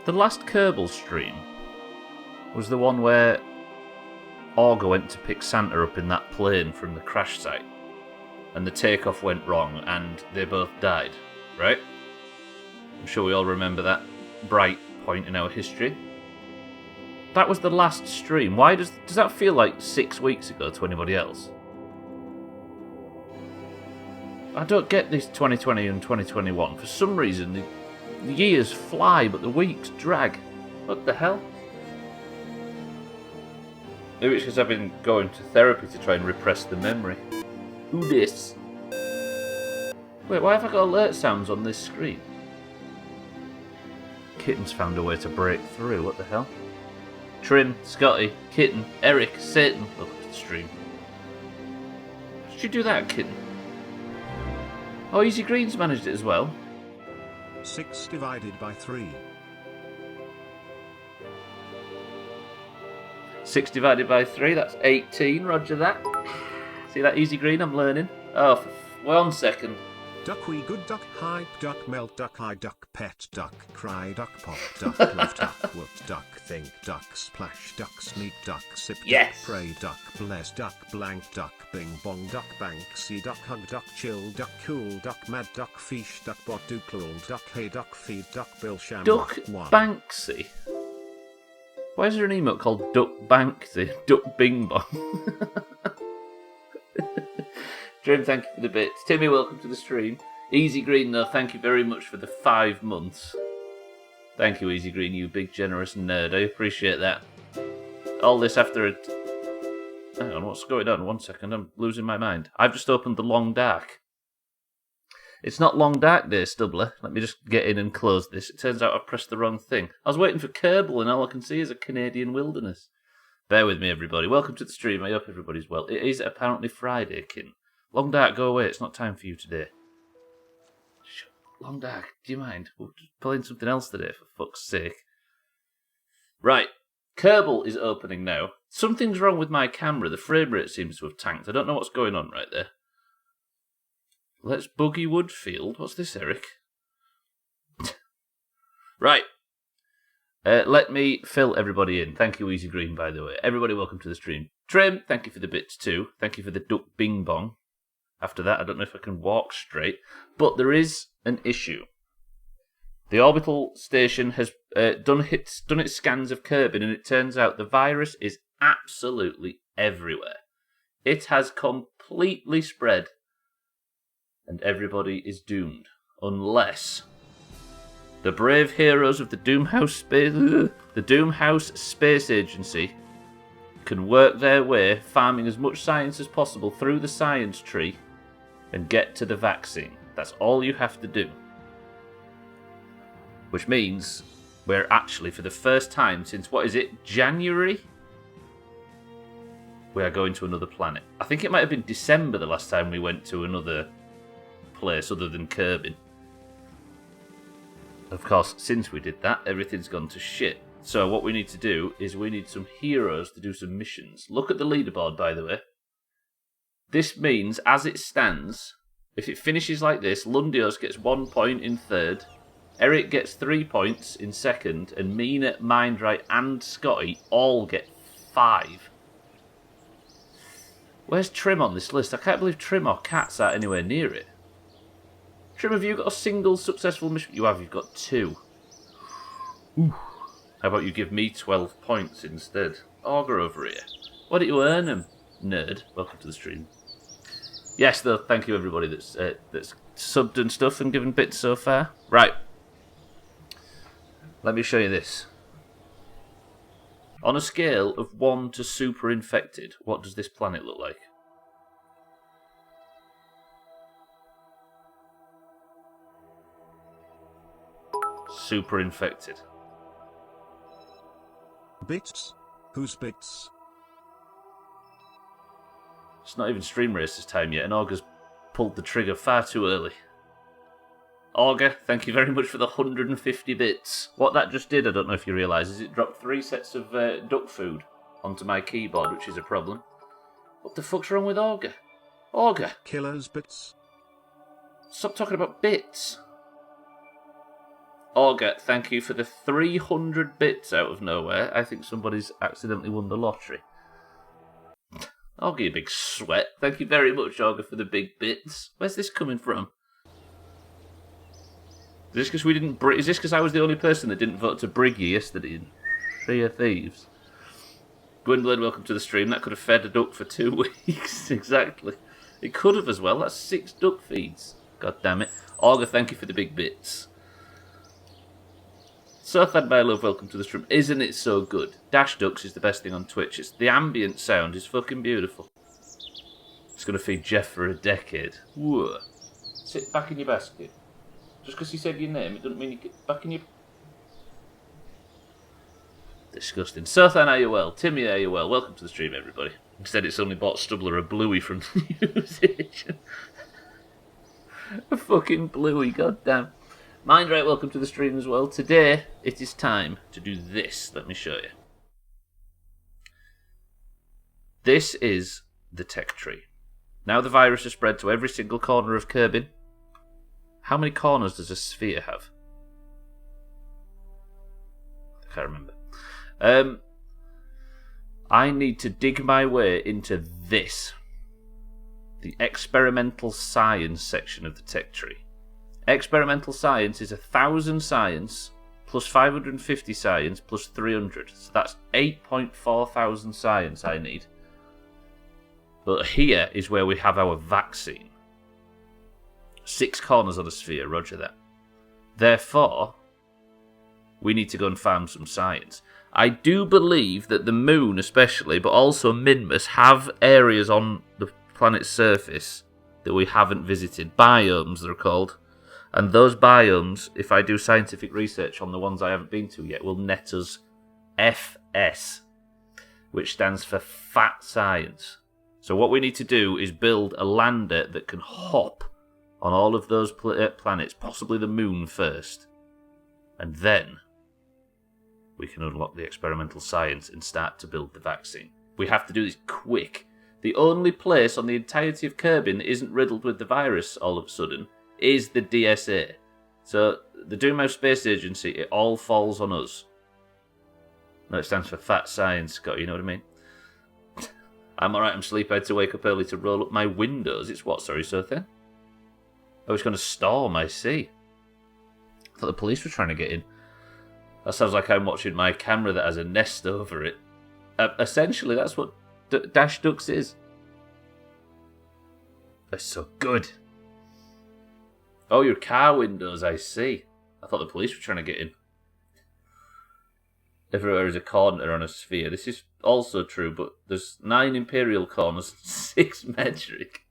The last Kerbal stream was the one where Augur went to pick Santa up in that plane from the crash site, and the takeoff went wrong, and they both died, right? I'm sure we all remember that bright point in our history. That was the last stream. Why does that feel like 6 weeks ago to anybody else? I don't get this 2020 and 2021. For some reason, the years fly, but the weeks drag. What the hell? Maybe it's because I've been going to therapy to try and repress the memory. Who this? Wait, why have I got alert sounds on this screen? Kitten's found a way to break through. What the hell? Trim, Scotty, Kitten, Eric, Satan. Welcome to the stream. Did you do that, Kitten? Oh, Easy Green's managed it as well. 6 divided by 3. 6 divided by 3, that's 18, roger that. See that, Easy Green, I'm learning. Oh, for 1 second. Duck wee good duck hype duck melt duck high duck pet duck cry duck pop duck love duck whoop duck think duck splash duck sleep duck sip yes. Duck pray duck bless duck blank duck bing bong duck banksy duck hug duck chill duck cool duck mad duck fish duck bot dooklool duck hey duck feed duck bill sham Duck Banksy? Why is there an emote called Duck Banksy? Duck Bing Bong? Dream, thank you for the bits. Timmy, welcome to the stream. Easy Green, though, thank you very much for the 5 months. Thank you, Easy Green, you big generous nerd. I appreciate that. All this after a... Hang on, what's going on? 1 second, I'm losing my mind. I've just opened the Long Dark. It's not Long Dark Day, Stubbler. Let me just get in and close this. It turns out I pressed the wrong thing. I was waiting for Kerbal, and all I can see is a Canadian wilderness. Bear with me, everybody. Welcome to the stream. I hope everybody's well. It is apparently Friday, kin. Long Dark, go away. It's not time for you today. Long Dark, do you mind? We'll just pull in something else today, for fuck's sake. Right. Kerbal is opening now. Something's wrong with my camera. The frame rate seems to have tanked. I don't know what's going on right there. Let's Boogie Woodfield. What's this, Eric? Right. Let me fill everybody in. Thank you, Easy Green, by the way. Everybody, welcome to the stream. Trim, thank you for the bits too. Thank you for the Duck Bing Bong. After that, I don't know if I can walk straight. But there is an issue. The orbital station has done its scans of Kerbin, and it turns out the virus is absolutely everywhere. It has completely spread, and everybody is doomed. Unless the brave heroes of the Doomhaus Space Agency can work their way, farming as much science as possible through the science tree, and get to the vaccine. That's all you have to do. Which means we're actually, for the first time since, what is it, January? We are going to another planet. I think it might have been December the last time we went to another place other than Kerbin. Of course, since we did that, everything's gone to shit. So what we need to do is we need some heroes to do some missions. Look at the leaderboard, by the way. This means, as it stands, if it finishes like this, Lundios gets 1 point in third, Eric gets 3 points in second, and Mina, Mindright, and Scotty all get 5. Where's Trim on this list? I can't believe Trim or Cats are anywhere near it. Trim, have you got a single successful mission? You have, you've got 2. Ooh. How about you give me 12 points instead? Augur over here. What did you earn him? Nerd. Welcome to the stream. Yes, though, thank you everybody that's subbed and stuff and given bits so far. Right. Let me show you this. On a scale of 1 to super infected, what does this planet look like? Super infected. Bits? Whose bits? It's not even Stream Racer's time yet, and Augur's pulled the trigger far too early. Augur, thank you very much for the 150 bits. What that just did, I don't know if you realise, is it dropped 3 sets of duck food onto my keyboard, which is a problem. What the fuck's wrong with Augur? Augur! Killer's bits? Stop talking about bits. Auger, thank you for the 300 bits out of nowhere. I think somebody's accidentally won the lottery. Auger, you big sweat. Thank you very much, Auger, for the big bits. Where's this coming from? Is this because we didn't? Is this because I was the only person that didn't vote to brig you yesterday in Tree of Thieves? Gwendolyn, welcome to the stream. That could have fed a duck for 2 weeks. Exactly. It could have as well. That's 6 duck feeds. God damn it. Auger, thank you for the big bits. Surfad by Love, welcome to the stream. Isn't it so good? Dash Ducks is the best thing on Twitch. It's the ambient sound is fucking beautiful. It's going to feed Jeff for a decade. Whoa. Sit back in your basket. Just because he said your name, it doesn't mean you get back in your... Disgusting. Surfan, are you well? Timmy, are you well? Welcome to the stream, everybody. Instead, it's only bought Stubbler a bluey from usage. A fucking bluey, goddamn. Mindrate, welcome to the stream as well. Today, it is time to do this. Let me show you. This is the tech tree. Now the virus has spread to every single corner of Kerbin. How many corners does a sphere have? I can't remember. I need to dig my way into this. The experimental science section of the tech tree. Experimental science is 1,000 science plus 550 science plus 300. So that's 8.4 thousand science I need. But here is where we have our vaccine. 6 corners of the sphere, roger that. Therefore, we need to go and farm some science. I do believe that the moon especially, but also Minmus, have areas on the planet's surface that we haven't visited. Biomes, they're called. And those biomes, if I do scientific research on the ones I haven't been to yet, will net us FS, which stands for Fat Science. So what we need to do is build a lander that can hop on all of those planets, possibly the moon first. And then we can unlock the experimental science and start to build the vaccine. We have to do this quick. The only place on the entirety of Kerbin that isn't riddled with the virus all of a sudden is the DSA. So the Doomhaus Space Agency, it all falls on us. No, it stands for Fat Science, Scott, you know what I mean? I'm alright, I'm sleepy. I had to wake up early to roll up my windows. It's what, sorry, sir? I was going to storm, I see. I thought the police were trying to get in. That sounds like I'm watching my camera that has a nest over it. Essentially, that's what Dash Ducks is. They're so good. Oh, your car windows, I see. I thought the police were trying to get in. Everywhere is a corner on a sphere. This is also true, but there's 9 imperial corners and 6 metric.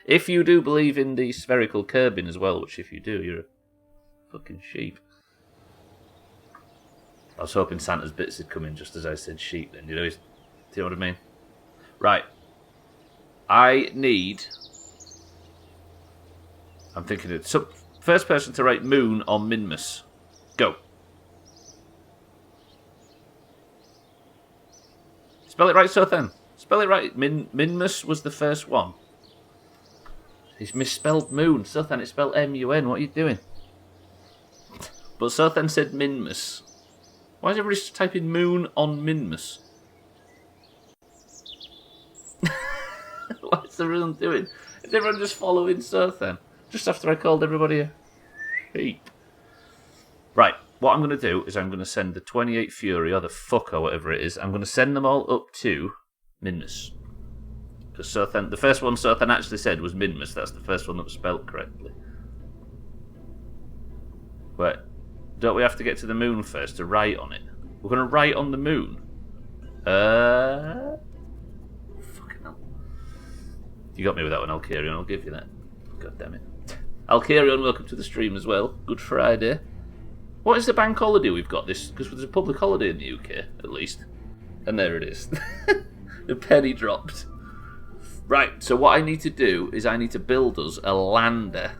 If you do believe in the spherical Kerbin as well, which if you do, you're a fucking sheep. I was hoping Santa's bits had come in just as I said sheep then, do you know what I mean? Right. I'm thinking it. So, first person to write moon on Minmus. Go. Spell it right, Sothan. Spell it right. Minmus was the first one. He's misspelled moon. Sothan, it's spelled M-U-N. What are you doing? But Sothan said Minmus. Why is everybody typing moon on Minmus? What's everyone doing? Is everyone just following Sothan? Just after I called everybody a sheep. Right, what I'm going to do is I'm going to send the 28 Fury, or the fuck, or whatever it is, I'm going to send them all up to Minmus. Because Sothan, the first one Sothan actually said was Minmus. That's the first one that was spelled correctly. But don't we have to get to the moon first to write on it? We're going to write on the moon. Fucking hell. You got me with that one, Alkarion. I'll give you that. God damn it. Alkarion, welcome to the stream as well. Good Friday. What is the bank holiday we've got this? Because there's a public holiday in the UK, at least. And there it is. The penny dropped. Right, so what I need to do is I need to build us a lander.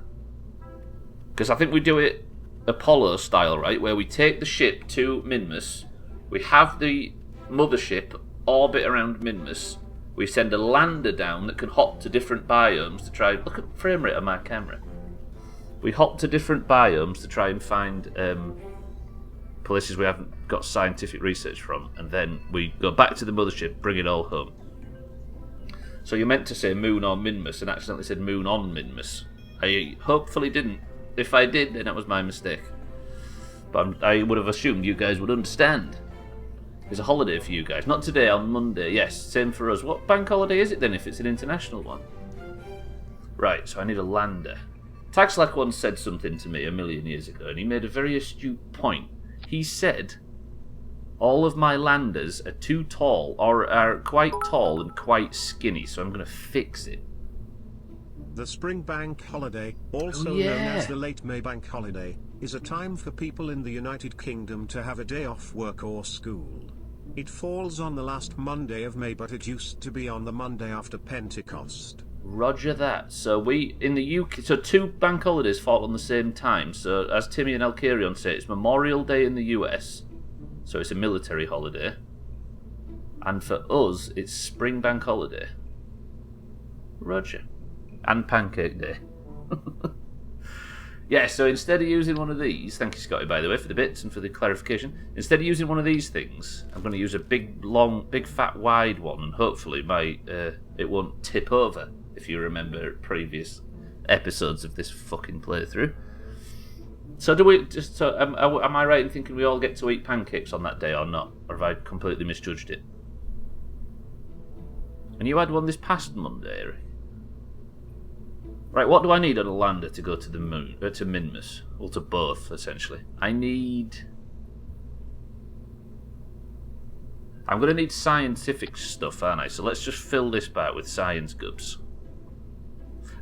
Because I think we do it Apollo style, right? Where we take the ship to Minmus. We have the mothership orbit around Minmus. We send a lander down that can hop to different biomes to try... Look at the frame rate of my camera. We hop to different biomes to try and find places we haven't got scientific research from, and then we go back to the mothership, bring it all home. So you meant to say moon on Minmus and accidentally said moon on Minmus. I hopefully didn't. If I did, then that was my mistake. But I would have assumed you guys would understand. It's a holiday for you guys. Not today, on Monday. Yes, same for us. What bank holiday is it then if it's an international one? Right, so I need a lander. Taxlack once said something to me a million years ago, and he made a very astute point. He said, all of my landers are too tall, or are quite tall and quite skinny, so I'm going to fix it. The Spring Bank Holiday, also known as the Late May Bank Holiday, is a time for people in the United Kingdom to have a day off work or school. It falls on the last Monday of May, but it used to be on the Monday after Pentecost. Roger that. So we, in the UK, so 2 bank holidays fall on the same time. So as Timmy and Alkarion say, it's Memorial Day in the US, so it's a military holiday. And for us, it's Spring Bank Holiday. Roger. And Pancake Day. Yeah, so instead of using one of these, thank you Scotty by the way for the bits and for the clarification, instead of using one of these things, I'm going to use a big, long, big, fat, wide one, and hopefully it won't tip over, if you remember previous episodes of this fucking playthrough. So am I right in thinking we all get to eat pancakes on that day or not? Or have I completely misjudged it? And you had one this past Monday, Eric. Right, what do I need on a lander to go to the moon, to Minmus? Well, to both, essentially. I'm going to need scientific stuff, aren't I? So let's just fill this back with science gubs.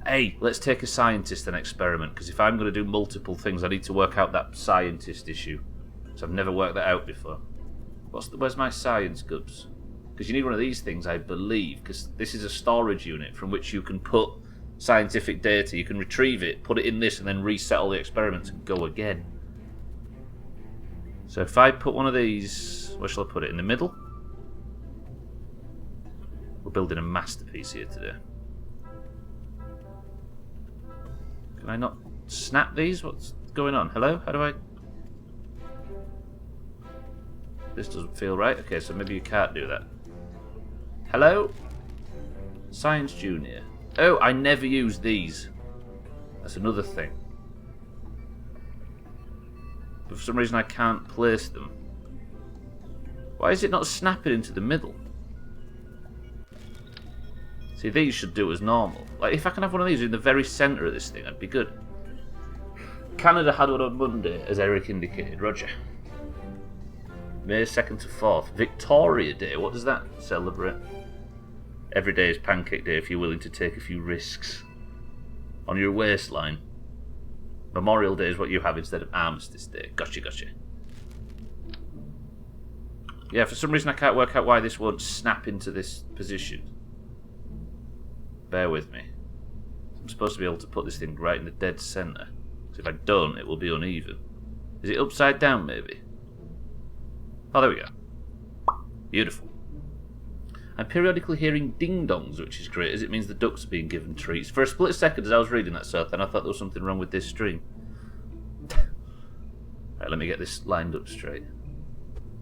Hey, let's take a scientist and experiment, because if I'm going to do multiple things, I need to work out that scientist issue. So I've never worked that out before. Where's my science gubs? Because you need one of these things, I believe, because this is a storage unit from which you can put scientific data. You can retrieve it, put it in this, and then reset all the experiments and go again. So if I put one of these, where shall I put it? In the middle? We're building a masterpiece here today. Can I not snap these? What's going on? Hello? How do I... This doesn't feel right. Okay, so maybe you can't do that. Hello? Science Junior. Oh, I never use these. That's another thing. But for some reason I can't place them. Why is it not snapping into the middle? See, these should do as normal. Like, if I can have one of these in the very centre of this thing, that'd be good. Canada had one on Monday, as Eric indicated. Roger. May 2nd to 4th. Victoria Day. What does that celebrate? Every day is Pancake Day if you're willing to take a few risks on your waistline. Memorial Day is what you have instead of Armistice Day. Gotcha. Yeah, for some reason I can't work out why this won't snap into this position. Bear with me. I'm supposed to be able to put this thing right in the dead centre. Because if I don't, it will be uneven. Is it upside down, maybe? Oh, there we go. Beautiful. I'm periodically hearing ding-dongs, which is great, as it means the ducks are being given treats. For a split second as I was reading that, Seth, I thought there was something wrong with this stream. Right, let me get this lined up straight.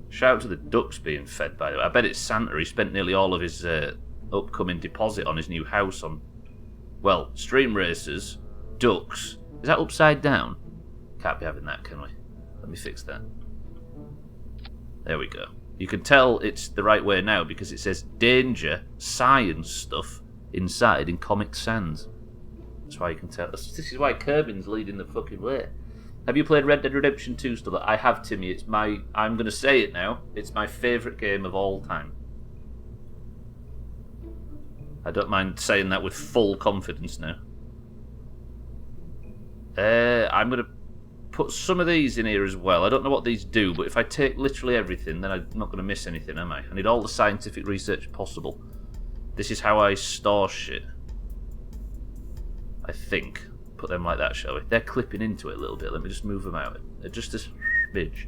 Shout out to the ducks being fed, by the way. I bet it's Santa. He spent nearly all of his upcoming deposit on his new house on, well, stream racers, ducks. Is that upside down? Can't be having that, can we? Let me fix that. There we go. You can tell it's the right way now because it says danger, science stuff inside in Comic Sans. That's why you can tell. This is why Kerbin's leading the fucking way. Have you played Red Dead Redemption 2 stuff? I have, Timmy. It's my... I'm going to say it now. It's my favourite game of all time. I don't mind saying that with full confidence now. I'm going to put some of these in here as well. I don't know what these do, but if I take literally everything, then I'm not going to miss anything, am I? I need all the scientific research possible. This is how I store shit. I think. Put them like that, shall we? They're clipping into it a little bit. Let me just move them out. They're just a smidge.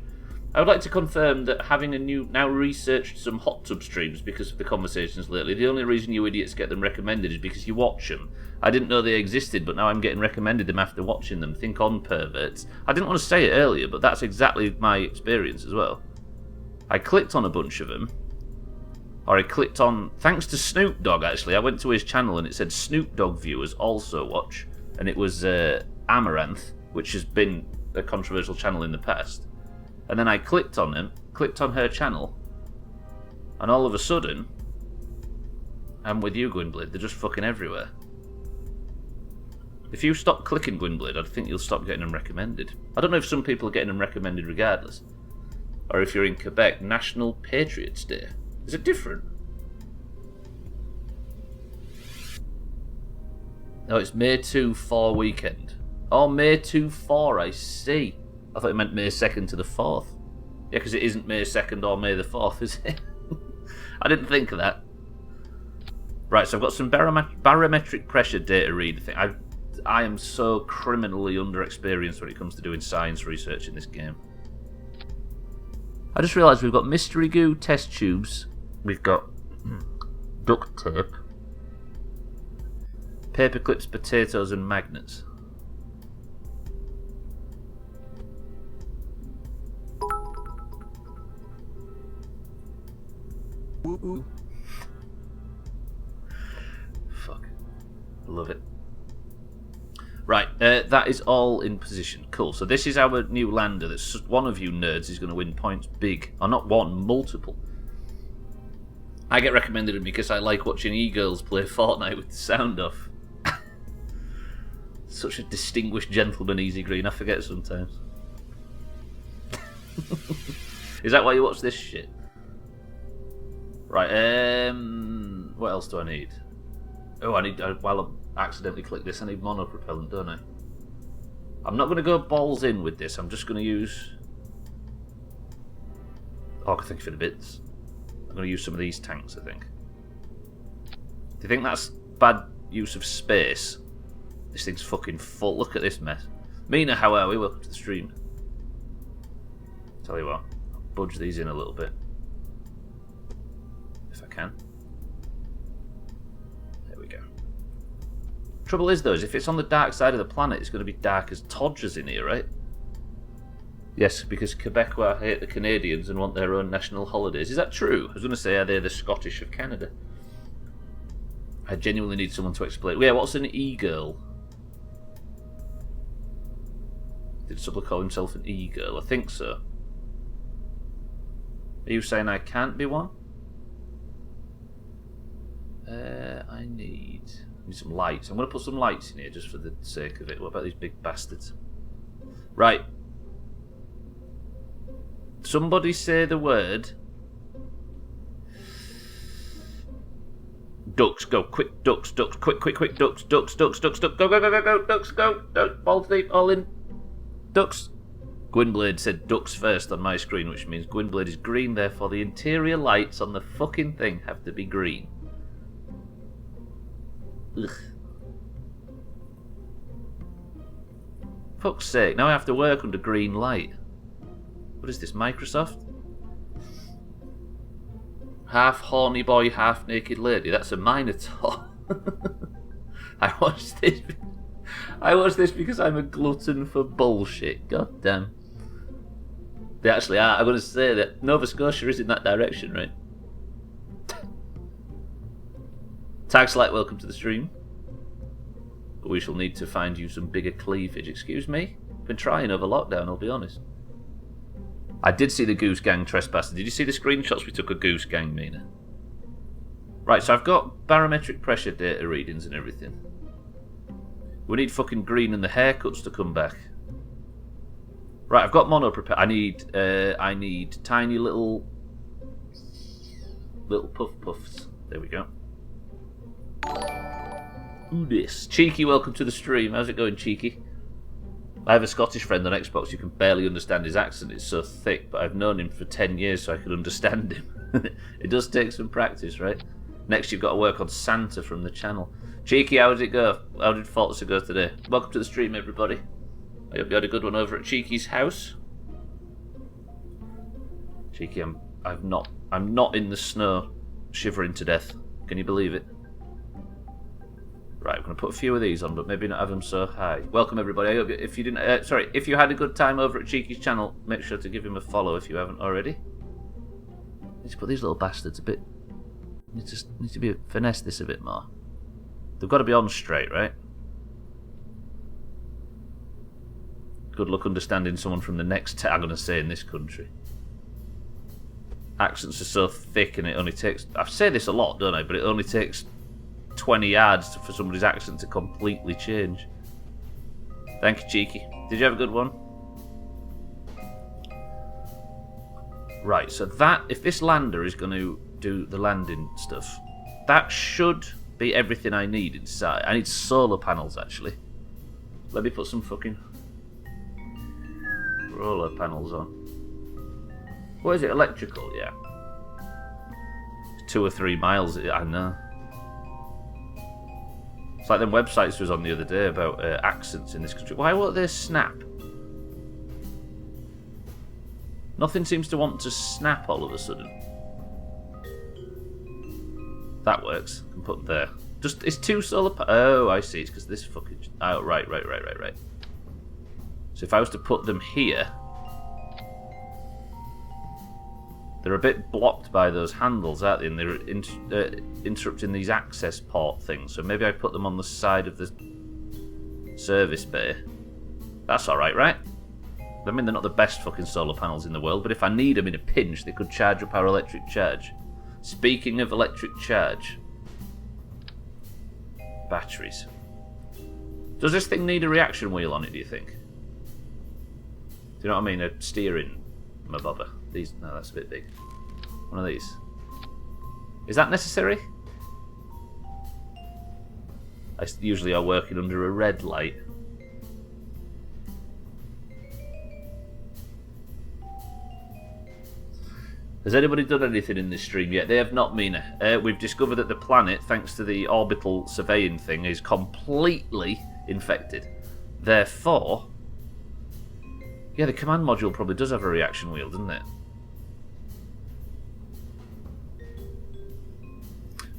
I would like to confirm that having now researched some hot tub streams because of the conversations lately, the only reason you idiots get them recommended is because you watch them. I didn't know they existed, but now I'm getting recommended them after watching them. Think on, perverts. I didn't want to say it earlier, but that's exactly my experience as well. I clicked on a bunch of them. Or I clicked on... Thanks to Snoop Dogg, actually. I went to his channel and it said Snoop Dogg viewers also watch. And it was Amaranth, which has been a controversial channel in the past. And then I clicked on her channel, and all of a sudden, I'm with you, Gwynblade, they're just fucking everywhere. If you stop clicking Gwynblade, I think you'll stop getting them recommended. I don't know if some people are getting them recommended regardless. Or if you're in Quebec, National Patriots Day. Is it different? No, it's May 2 4 weekend. Oh, May 2 4, I see. I thought it meant May 2nd to the 4th. Yeah, because it isn't May 2nd or May the 4th, is it? I didn't think of that. Right, so I've got some barometric pressure data read thing. I am so criminally underexperienced when it comes to doing science research in this game. I just realised we've got mystery goo, test tubes, we've got duct tape, paper clips, potatoes and magnets. Ooh. Fuck. I love it. Right, that is all in position. Cool. So this is our new lander. That's one of you nerds is going to win points big. Or not one, multiple. I get recommended it because I like watching e-girls play Fortnite with the sound off. Such a distinguished gentleman, Easy Green. I forget sometimes. Is that why you watch this shit? Right, what else do I need? Oh, I need, while I accidentally click this, I need monopropellant, don't I? I'm not going to go balls in with this, I'm just going to use... Oh, I can think of it a bit. I'm going to use some of these tanks, I think. Do you think that's bad use of space? This thing's fucking full, look at this mess. Mina, how are we? Welcome to the stream. Tell you what, I'll budge these in a little bit. If I can. There we go. Trouble is though, is if it's on the dark side of the planet, it's going to be dark as Todgers in here, right? Yes, because Quebecois hate the Canadians and want their own national holidays. Is that true? I was going to say, are they the Scottish of Canada? I genuinely need someone to explain. Yeah, what's an e-girl? Did Stubbler call himself an e-girl? I think so. Are you saying I can't be one? I need some lights. I'm going to put some lights in here just for the sake of it. What about these big bastards? Right. Somebody say the word. Ducks, go. Quick, ducks, ducks. Quick, ducks, ducks, ducks, ducks, ducks. Go, go, go, go, go. Ducks, go. Ball deep, all in. Ducks. Gwynblade said ducks first on my screen, which means Gwynblade is green, therefore the interior lights on the fucking thing have to be green. Ugh. Fuck's sake, now I have to work under green light. What is this, Microsoft? Half horny boy, half naked lady. That's a Minotaur. I watched this because I'm a glutton for bullshit. God damn. They actually are. I'm going to say that Nova Scotia is in that direction, right? Tagslight, welcome to the stream. But we shall need to find you some bigger cleavage. Excuse me? Been trying over lockdown, I'll be honest. I did see the Goose Gang trespassing. Did you see the screenshots we took of Goose Gang, Mina? Right, so I've got barometric pressure data readings and everything. We need fucking green and the haircuts to come back. Right, I've got monopropellant. I need tiny little puff puffs. There we go. Ooh, this. Cheeky, welcome to the stream. How's it going, Cheeky? I have a Scottish friend on Xbox. You can barely understand his accent. It's so thick, but I've known him for 10 years so I can understand him. It does take some practice, right? Next, you've got to work on Santa from the channel. Cheeky, how did it go? How did Forza go today? Welcome to the stream, everybody. I hope you had a good one over at Cheeky's house. Cheeky, I'm not in the snow, shivering to death. Can you believe it? Right, I'm going to put a few of these on, but maybe not have them so high. Welcome everybody. I hope if you didn't, if you had a good time over at Cheeky's channel, make sure to give him a follow if you haven't already. Need to put these little bastards a bit. Need to be finesse this a bit more. They've got to be on straight, right? Good luck understanding someone from the next town, I'm going to say, in this country. Accents are so thick, and it only takes. I say this a lot, don't I? But it only takes 20 yards for somebody's accent to completely change. Thank you, Cheeky. Did you have a good one? Right, so that, if this lander is going to do the landing stuff, that should be everything I need inside. I need solar panels, actually. Let me put some fucking roller panels on. What is it, electrical? Yeah. It's 2 or 3 miles, I know. It's like them websites was on the other day about accents in this country. Why won't they snap? Nothing seems to want to snap all of a sudden. That works. I can put there. Just, it's 2 solar oh, I see. It's because this fucking... Oh, right. So if I was to put them here... They're a bit blocked by those handles, aren't they? And they're interrupting these access port things. So maybe I put them on the side of the service bay. That's alright, right? I mean, they're not the best fucking solar panels in the world, but if I need them in a pinch, they could charge up our electric charge. Speaking of electric charge... Batteries. Does this thing need a reaction wheel on it, do you think? Do you know what I mean? A steering bobber. These, no, that's a bit big. One of these. Is that necessary? I usually are working under a red light. Has anybody done anything in this stream yet? They have not, Mina. We've discovered that the planet, thanks to the orbital surveying thing, is completely infected. Therefore... Yeah, the command module probably does have a reaction wheel, doesn't it?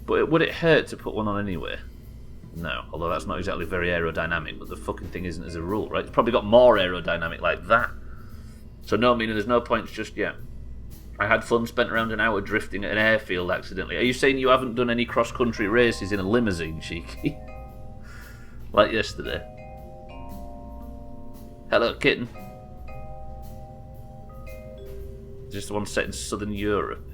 But would it hurt to put one on anyway? No, although that's not exactly very aerodynamic, but the fucking thing isn't as a rule, right? It's probably got more aerodynamic like that. So no, Mina, there's no points just yet. I had fun, spent around an hour drifting at an airfield accidentally. Are you saying you haven't done any cross-country races in a limousine, Cheeky? Like yesterday. Hello, kitten. Just the one set in southern Europe.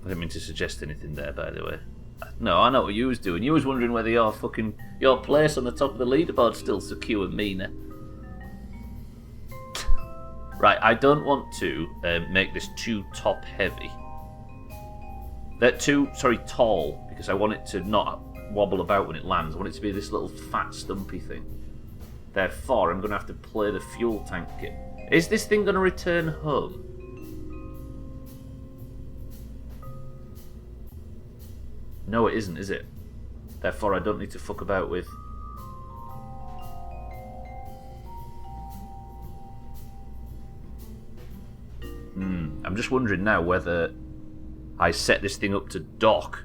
I didn't mean to suggest anything there, by the way. No, I know what you was doing. You was wondering whether your place on the top of the leaderboard's still secure, Mina. Right, I don't want to make this too top heavy. Tall, because I want it to not wobble about when it lands. I want it to be this little fat stumpy thing. Therefore, I'm going to have to play the fuel tank kit. Is this thing going to return home? No, it isn't, is it? Therefore, I don't need to fuck about with... I'm just wondering now whether I set this thing up to dock.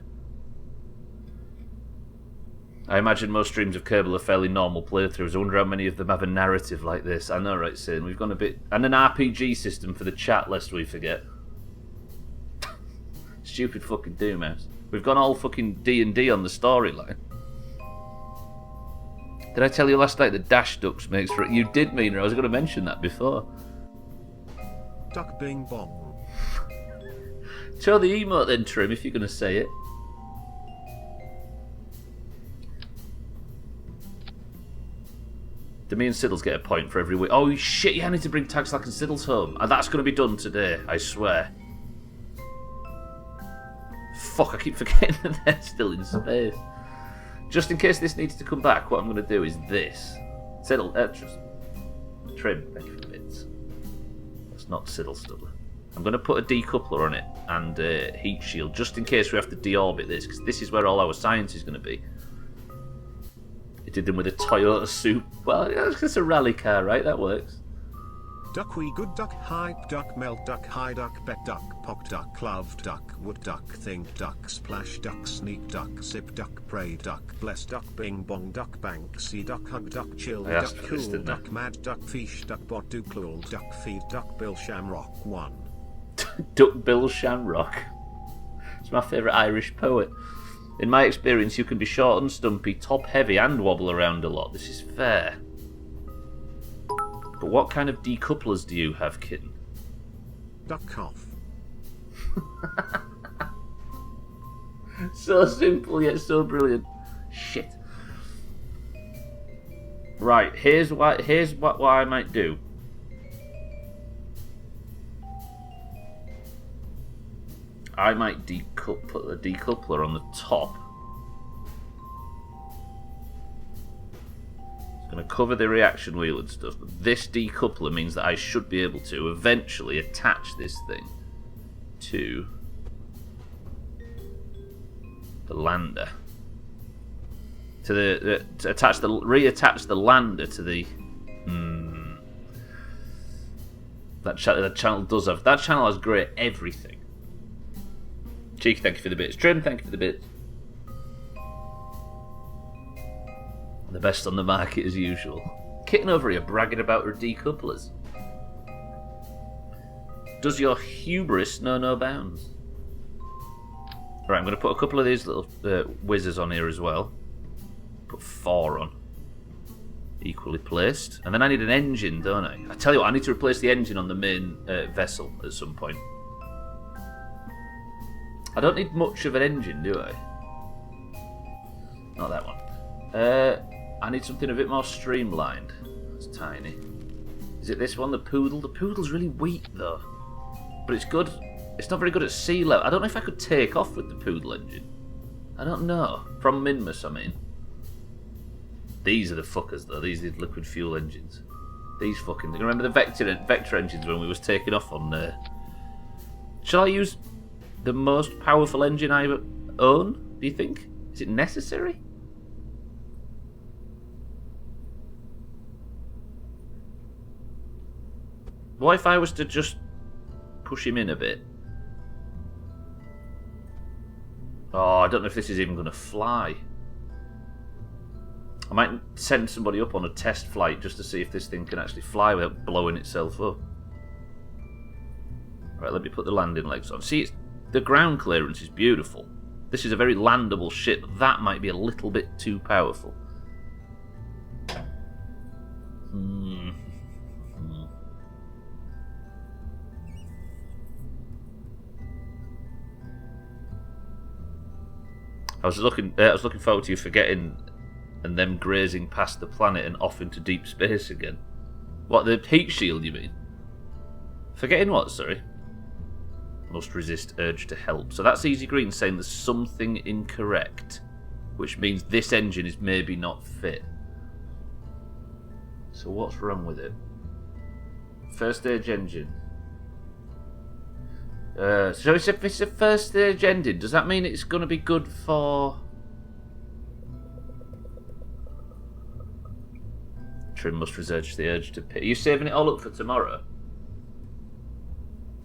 I imagine most streams of Kerbal are fairly normal playthroughs. I wonder how many of them have a narrative like this. I know, right, Sin? We've gone a bit... And an RPG system for the chat, lest we forget. Stupid fucking Doomhaus. We've gone all fucking D&D on the storyline. Did I tell you last night that Dash Ducks makes for it? You did, Mina. I was going to mention that before. Duck bing bong. Show the emote then, Trim, if you're going to say it. Do me and Siddles get a point for every week? Oh shit, yeah, I need to bring Tagslack and Siddles home. And that's going to be done today, I swear. Fuck, I keep forgetting that they're still in space. Just in case this needs to come back, what I'm going to do is this. Siddle, Trim, thank you for the bits. That's not Siddle Stubbler. I'm going to put a decoupler on it and a heat shield, just in case we have to deorbit this, because this is where all our science is going to be. It did them with a Toyota Soup. Well, it's a rally car, right? That works. Duck wee good duck hype duck melt duck high duck bet duck pock duck love duck wood duck think duck splash duck sneak duck zip duck pray duck bless duck bing bong duck bank see duck hug duck chill duck cool duck mad duck fish duck bot do cool duck feed duck bill shamrock 1. Duck Bill Shamrock. It's my favourite Irish poet. In my experience, you can be short and stumpy, top heavy, and wobble around a lot. This is fair. But what kind of decouplers do you have, kitten? Duck cough. So simple yet so brilliant. Shit. Right, here's what I might do. I might put the decoupler on the top. It's going to cover the reaction wheel and stuff, but this decoupler means that I should be able to eventually attach this thing to the lander. To reattach the lander to the. That channel does have. That channel has great everything. Cheeky, thank you for the bits. Trim, thank you for the bits. The best on the market as usual. Kitten over here bragging about her decouplers. Does your hubris know no bounds? Right, I'm going to put a couple of these little whizzers on here as well. Put 4 on. Equally placed. And then I need an engine, don't I? I tell you what, I need to replace the engine on the main vessel at some point. I don't need much of an engine, do I? Not that one. I need something a bit more streamlined. It's tiny. Is it this one, the Poodle? The Poodle's really weak, though. But it's good. It's not very good at sea level. I don't know if I could take off with the Poodle engine. I don't know. From Minmus, I mean. These are the fuckers, though. These are the liquid fuel engines. These fucking... Remember the Vector engines when we was taking off on there? Shall I use the most powerful engine I own, do you think? Is it necessary? What if I was to just push him in a bit? Oh, I don't know if this is even going to fly. I might send somebody up on a test flight just to see if this thing can actually fly without blowing itself up. Right, let me put the landing legs on. See, the ground clearance is beautiful. This is a very landable ship. That might be a little bit too powerful. I was looking forward to you forgetting and them grazing past the planet and off into deep space again. What, the heat shield, you mean? Forgetting what, sorry? Must resist urge to help. So that's Easy Green saying there's something incorrect, which means this engine is maybe not fit. So what's wrong with it? First stage engine. So if it's a first stage engine, does that mean it's going to be good for... Trim must resist the urge to pit. Are you saving it all up for tomorrow?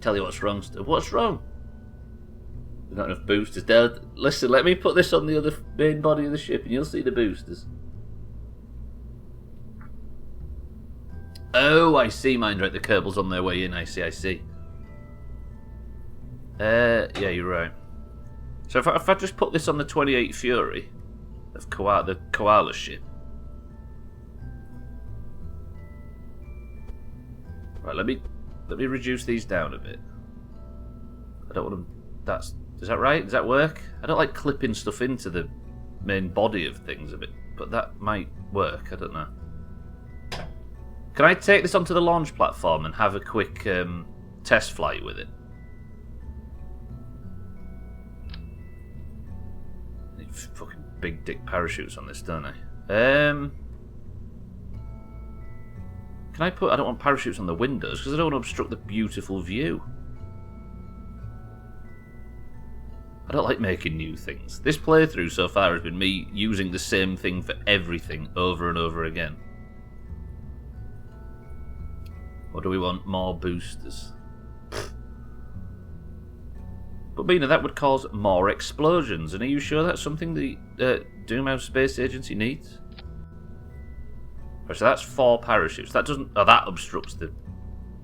Tell you what's wrong, Stu. What's wrong? There's not enough boosters there. Listen, let me put this on the other main body of the ship and you'll see the boosters. Oh, I see, mind right. The Kerbal's on their way in. I see. Yeah, you're right. So if I just put this on the 28 Fury of the Koala ship. Right, let me reduce these down a bit. I don't want them... Is that right? Does that work? I don't like clipping stuff into the main body of things a bit, but that might work. I don't know. Can I take this onto the launch platform and have a quick test flight with it? Need fucking big dick parachutes on this, don't I? Can I put... I don't want parachutes on the windows because I don't want to obstruct the beautiful view. I don't like making new things. This playthrough so far has been me using the same thing for everything over and over again. Or do we want more boosters? But Mina, that would cause more explosions. And are you sure that's something the Doomhaus Space Agency needs? So that's 4 parachutes. That doesn't... Oh, that obstructs the...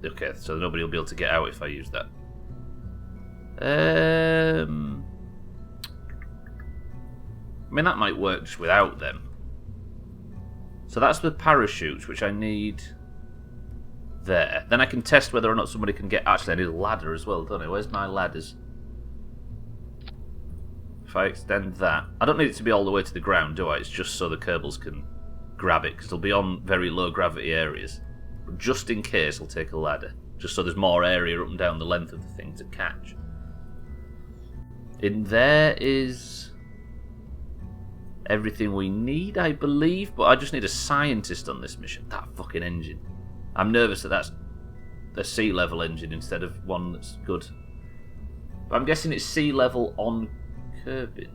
Okay, so nobody will be able to get out if I use that. I mean, that might work just without them. So that's the parachutes, which I need there. Then I can test whether or not somebody can get... Actually, I need a ladder as well, don't I? Where's my ladders? If I extend that... I don't need it to be all the way to the ground, do I? It's just so the Kerbals can grab it, because it'll be on very low gravity areas. But just in case, I'll take a ladder. Just so there's more area up and down the length of the thing to catch. In there is everything we need, I believe, but I just need a scientist on this mission. That fucking engine. I'm nervous that that's a sea level engine instead of one that's good. But I'm guessing it's sea level on Kerbal.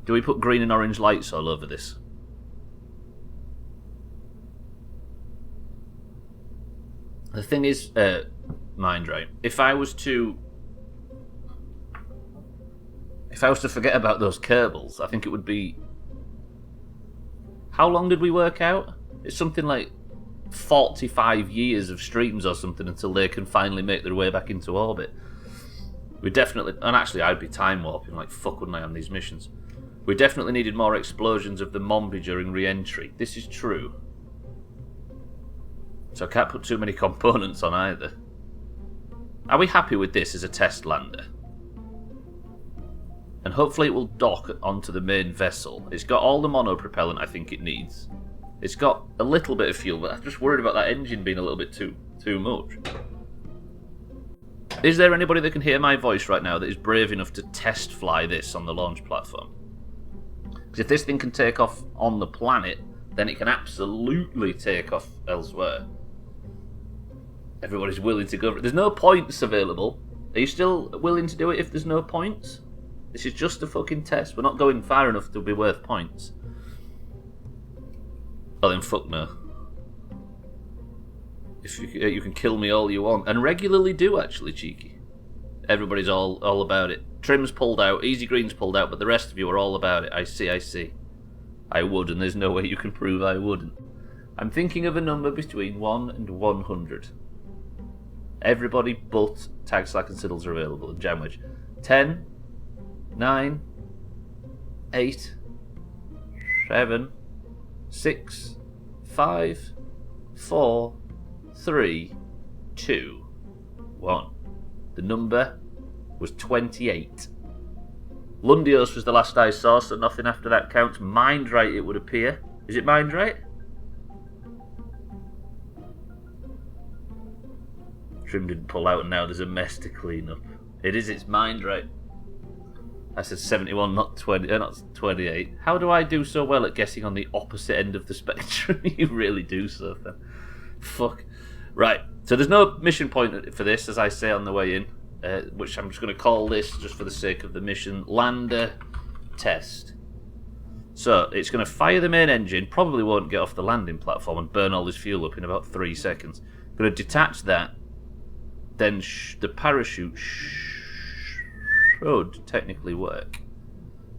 Do we put green and orange lights all over this? The thing is, mind right. If I was to forget about those Kerbals, I think it would be... How long did we work out? It's something like 45 years of streams or something until they can finally make their way back into orbit. We definitely... And actually, I'd be time warping like fuck, wouldn't I, on these missions? We definitely needed more explosions of the Mombi during re-entry. This is true. So I can't put too many components on either. Are we happy with this as a test lander? And hopefully it will dock onto the main vessel. It's got all the monopropellant I think it needs. It's got a little bit of fuel, but I'm just worried about that engine being a little bit too much. Is there anybody that can hear my voice right now that is brave enough to test fly this on the launch platform? Because if this thing can take off on the planet, then it can absolutely take off elsewhere. Everybody's willing to go. There's no points available. Are you still willing to do it if there's no points? This is just a fucking test. We're not going far enough to be worth points. Oh, then fuck no. If you can kill me all you want. And regularly do, actually, cheeky. Everybody's all about it. Trim's pulled out, Easy Green's pulled out, but the rest of you are all about it. I see. I would, and there's no way you can prove I wouldn't. I'm thinking of a number between 1 and 100. Everybody but Tag Slack and Siddles are available in Jamwich. 10, 9, 8, 7, 6, 5, 4, 3, 2, 1. The number was 28. Lundios was the last I saw, so nothing after that counts. Mind right, it would appear. Is it mind right? Trim didn't pull out, and now there's a mess to clean up. It's mind right. I said 71, not 20, not 28. How do I do so well at guessing on the opposite end of the spectrum? You really do so, then. Fuck. Right, so there's no mission point for this, as I say on the way in, which I'm just going to call this, just for the sake of the mission, Lander Test. So, it's going to fire the main engine, probably won't get off the landing platform and burn all this fuel up in about 3 seconds. Going to detach that, then the parachute should technically work.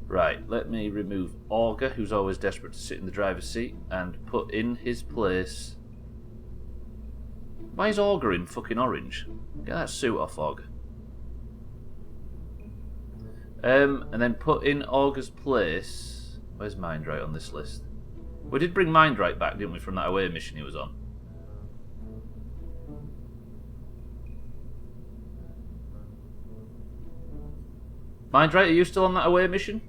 Right, let me remove Auger, who's always desperate to sit in the driver's seat, and put in his place... Why is Auger in fucking orange? Get that suit off, Auger. And then put in Auger's place... Where's Mindright on this list? We did bring Mindright back, didn't we, from that away mission he was on? Mindright, are you still on that away mission?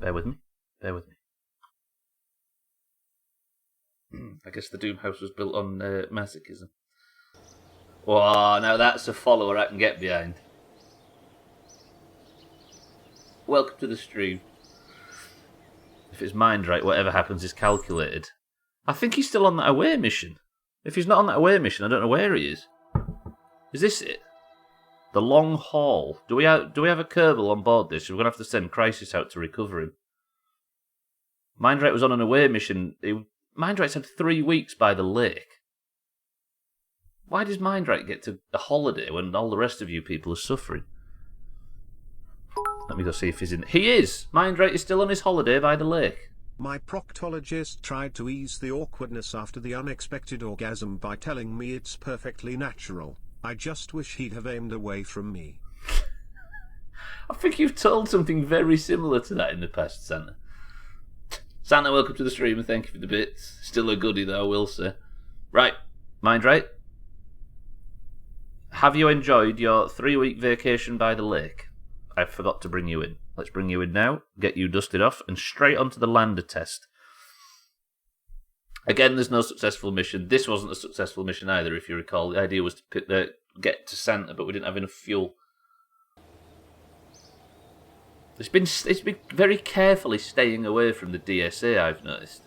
Bear with me. Bear with me. I guess the Doomhaus was built on masochism. Wow, now that's a follower I can get behind. Welcome to the stream. If it's mind right, whatever happens is calculated. I think he's still on that away mission. If he's not on that away mission, I don't know where he is. Is this it? The long haul. Do we have a Kerbal on board this? We're going to have to send Crisis out to recover him. Mindrite was on an away mission. Mindrite's had 3 weeks by the lake. Why does Mindrite get to a holiday when all the rest of you people are suffering? Let me go see if he's in. He is! Mindrite is still on his holiday by the lake. My proctologist tried to ease the awkwardness after the unexpected orgasm by telling me it's perfectly natural. I just wish he'd have aimed away from me. I think you've told something very similar to that in the past, Santa. Santa, welcome to the stream and thank you for the bits. Still a goodie though, I will say. Right, Mindrite. Have you enjoyed your 3-week vacation by the lake? I forgot to bring you in. Let's bring you in now, get you dusted off, and straight onto the lander test. Again, there's no successful mission. This wasn't a successful mission either, if you recall. The idea was to get to Santa, but we didn't have enough fuel. It's been very carefully staying away from the DSA, I've noticed.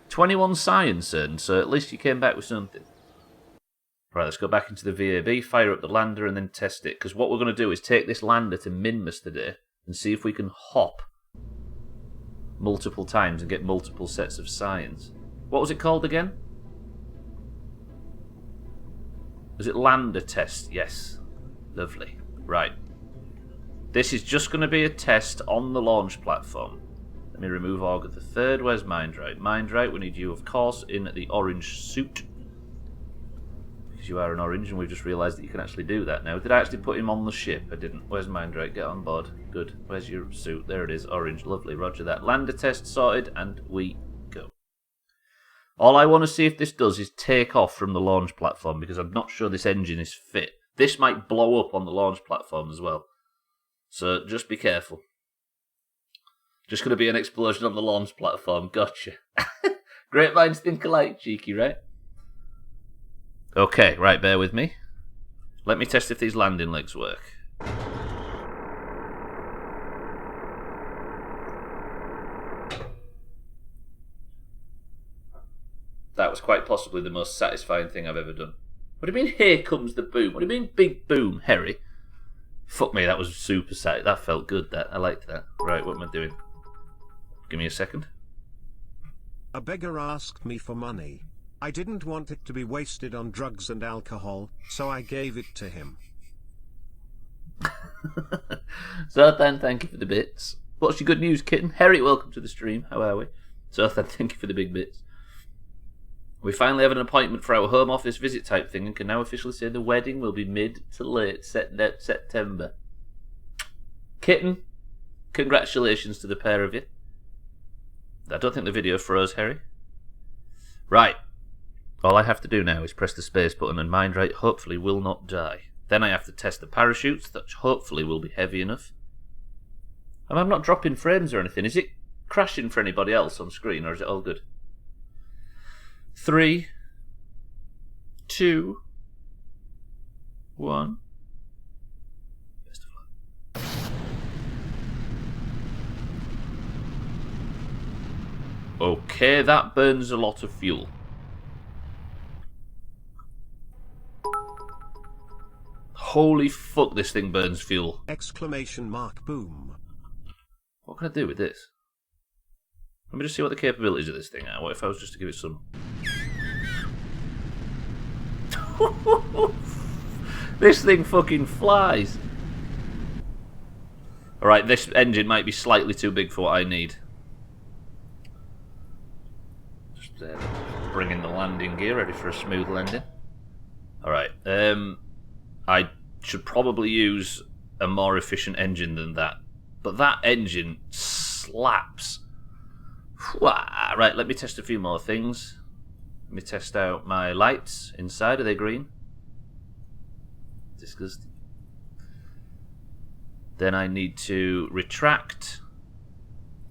21 science earned, so at least you came back with something. Right, let's go back into the VAB, fire up the lander, and then test it. Because what we're going to do is take this lander to Minmus today and see if we can hop multiple times and get multiple sets of science. What was it called again? Was it lander test? Yes. Lovely. Right. This is just going to be a test on the launch platform. Let me remove Augur the Third. Where's Mindrite? Mindrite, we need you, of course, in the orange suit. Because you are an orange, and we've just realised that you can actually do that now. Did I actually put him on the ship? I didn't. Where's Mindrite? Get on board. Good. Where's your suit? There it is. Orange. Lovely. Roger that. Lander test sorted, and we go. All I want to see if this does is take off from the launch platform, because I'm not sure this engine is fit. This might blow up on the launch platform as well. So just be careful. Just going to be an explosion on the launch platform. Gotcha. Great minds think alike, cheeky, right? Okay, right, bear with me. Let me test if these landing legs work. That was quite possibly the most satisfying thing I've ever done. What do you mean, here comes the boom? What do you mean, big boom, Harry? Fuck me, that was super sad. That felt good, that. I liked that. Right, what am I doing? Give me a second. A beggar asked me for money. I didn't want it to be wasted on drugs and alcohol, so I gave it to him. Zothan, thank you for the bits. What's your good news, kitten? Harry, welcome to the stream. How are we? Zothan, thank you for the big bits. We finally have an appointment for our home office visit type thing and can now officially say the wedding will be mid to late September. Kitten, congratulations to the pair of you. I don't think the video froze, Harry. Right. All I have to do now is press the space button and Mindrite hopefully will not die. Then I have to test the parachutes, that hopefully will be heavy enough. And I'm not dropping frames or anything. Is it crashing for anybody else on screen or is it all good? 3, 2, 1. Best of luck. Okay, that burns a lot of fuel. Holy fuck, this thing burns fuel. Exclamation mark boom. What can I do with this? Let me just see what the capabilities of this thing are. What if I was just to give it some... This thing fucking flies. Alright, this engine might be slightly too big for what I need. Just bring in the landing gear, ready for a smooth landing. Alright, I should probably use a more efficient engine than that. But that engine slaps. Right, let me test a few more things. Let me test out my lights inside. Are they green? Disgusting. Then I need to retract.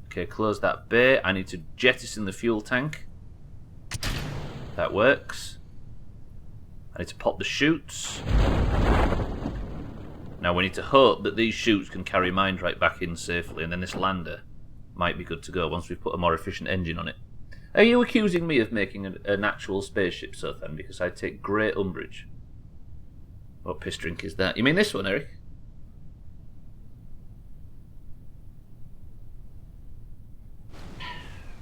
Okay, close that bay. I need to jettison the fuel tank. That works. I need to pop the chutes. Now we need to hope that these chutes can carry Mindrite back in safely, and then this lander might be good to go once we've put a more efficient engine on it. Are you accusing me of making an actual spaceship, Sothan? Because I take great umbrage. What piss drink is that? You mean this one, Eric?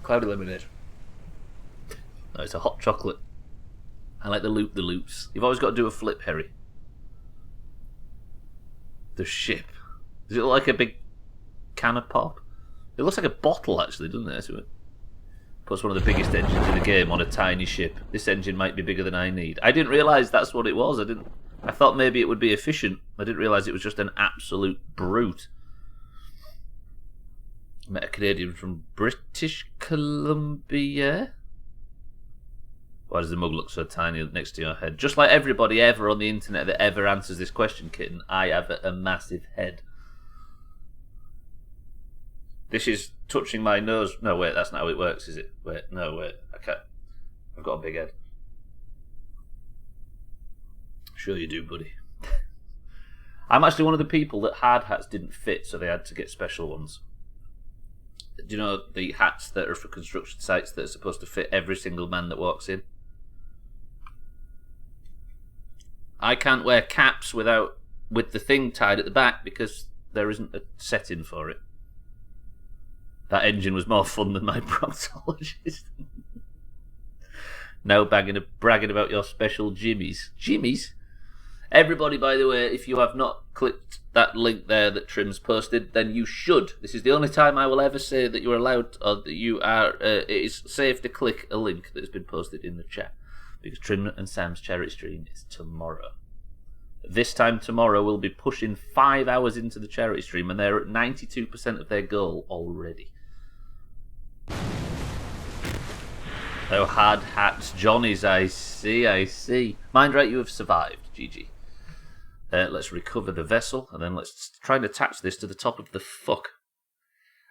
Cloudy lemonade. No, it's a hot chocolate. I like the loops. You've always got to do a flip, Harry. The ship. Does it look like a big can of pop? It looks like a bottle, actually, doesn't it? Puts one of the biggest engines in the game on a tiny ship. This engine might be bigger than I need. I didn't realise that's what it was. I thought maybe it would be efficient. I didn't realise it was just an absolute brute. I met a Canadian from British Columbia. Why does the mug look so tiny next to your head? Just like everybody ever on the internet that ever answers this question, kitten, I have a massive head. This is touching my nose. No, wait, that's not how it works, is it? Wait, I can't. I've got a big head. Sure you do, buddy. I'm actually one of the people that hard hats didn't fit, so they had to get special ones. Do you know the hats that are for construction sites that are supposed to fit every single man that walks in? I can't wear caps with the thing tied at the back because there isn't a setting for it. That engine was more fun than my proctologist. Now bragging about your special jimmies. Jimmies? Everybody, by the way, if you have not clicked that link there that Trim's posted, then you should. This is the only time I will ever say that you're allowed, or that you are, it is safe to click a link that has been posted in the chat. Because Trim and Sam's charity stream is tomorrow. This time tomorrow we'll be pushing 5 hours into the charity stream and they're at 92% of their goal already. Oh, hard hats, Johnnies, I see. Mind right, you have survived, GG. Let's recover the vessel, and then let's try and attach this to the top of the fuck.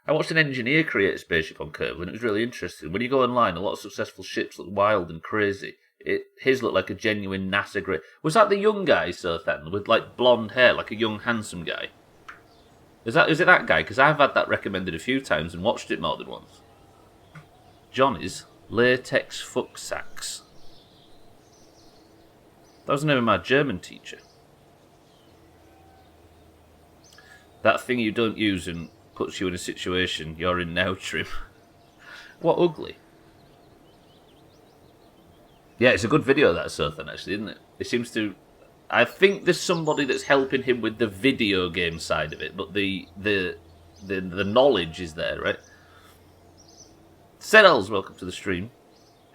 I watched an engineer create a spaceship on Kerbal, and it was really interesting. When you go online, a lot of successful ships look wild and crazy. His looked like a genuine NASA grade. Was that the young guy, Sothan, with like blonde hair, like a young handsome guy? Is it that guy? Because I've had that recommended a few times and watched it more than once. Johnny's latex fuck sacks. That was the name of my German teacher. That thing you don't use and puts you in a situation you're in now, Trim. What ugly. Yeah, it's a good video, that Sothan, actually, isn't it? It seems to... I think there's somebody that's helping him with the video game side of it, but the knowledge is there, right? Siddles, welcome to the stream.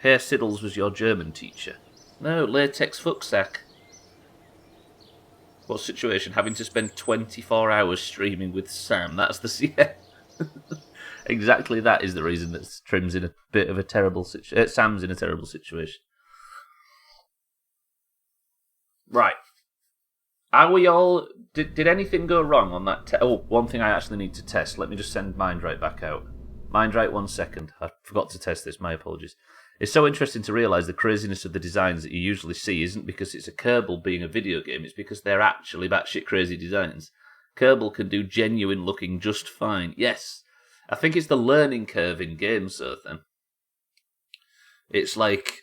Herr Siddles was your German teacher. No, latex fucksack. What situation? Having to spend 24 hours streaming with Sam. That's the... Yeah. Exactly that is the reason that Trim's in a bit of a terrible situation. Sam's in a terrible situation. Right. Are we all... Did anything go wrong on that... one thing I actually need to test. Let me just send Mindright back out. Mindright, 1 second. I forgot to test this. My apologies. It's so interesting to realise the craziness of the designs that you usually see isn't because it's a Kerbal being a video game. It's because they're actually batshit crazy designs. Kerbal can do genuine looking just fine. Yes. I think it's the learning curve in games, so then. It's like...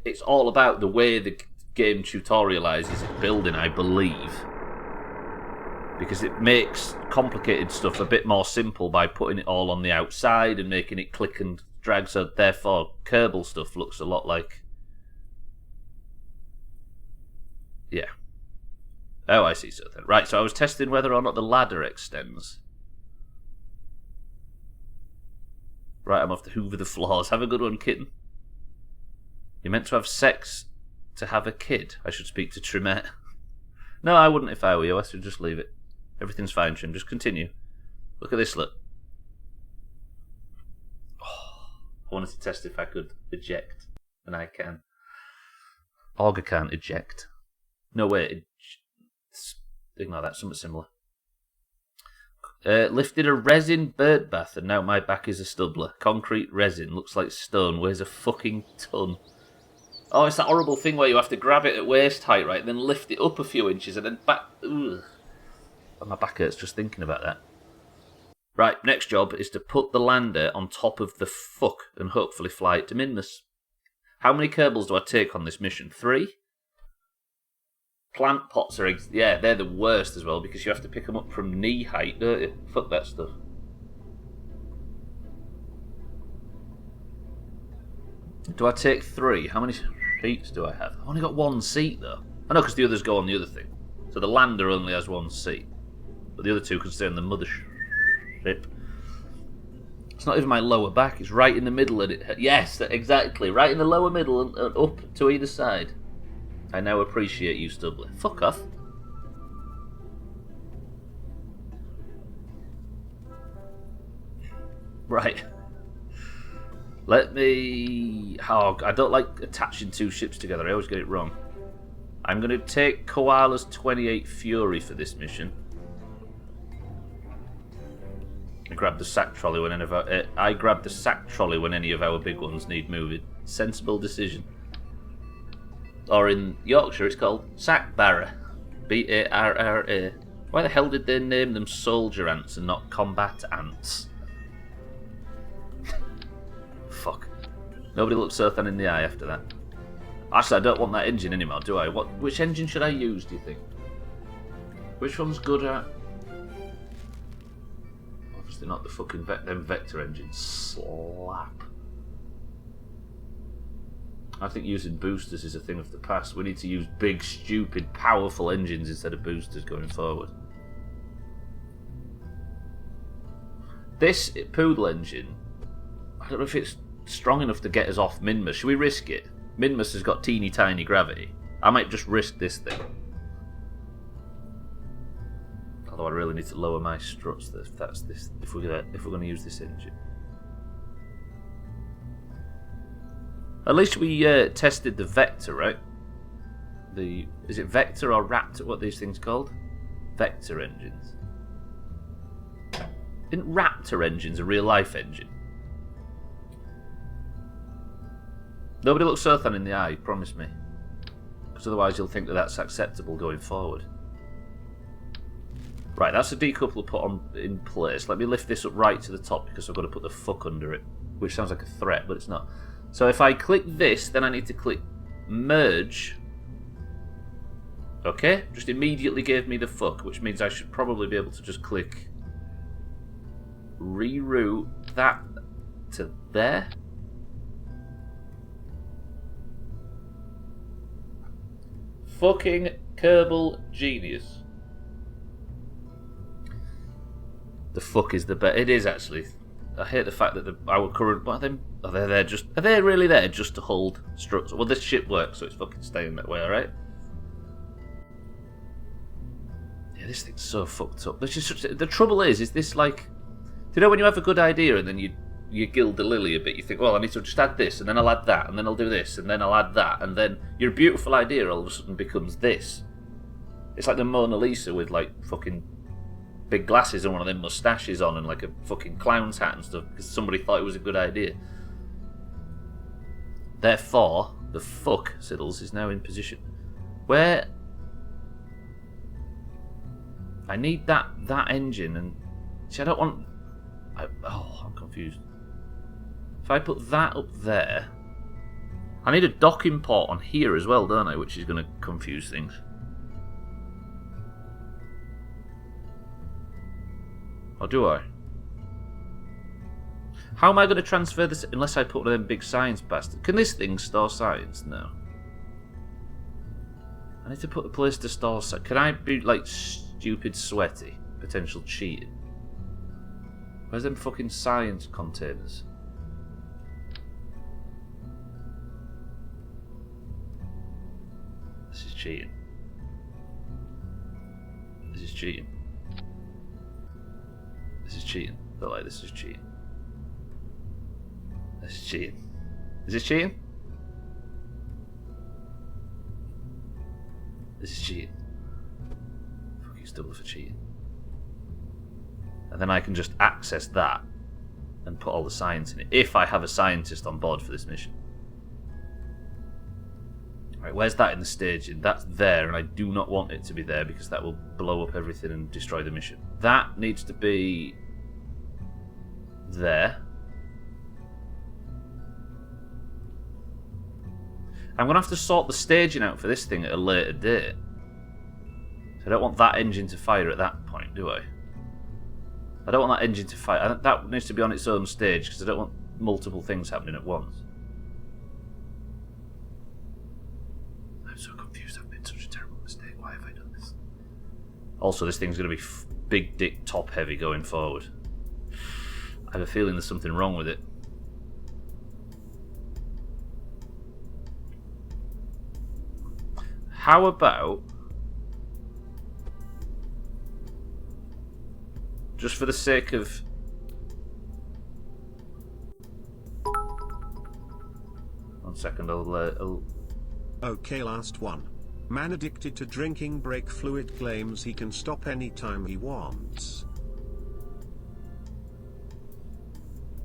it's all about the way the game tutorializes building, I believe, because it makes complicated stuff a bit more simple by putting it all on the outside and making it click and drag. So therefore, Kerbal stuff looks a lot like, yeah. Oh, I see. So then, right. So I was testing whether or not the ladder extends. Right, I'm off to hoover the floors. Have a good one, kitten. You're meant to have sex to have a kid. I should speak to Trimette. No, I wouldn't if I were you. I should just leave it. Everything's fine, Trim. Just continue. Look at this, look. Oh, I wanted to test if I could eject. And I can. Auger can't eject. No, wait. Ignore that. Something similar. Lifted a resin bird bath and now my back is a Stubbler. Concrete resin. Looks like stone. Weighs a fucking ton. Oh, it's that horrible thing where you have to grab it at waist height, right? And then lift it up a few inches and then back... Ugh. My back hurts just thinking about that. Right, next job is to put the lander on top of the fuck and hopefully fly it to Minmus. How many Kerbals do I take on this mission? 3? Plant pots are... yeah, they're the worst as well, because you have to pick them up from knee height, don't you? Fuck that stuff. Do I take 3? How many seats do I have? I've only got 1 seat, though. I know, because the others go on the other thing. So the lander only has 1 seat. But the other 2 can stay on the mothership. It's not even my lower back. It's right in the middle. And it, yes, exactly. Right in the lower middle and up to either side. I now appreciate you, Stubbler. Fuck off. Right. Let me... oh, I don't like attaching 2 ships together. I always get it wrong. I'm going to take Koala's 28 Fury for this mission. I grab the sack trolley when any of our, I grab the sack trolley when any of our big ones need moving. Sensible decision. Or in Yorkshire, it's called sack barra. B-A-R-R-A. Why the hell did they name them soldier ants and not combat ants? Fuck. Nobody looks Earthan in the eye after that. Actually, I don't want that engine anymore, do I? Which engine should I use, do you think? Which one's good at... obviously not the fucking them vector engines. Slap. I think using boosters is a thing of the past. We need to use big, stupid, powerful engines instead of boosters going forward. This Poodle engine, I don't know if it's strong enough to get us off Minmus. Should we risk it? Minmus has got teeny tiny gravity. I might just risk this thing. Although I really need to lower my struts if we're gonna use this engine. At least we tested the Vector, right? Is it Vector or Raptor? What are these things called? Vector engines. Isn't Raptor engines a real life engine? Nobody looks Earthan in the eye, promise me. Because otherwise you'll think that that's acceptable going forward. Right, that's a decoupler put on in place. Let me lift this up right to the top because I've got to put the fuck under it. Which sounds like a threat, but it's not. So if I click this, then I need to click merge. Okay, just immediately gave me the fuck, which means I should probably be able to just click reroute that to there. Fucking Kerbal genius. The fuck is the best. It is actually. I hate the fact that our current. Are they there just? Are they really there just to hold struts? Well, this ship works, so it's fucking staying that way, alright? Yeah, this thing's so fucked up. The trouble is this like? Do you know when you have a good idea and then you gild the lily a bit? You think, well, I need to just add this, and then I'll add that, and then I'll do this, and then I'll add that, and then your beautiful idea all of a sudden becomes this. It's like the Mona Lisa with like fucking big glasses and one of them moustaches on and like a fucking clown's hat and stuff because somebody thought it was a good idea. Therefore, the fuck Siddles is now in position. Where I need that engine and see I don't want I'm confused. If I put that up there, I need a docking port on here as well, don't I? Which is going to confuse things. Or do I? How am I going to transfer this unless I put one of them big signs past it? Can this thing store signs? No. I need to put a place to store signs. Can I be like stupid sweaty? Potential cheating. Where's them fucking science containers? This is cheating. This is cheating. This is cheating. I feel like this is cheating. This is cheating. Is this cheating? This is cheating. Fuck you, Stubbler, for cheating. And then I can just access that and put all the science in it, if I have a scientist on board for this mission. Right, where's that in the staging? That's there, and I do not want it to be there because that will blow up everything and destroy the mission. That needs to be there. I'm going to have to sort the staging out for this thing at a later date. So I don't want that engine to fire at that point, do I? I don't want that engine to fire. That needs to be on its own stage because I don't want multiple things happening at once. I'm so confused. I've made such a terrible mistake. Why have I done this? Also, this thing's going to be big dick top heavy going forward. I have a feeling there's something wrong with it. How about, just for the sake of... One second, I'll... Okay, last one. Man addicted to drinking brake fluid claims he can stop anytime he wants.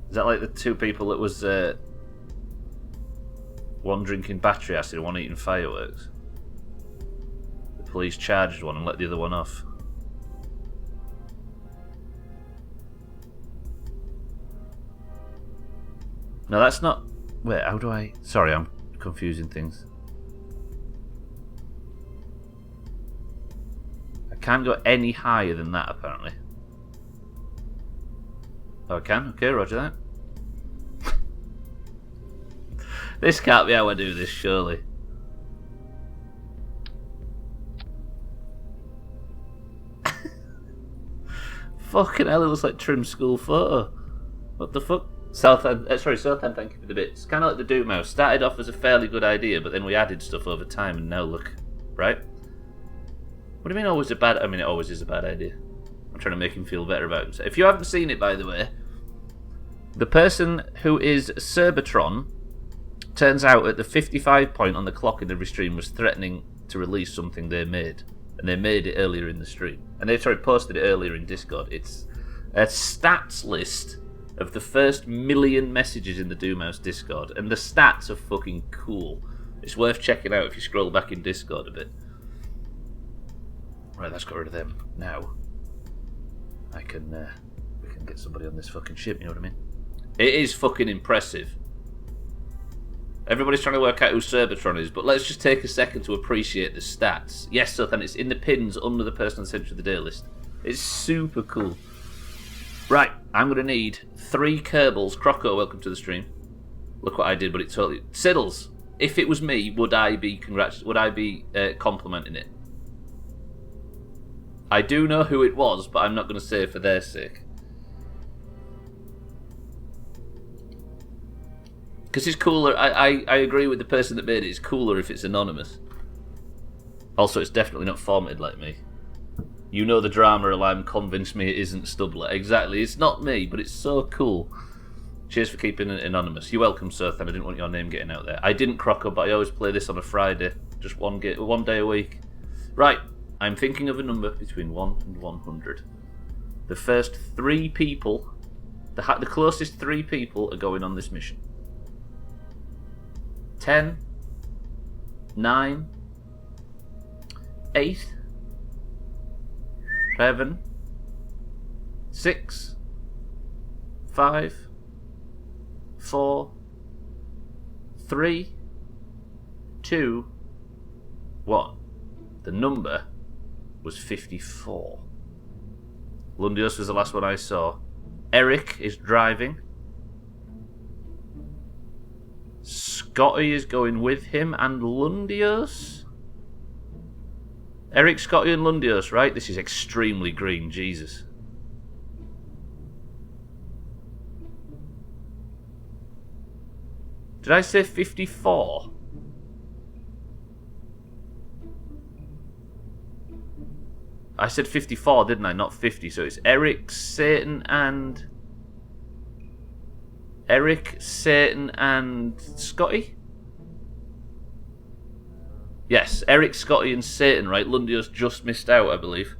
Is that like the two people that was... one drinking battery acid and one eating fireworks? The police charged one and let the other one off. No, that's not... Wait, how do I... Sorry, I'm confusing things. I can't go any higher than that, apparently. Oh, I can? Okay, roger that. This can't be how I do this, surely. Fucking hell, it looks like trim school photo. What the fuck? Southend, thank you for the bits. Kind of like the Doomhaus. Started off as a fairly good idea, but then we added stuff over time, and now look. Right? What do you mean always a bad... I mean, it always is a bad idea. I'm trying to make him feel better about himself. If you haven't seen it, by the way, the person who is Cerbatron, turns out at the 55 point on the clock in every stream was threatening to release something they made. And they made it earlier in the stream. And they posted it earlier in Discord. It's a stats list of the first 1,000,000 messages in the Doomhaus Discord. And the stats are fucking cool. It's worth checking out if you scroll back in Discord a bit. Right, let's get rid of them. Now, we can get somebody on this fucking ship, you know what I mean? It is fucking impressive. Everybody's trying to work out who Cerbatron is, but let's just take a second to appreciate the stats. Yes, so then it's in the pins under the person on the Century of the Day list. It's super cool. Right, I'm going to need 3 Kerbals. Croco, welcome to the stream. Look what I did, but it totally... Siddles, if it was me, would I be complimenting it? I do know who it was, but I'm not going to say it for their sake. Because it's cooler, I agree with the person that made it, it's cooler if it's anonymous. Also, it's definitely not formatted like me. You know the drama alarm convinced me it isn't Stubbler. Exactly, it's not me, but it's so cool. Cheers for keeping it anonymous. You're welcome, Sirthan, I didn't want your name getting out there. I didn't crock up, but I always play this on a Friday. Just one day a week. Right, I'm thinking of a number between 1 and 100. The first 3 people, the closest 3 people are going on this mission. 10, 9, 8, 7, 6, 5, 4, 3, 2, 1. The number was 54. Lundius was the last one I saw. Eric is driving. Scotty is going with him and Lundius. Eric, Scotty and Lundius, right? This is extremely green, Jesus. Did I say 54? I said 54, didn't I? Not 50. So it's Eric, Satan, and... Eric, Satan, and Scotty? Yes, Eric, Scotty, and Satan, right? Lundius just missed out, I believe.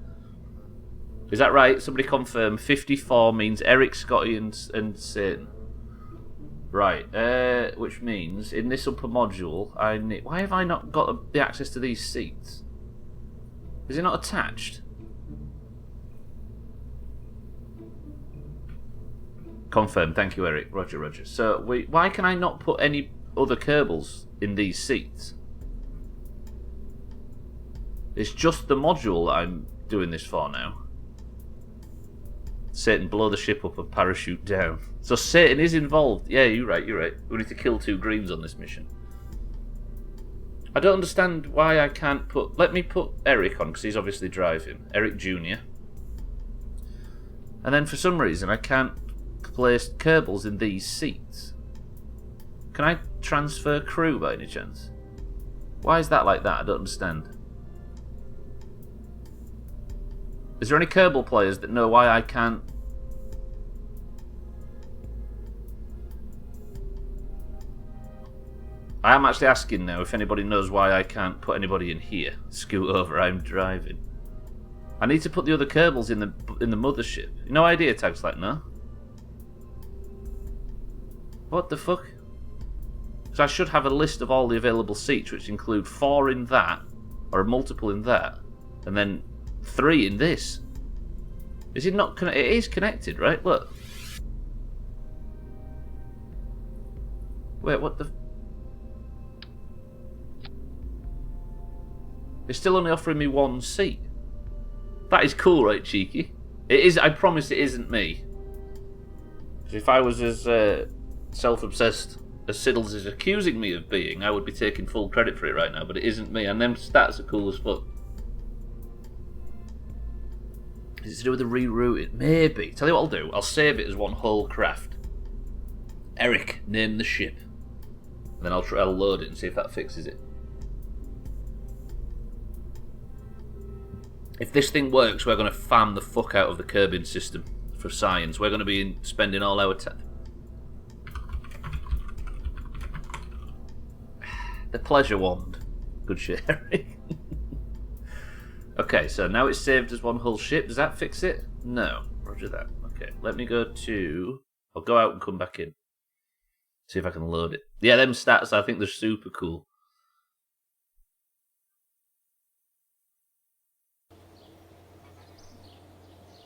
Is that right? Somebody confirm. 54 means Eric, Scotty, and Satan. Right, which means in this upper module, I need... Why have I not got the access to these seats? Is it not attached? Confirm. Thank you, Eric. Roger, roger. So, why can I not put any... other Kerbals in these seats. It's just the module that I'm doing this for now. Satan, blow the ship up and parachute down. So Satan is involved. Yeah, you're right. We need to kill 2 greens on this mission. I don't understand why I can't put... Let me put Eric on, because he's obviously driving. Eric Jr. And then for some reason I can't place Kerbals in these seats. Can I transfer crew by any chance? Why is that like that? I don't understand. Is there any Kerbal players that know why I can't... I am actually asking now if anybody knows why I can't put anybody in here. Scoot over, I'm driving. I need to put the other Kerbals in the mothership. No idea, tags like, no? What the fuck? So I should have a list of all the available seats, which include 4 in that, or a multiple in that, and then 3 in this. Is it not connected? It is connected, right? Look. Wait, what the... It's still only offering me 1 seat. That is cool, right, cheeky? It is. I promise it isn't me. If I was as self-obsessed as Siddles is accusing me of being, I would be taking full credit for it right now, but it isn't me, and them stats are cool as fuck. Is it to do with the rerouting? Maybe. Tell you what I'll do. I'll save it as one whole craft. Eric, name the ship. And then I'll load it and see if that fixes it. If this thing works, we're going to farm the fuck out of the curbing system for science. We're going to be spending all our time. The pleasure wand. Good shit, Eric. Okay, so now it's saved as one whole ship. Does that fix it? No. Roger that. Okay, let me go to... I'll go out and come back in. See if I can load it. Yeah, them stats, I think they're super cool.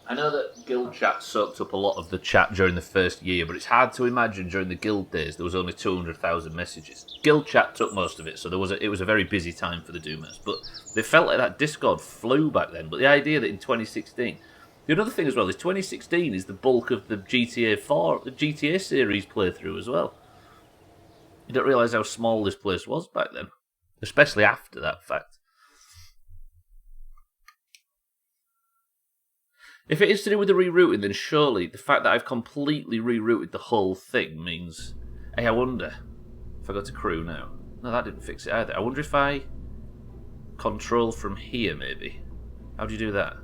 I know that guild chat soaked up a lot of the chat during the first year, but it's hard to imagine during the guild days there was only 200,000 messages. Guild chat took most of it, so it was a very busy time for the Doomhaus. But they felt like that Discord flew back then. But the idea that in 2016, the other thing as well is 2016 is the bulk of the GTA series playthrough as well. You don't realise how small this place was back then, especially after that fact. If it is to do with the rerouting, then surely the fact that I've completely rerouted the whole thing means... Hey, I wonder if I go to crew now. No, that didn't fix it either. I wonder if I control from here, maybe. How do you do that?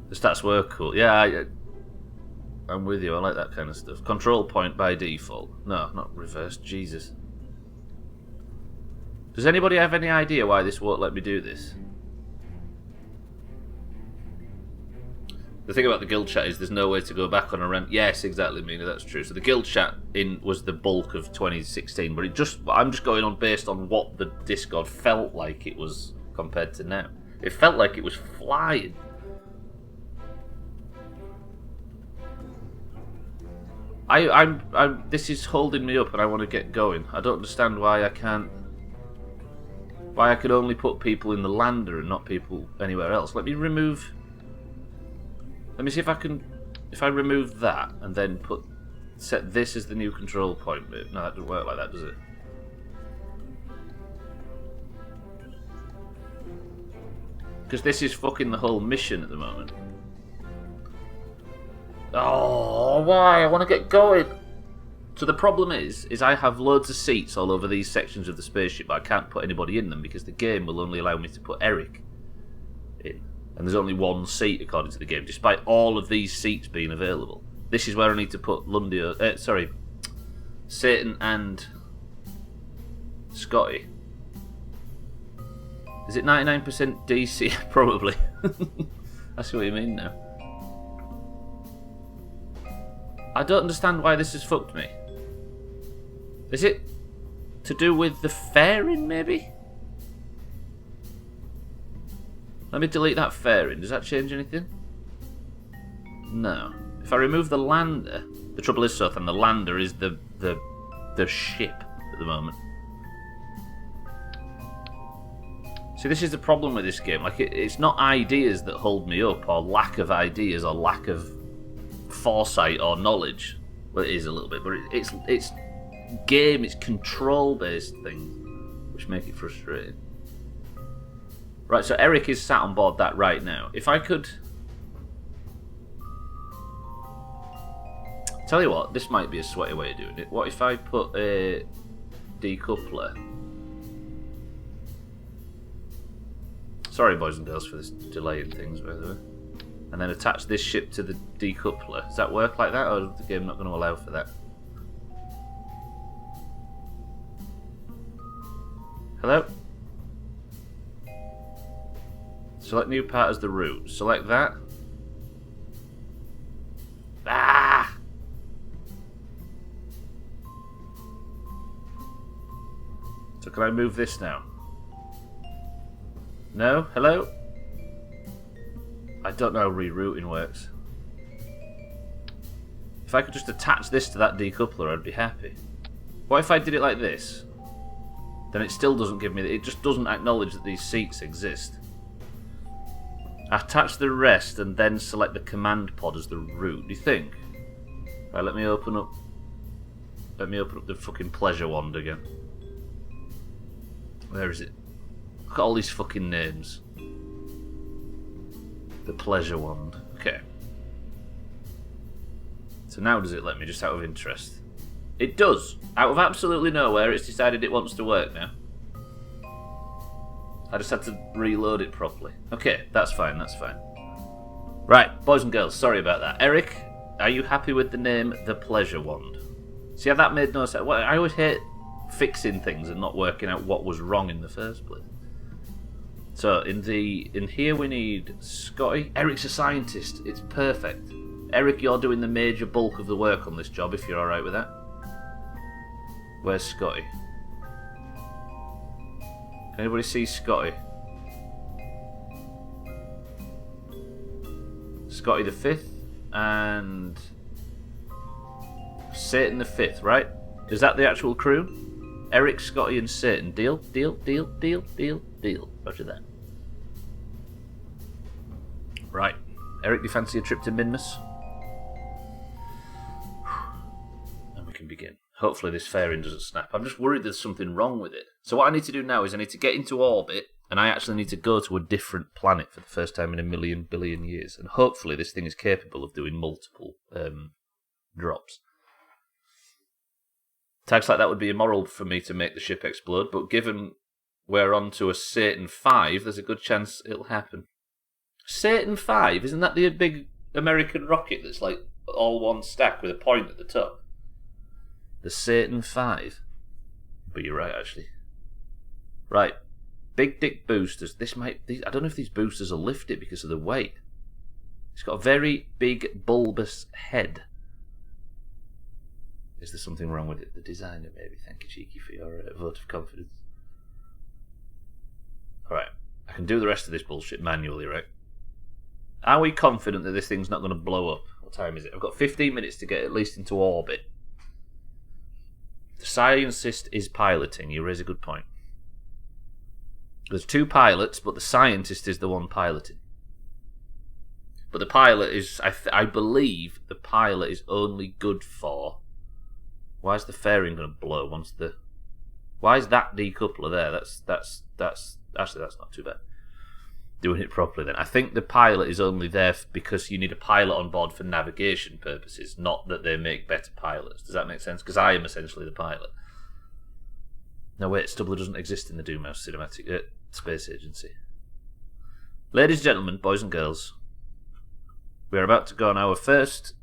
The stats were cool. Yeah, I'm with you. I like that kind of stuff. Control point by default. No, not reverse. Jesus. Does anybody have any idea why this won't let me do this? The thing about the guild chat is there's no way to go back on a rent. Yes, exactly, Mina, that's true. So the guild chat was the bulk of 2016, but I'm just going on based on what the Discord felt like it was compared to now. It felt like it was flying. This is holding me up and I want to get going. I don't understand why I can't... Why I could only put people in the lander and not people anywhere else. Let me see if I can... If I remove that and then set this as the new control point. No, that doesn't work like that, does it? Because this is fucking the whole mission at the moment. Oh, why? I want to get going. So the problem is I have loads of seats all over these sections of the spaceship, but I can't put anybody in them because the game will only allow me to put Eric in. And there's only 1 seat according to the game, despite all of these seats being available. This is where I need to put Satan and Scotty. Is it 99% DC? Probably. I see what you mean now. I don't understand why this has fucked me. Is it to do with the fairing, maybe? Let me delete that fairing. Does that change anything? No. If I remove the lander, the trouble is, Sothan, the lander is the ship at the moment. See, this is the problem with this game. Like, it's not ideas that hold me up, or lack of ideas, or lack of foresight or knowledge. Well, it is a little bit, but it's control-based things, which make it frustrating. Right, so Eric is sat on board that right now. If I could... Tell you what, this might be a sweaty way of doing it. What if I put a decoupler... Sorry, boys and girls, for this delaying things, by the way. And then attach this ship to the decoupler. Does that work like that, or is the game not going to allow for that? Hello? Select new part as the route. Select that. Ah! So can I move this now? No? Hello? I don't know how rerouting works. If I could just attach this to that decoupler, I'd be happy. What if I did it like this? Then it still doesn't give me... It just doesn't acknowledge that these seats exist. Attach the rest and then select the command pod as the route. Do you think? Right, let me open up the fucking pleasure wand again. Where is it? Look at all these fucking names. The pleasure wand. Okay. So now does it let me, just out of interest? It does. Out of absolutely nowhere, it's decided it wants to work now. I just had to reload it properly. Okay, that's fine, that's fine. Right, boys and girls, sorry about that. Eric, are you happy with the name The Pleasure Wand? See how that made no sense? Well, I always hate fixing things and not working out what was wrong in the first place. So, in here we need Scotty. Eric's a scientist. It's perfect. Eric, you're doing the major bulk of the work on this job, if you're alright with that. Where's Scotty? Can anybody see Scotty? Scotty the 5th and Satan the 5th, right? Is that the actual crew? Eric, Scotty and Satan. Deal? Deal, deal, deal, deal, deal. Roger that. Right. Eric, do you fancy a trip to Minmus? And we can begin. Hopefully this fairing doesn't snap. I'm just worried there's something wrong with it. So what I need to do now is I need to get into orbit, and I actually need to go to a different planet for the first time in a million billion years. And hopefully this thing is capable of doing multiple drops. Tags like that would be immoral for me to make the ship explode, but given we're on to a Satan 5, there's a good chance it'll happen. Satan 5? Isn't that the big American rocket that's like all one stack with a point at the top? The Satan 5. But you're right, actually. Right. Big dick boosters. I don't know if these boosters will lift it because of the weight. It's got a very big bulbous head. Is there something wrong with it? The designer, maybe. Thank you, Cheeky, for your vote of confidence. Alright. I can do the rest of this bullshit manually, right? Are we confident that this thing's not going to blow up? What time is it? I've got 15 minutes to get at least into orbit. The scientist is piloting. You raise a good point. There's two pilots, but the scientist is the one piloting. But the pilot is... I believe the pilot is only good for... Why is the fairing going to blow once the... Why is that decoupler there? That's actually, that's not too bad. Doing it properly then. I think the pilot is only there because you need a pilot on board for navigation purposes, not that they make better pilots. Does that make sense? Because I am essentially the pilot. No, wait, Stubbler doesn't exist in the Doomhaus cinematic space agency. Ladies and gentlemen, boys and girls, we are about to go on our first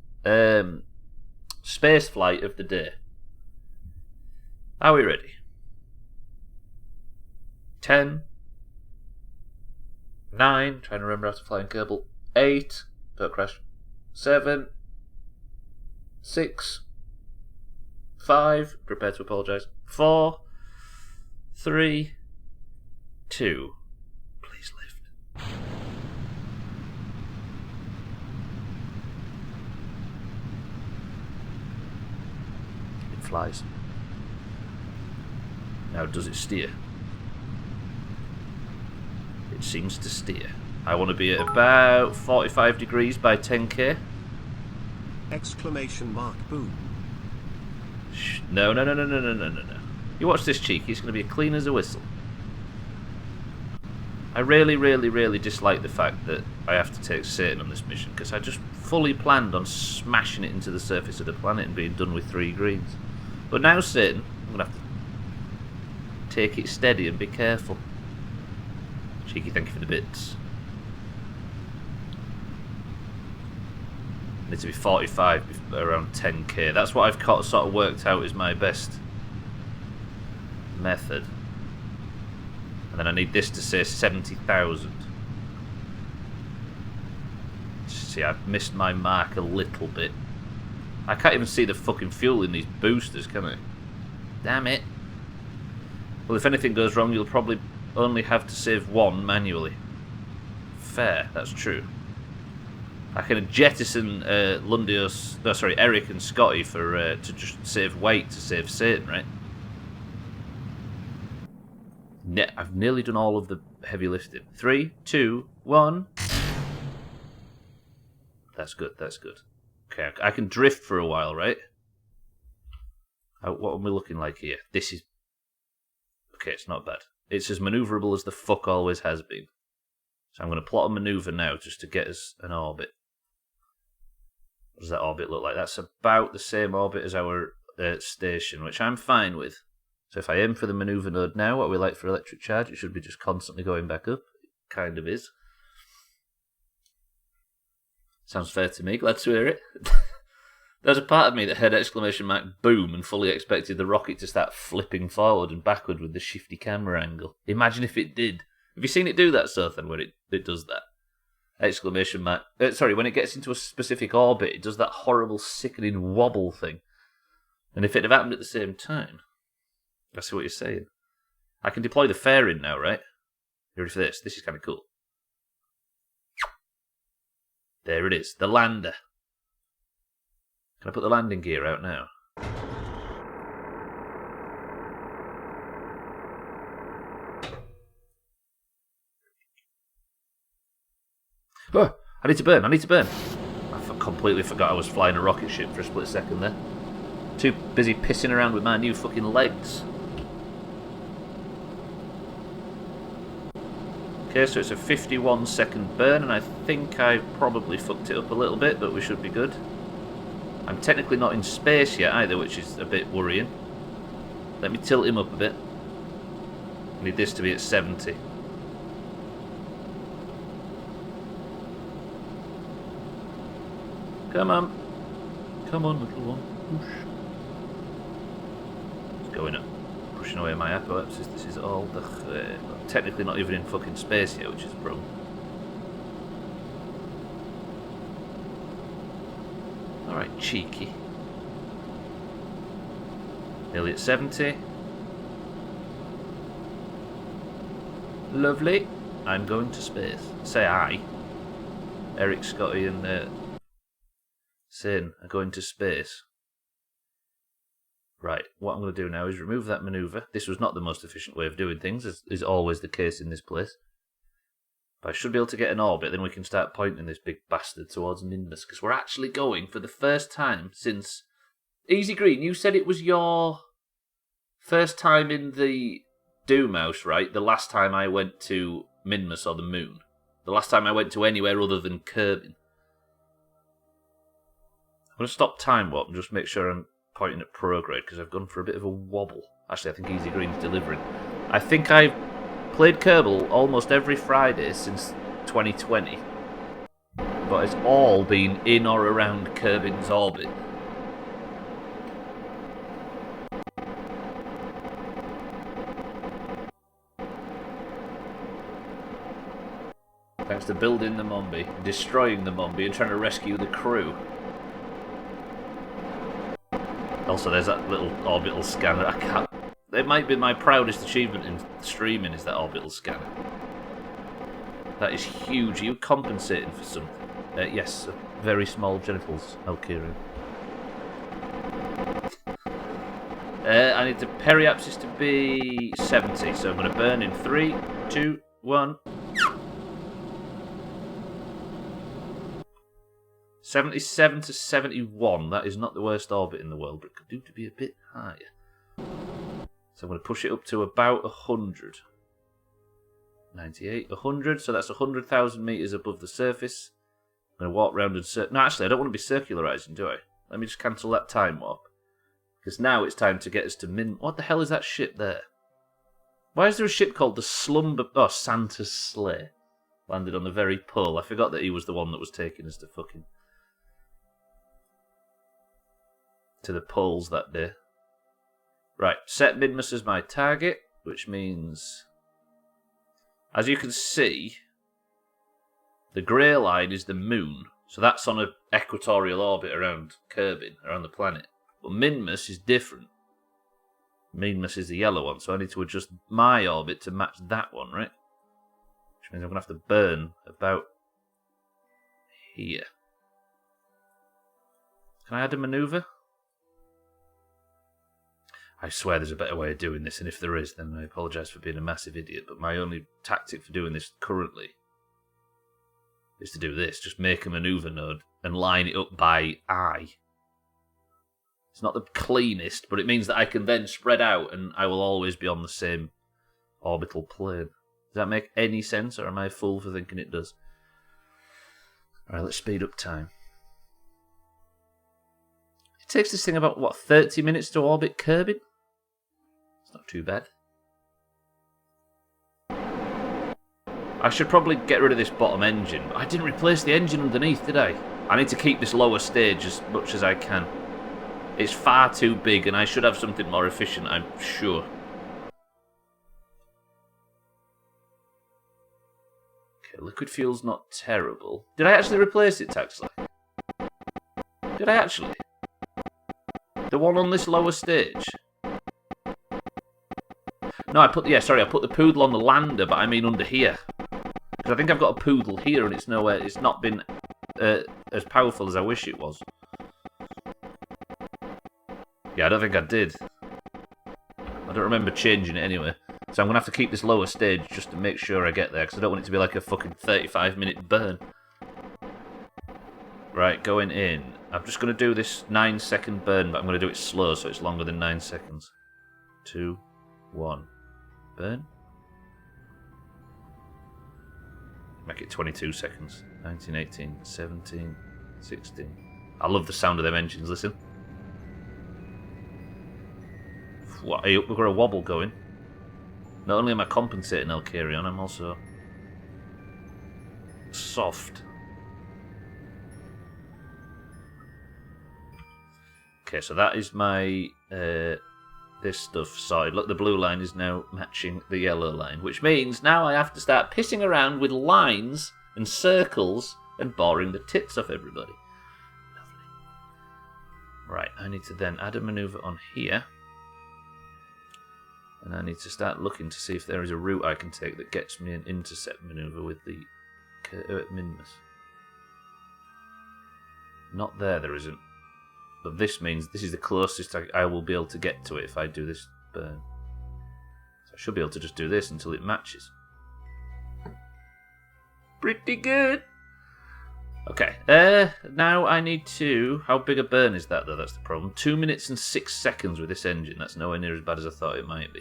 space flight of the day. Are we ready? 10, 9, trying to remember how to fly in Kerbal. 8, don't crash. 7, 6, 5, prepare to apologise. 4, 3, 2, please lift. flies. Now, does it steer? It seems to steer. I want to be at about 45 degrees by 10k. Exclamation mark boom. No. You watch this, cheeky. It's going to be clean as a whistle. I really dislike the fact that I have to take Satan on this mission, because I just fully planned on smashing it into the surface of the planet and being done with 3 greens. But now, Satan, I'm going to have to take it steady and be careful. Cheeky, thank you for the bits. Need to be 45 around 10k. That's what I've sort of worked out is my best method. And then I need this to say 70,000. See, I've missed my mark a little bit. I can't even see the fucking fuel in these boosters, can I? Damn it. Well, if anything goes wrong, you'll probably only have to save 1 manually. Fair, that's true. I can jettison Eric and Scotty for to just save weight to save Satan, right? I've nearly done all of the heavy lifting. 3, 2, 1. That's good. Okay, I can drift for a while, right? What am we looking like here? This is... Okay, it's not bad. It's as manoeuvrable as the fuck always has been. So I'm going to plot a manoeuvre now just to get us an orbit. What does that orbit look like? That's about the same orbit as our station, which I'm fine with. So if I aim for the manoeuvre node now, what we like for electric charge, it should be just constantly going back up. It kind of is. Sounds fair to me. Glad to hear it. There's a part of me that heard exclamation mark boom and fully expected the rocket to start flipping forward and backward with the shifty camera angle. Imagine if it did. Have you seen it do that, Sothan, when it does that? Exclamation mark. When it gets into a specific orbit, it does that horrible, sickening wobble thing. And if it had happened at the same time... I see what you're saying. I can deploy the fairing now, right? You ready for this? This is kind of cool. There it is. The lander. Can I put the landing gear out now? Oh, I need to burn. I completely forgot I was flying a rocket ship for a split second there. Too busy pissing around with my new fucking legs. Okay, so it's a 51-second burn, and I think I probably fucked it up a little bit, but we should be good. I'm technically not in space yet either, which is a bit worrying. Let me tilt him up a bit. I need this to be at 70. Come on. Come on, little one. Push. It's going up. Pushing away my apoapsis. This is all the... I'm technically not even in fucking space yet, which is a problem. Alright, cheeky. Nearly at 70. Lovely. I'm going to space. Say I. Eric, Scotty and Sin are going to space. Right, what I'm going to do now is remove that manoeuvre. This was not the most efficient way of doing things, as is always the case in this place. But I should be able to get an orbit, then we can start pointing this big bastard towards Nimbus, because we're actually going for the first time since... Easy Green, you said it was your first time in the Doomhaus, right? The last time I went to Minmus or the Moon. The last time I went to anywhere other than Kerbal. I'm going to stop time warp and just make sure I'm pointing at prograde, because I've gone for a bit of a wobble. Actually, I think Easy Green's delivering. I think I've played Kerbal almost every Friday since 2020. But it's all been in or around Kerbin's orbit. Thanks to building the Mombi, destroying the Mombi, and trying to rescue the crew. Also, there's that little orbital scanner. I can't... It might be my proudest achievement in streaming, is that orbital scanner. That is huge. Are you compensating for something? Yes, very small genitals, Alkirian. I need the periapsis to be 70, so I'm going to burn in 3, 2, 1. 77 to 71. That is not the worst orbit in the world, but it could do to be a bit higher. So I'm going to push it up to about 100. 98, 100, so that's 100,000 metres above the surface. I'm going to walk round and... No, actually, I don't want to be circularising, do I? Let me just cancel that time warp. Because now it's time to get us to Min... What the hell is that ship there? Why is there a ship called the Slumber... Oh, Santa's Sleigh. Landed on the very pole. I forgot that he was the one that was taking us to fucking... to the poles that day. Right, set Minmus as my target, which means... As you can see, the grey line is the moon. So that's on an equatorial orbit around Kerbin, around the planet. But Minmus is different. Minmus is the yellow one, so I need to adjust my orbit to match that one, right? Which means I'm going to have to burn about here. Can I add a manoeuvre? I swear there's a better way of doing this, and if there is, then I apologise for being a massive idiot, but my only tactic for doing this currently is to do this. Just make a manoeuvre node and line it up by eye. It's not the cleanest, but it means that I can then spread out and I will always be on the same orbital plane. Does that make any sense, or am I a fool for thinking it does? Alright, let's speed up time. It takes this thing about, what, 30 minutes to orbit Kerbin? It's not too bad. I should probably get rid of this bottom engine. I didn't replace the engine underneath, did I? I need to keep this lower stage as much as I can. It's far too big, and I should have something more efficient, I'm sure. Okay, liquid fuel's not terrible. Did I actually replace it, Taxley? Did I actually? The one on this lower stage? No, I put the poodle on the lander, but I mean under here. Because I think I've got a poodle here, and it's nowhere. It's not been as powerful as I wish it was. Yeah, I don't think I did. I don't remember changing it anyway. So I'm going to have to keep this lower stage just to make sure I get there, because I don't want it to be like a fucking 35-minute burn. Right, going in. I'm just going to do this 9-second burn, but I'm going to do it slow, so it's longer than 9 seconds. 2, 1. Burn. Make it 22 seconds. 19, 18, 17, 16. I love the sound of them engines, listen. What, we've got a wobble going. Not only am I compensating Elkarion, I'm also soft. Okay, so that is my this stuff sorted. Look, the blue line is now matching the yellow line, which means now I have to start pissing around with lines and circles and boring the tits off everybody. Lovely. Right, I need to then add a manoeuvre on here. And I need to start looking to see if there is a route I can take that gets me an intercept manoeuvre with the Minmus. Not there isn't. But this means this is the closest I will be able to get to it if I do this burn. So I should be able to just do this until it matches. Pretty good! Okay, now I need to... How big a burn is that, though? That's the problem. 2 minutes and 6 seconds with this engine. That's nowhere near as bad as I thought it might be.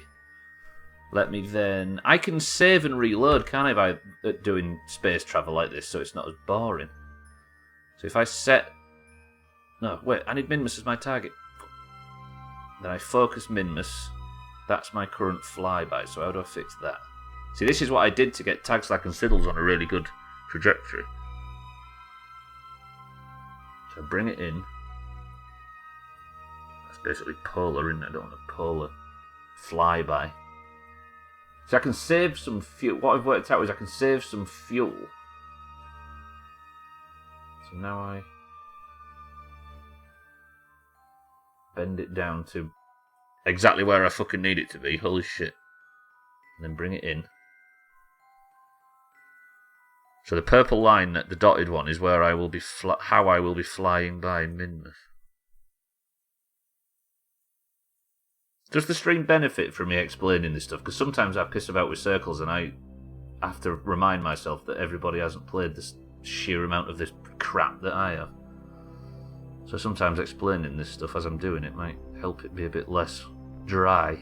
Let me then... I can save and reload, can't I, by doing space travel like this, so it's not as boring. So if I set... No, wait, I need Minmus as my target. Then I focus Minmus. That's my current flyby, so how do I fix that? See, this is what I did to get Tagslack and Siddles on a really good trajectory. So bring it in. That's basically polar, isn't it? I don't want a polar flyby. So I can save some fuel. What I've worked out is I can save some fuel. So now I bend it down to exactly where I fucking need it to be. Holy shit. And then bring it in. So the purple line, the dotted one, is where I will be how I will be flying by Minmus. Does the stream benefit from me explaining this stuff? Because sometimes I piss about with circles and I have to remind myself that everybody hasn't played this sheer amount of this crap that I have. So sometimes explaining this stuff as I'm doing it might help it be a bit less dry.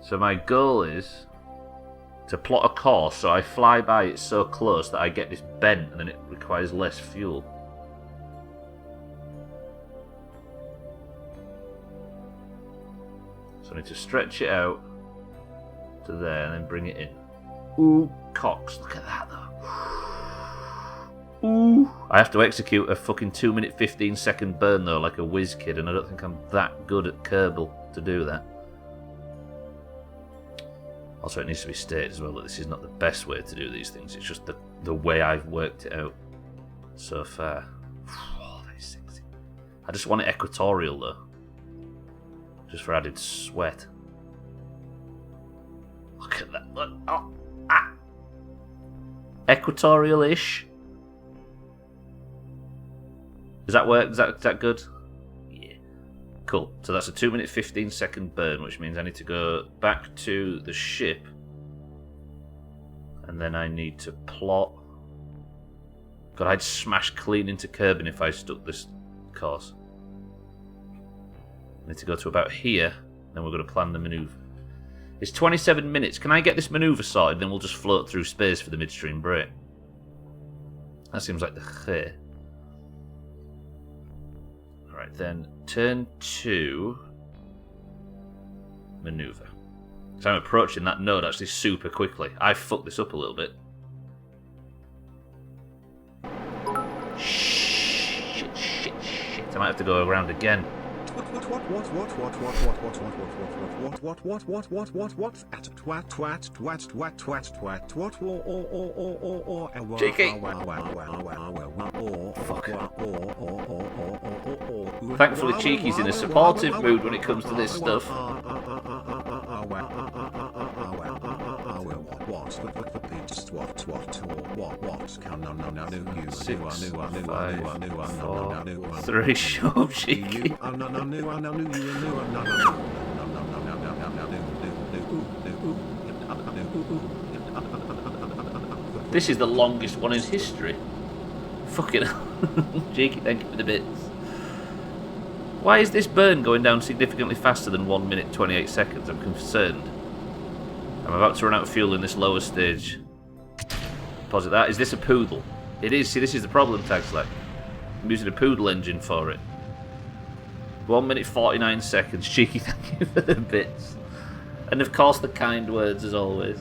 So my goal is to plot a course so I fly by it so close that I get this bent and then it requires less fuel. So I need to stretch it out to there and then bring it in. Ooh, cocks, look at that though. Ooh. I have to execute a fucking 2-minute 15-second burn though like a whiz kid, and I don't think I'm that good at Kerbal to do that. Also, it needs to be stated as well that this is not the best way to do these things. It's just the way I've worked it out so far. Oh, that is sexy. I just want it equatorial, though. Just for added sweat. Look at that. Look. Oh, ah. Equatorial-ish. Does that work? Is that good? Cool. So that's a 2-minute 15-second burn, which means I need to go back to the ship, and then I need to plot. God, I'd smash clean into Kerbin if I stuck this course. I need to go to about here, then we're going to plan the manoeuvre. It's 27 minutes. Can I get this manoeuvre sorted? Then we'll just float through space for the midstream break. That seems like the khe. Alright, then turn to manoeuvre. So I'm approaching that node actually super quickly. I fucked this up a little bit. Shit. I might have to go around again. Cheeky. Fuck. Thankfully, Cheeky's in a supportive mood when it comes to this stuff. Three, shut up, Cheeky. This is the longest one in history. Fucking hell. Cheeky, thank you for the bits. Why is this burn going down significantly faster than 1 minute 28 seconds? I'm concerned. I'm about to run out of fuel in this lower stage. Deposit that. Is this a poodle? It is. See, this is the problem, Tagslack. I'm using a poodle engine for it. 1 minute 49 seconds. Cheeky, thank you for the bits. And of course the kind words as always.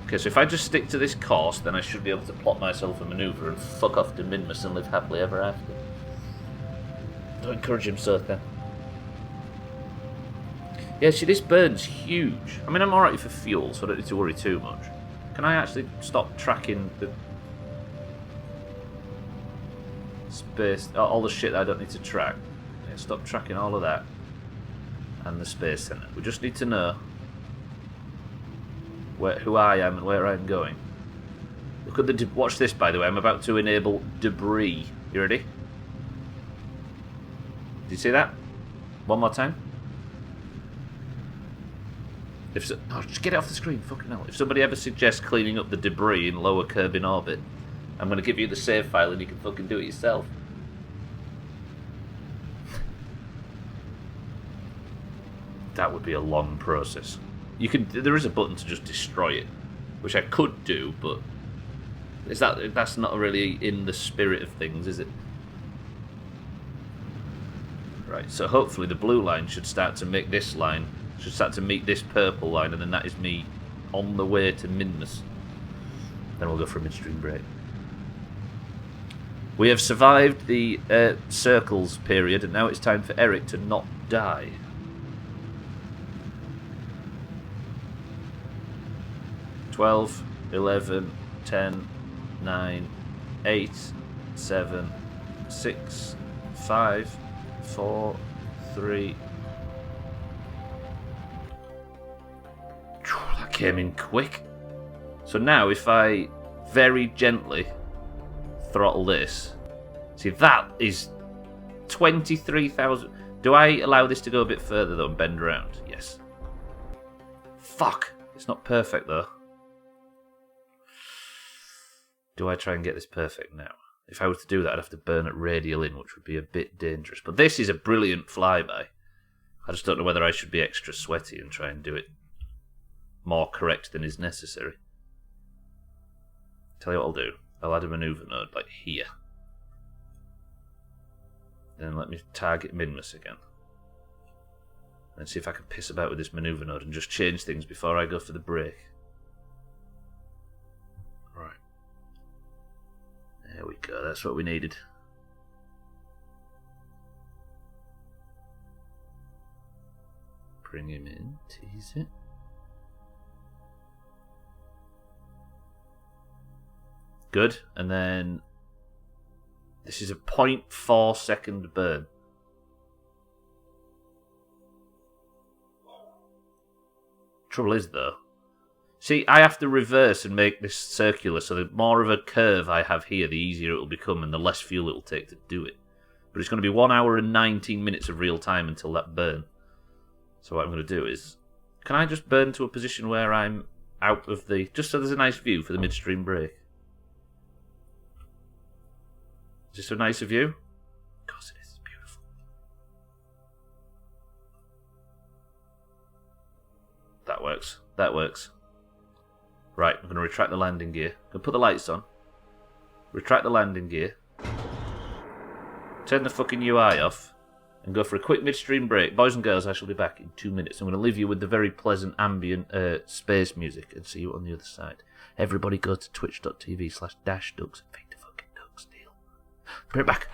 Okay, so if I just stick to this course, then I should be able to plot myself a manoeuvre and fuck off to Minmus and live happily ever after. Don't encourage him, sir, then. Yeah, see, this burn's huge. I mean, I'm alright for fuel, so I don't need to worry too much. Can I actually stop tracking the space, all the shit that I don't need to track? Yeah, stop tracking all of that. And the space center. We just need to know who I am and where I'm going. Look at the watch this, by the way. I'm about to enable debris. You ready? Did you see that? One more time. Oh, just get it off the screen. Fucking hell. If somebody ever suggests cleaning up the debris in lower Kerbin orbit, I'm going to give you the save file and you can fucking do it yourself. That would be a long process. There is a button to just destroy it, which I could do, but that's not really in the spirit of things, is it? Right, so hopefully the blue line should start to make this line, should start to meet this purple line, and then that is me on the way to Minmus. Then we'll go for a midstream break. We have survived the circles period, and now it's time for Eric to not die. 12, 11, 10, 9, 8, 7, 6, 5, 4, 3. That came in quick. So now if I very gently throttle this. See, that is 23,000. Do I allow this to go a bit further though and bend around? Yes. Fuck. It's not perfect though. Do I try and get this perfect now? If I was to do that, I'd have to burn it radial in, which would be a bit dangerous. But this is a brilliant flyby. I just don't know whether I should be extra sweaty and try and do it more correct than is necessary. Tell you what I'll do. I'll add a maneuver node, like here. Then let me target Minmus again. And see if I can piss about with this maneuver node and just change things before I go for the brake. Right. There we go, that's what we needed. Bring him in, tease it. Good, and then this is a 0.4 second burn. Trouble is though, see, I have to reverse and make this circular, so the more of a curve I have here, the easier it will become and the less fuel it will take to do it. But it's going to be 1 hour and 19 minutes of real time until that burn. So what I'm going to do is, can I just burn to a position where I'm out of the, just so there's a nice view for the midstream brake? Is this a nicer view? Of course it is, it's beautiful. That works, that works. Right, I'm going to retract the landing gear. I'm going to put the lights on. Retract the landing gear. Turn the fucking UI off. And go for a quick midstream break. Boys and girls, I shall be back in 2 minutes. I'm going to leave you with the very pleasant ambient space music and see you on the other side. Everybody go to twitch.tv/dashducks and feed the fucking ducks, deal. Be right back.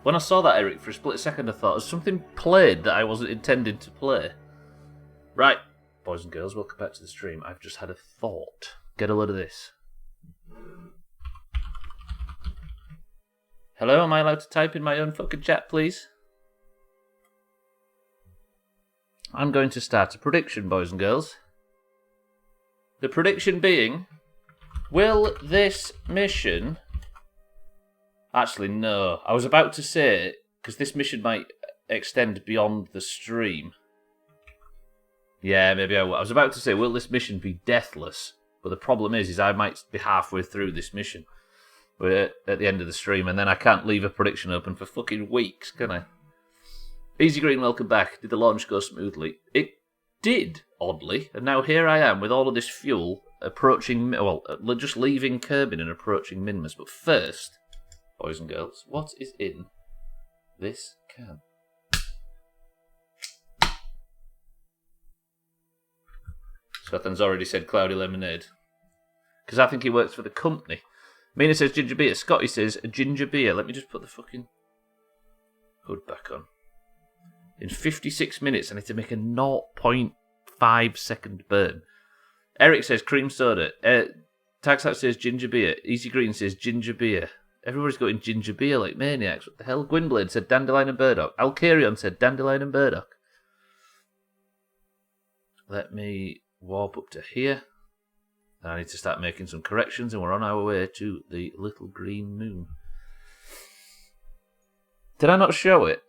When I saw that, Eric, for a split second I thought, has something played that I wasn't intending to play? Right, boys and girls, welcome back to the stream. I've just had a thought. Get a load of this. Hello, am I allowed to type in my own fucking chat, please? I'm going to start a prediction, boys and girls. The prediction being, will this mission... Actually, no. I was about to say, because this mission might extend beyond the stream. Yeah, maybe I will. I was about to say, will this mission be deathless? But the problem is I might be halfway through this mission. We're at the end of the stream, and then I can't leave a prediction open for fucking weeks, can I? Easy Green, welcome back. Did the launch go smoothly? It did, oddly. And now here I am with all of this fuel approaching... Well, just leaving Kerbin and approaching Minmus. But first... Boys and girls, what is in this can? Swethan's already said cloudy lemonade. Because I think he works for the company. Mina says ginger beer. Scotty says ginger beer. Let me just put the fucking hood back on. In 56 minutes, I need to make a 0.5 second burn. Eric says cream soda. Taxat says ginger beer. Easy Green says ginger beer. Everybody's going ginger beer like maniacs. What the hell? Gwynblade said dandelion and burdock. Alcarion said dandelion and burdock. Let me warp up to here. I need to start making some corrections, and we're on our way to the little green moon. Did I not show it?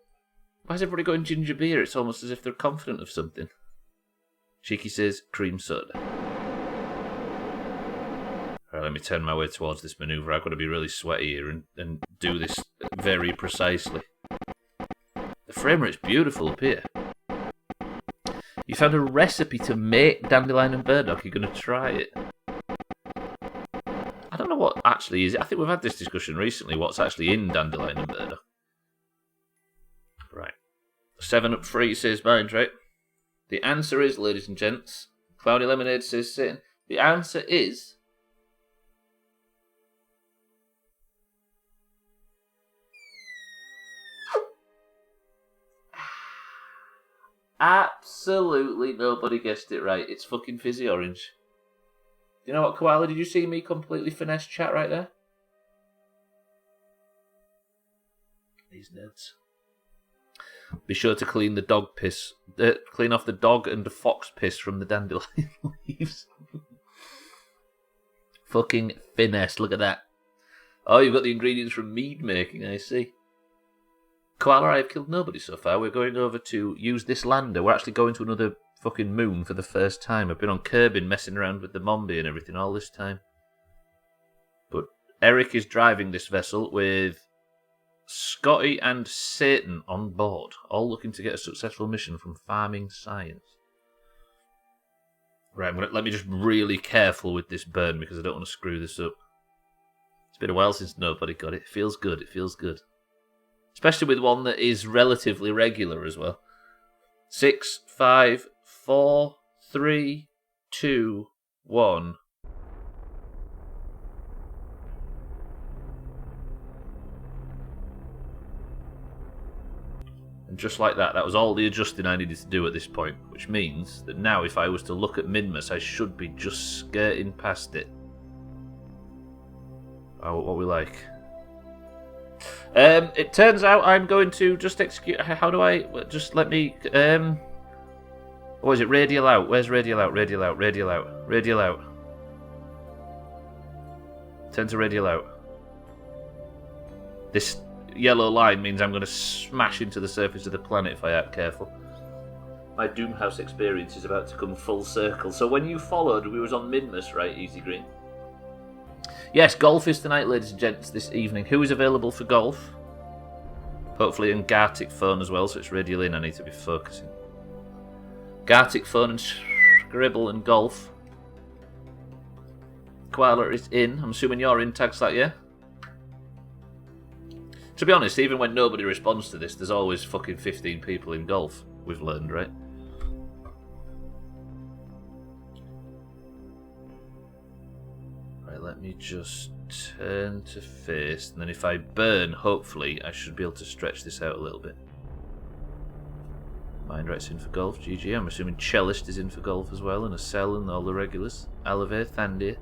Why is everybody going ginger beer? It's almost as if they're confident of something. Cheeky says cream soda. Right, let me turn my way towards this manoeuvre. I've got to be really sweaty here and do this very precisely. The frame rate's beautiful up here. You found a recipe to make dandelion and burdock. You're going to try it. I don't know what actually is it. I think we've had this discussion recently, what's actually in dandelion and burdock. Right. 7 up free says Mind, right? The answer is, ladies and gents, Cloudy Lemonade says Satan. The answer is... Absolutely nobody guessed it right. It's fucking fizzy orange. You know what, Koala? Did you see me completely finesse chat right there? These nerds. Be sure to clean the dog piss. Clean off the dog and the fox piss from the dandelion leaves. Fucking finesse. Look at that. Oh, you've got the ingredients from mead making, I see. Koala, I've killed nobody so far. We're going over to use this lander. We're actually going to another fucking moon for the first time. I've been on Kerbin messing around with the Mombi and everything all this time. But Eric is driving this vessel with Scotty and Satan on board, all looking to get a successful mission from Farming Science. Right, let me just be really careful with this burn because I don't want to screw this up. It's been a while since nobody got it. It feels good, it feels good. Especially with one that is relatively regular as well. 6, 5, 4, 3, 2, 1. And just like that, that was all the adjusting I needed to do at this point. Which means that now if I was to look at Minmus, I should be just skirting past it. Oh, what we like. It turns out I'm going to just execute... How do I... Just let me... What is it? Radial out. Where's radial out? Radial out. Radial out. Radial out. Turn to radial out. This yellow line means I'm going to smash into the surface of the planet if I aren't careful. My Doomhaus experience is about to come full circle. So when you followed, we was on Minmus, right, Easy Green? Yes, golf is tonight, ladies and gents, this evening. Who is available for golf? Hopefully in Gartic phone as well, so it's radial in. I need to be focusing. Gartic phone and Scribble and golf. Koala is in. I'm assuming you're in, Tags that, yeah? To be honest, even when nobody responds to this, there's always fucking 15 people in golf. We've learned, right? Right, let me just turn to face, and then if I burn, hopefully, I should be able to stretch this out a little bit. Mindrat's in for golf, GG. I'm assuming Cellist is in for golf as well, and a Cell and all the regulars. Alave, Thandir.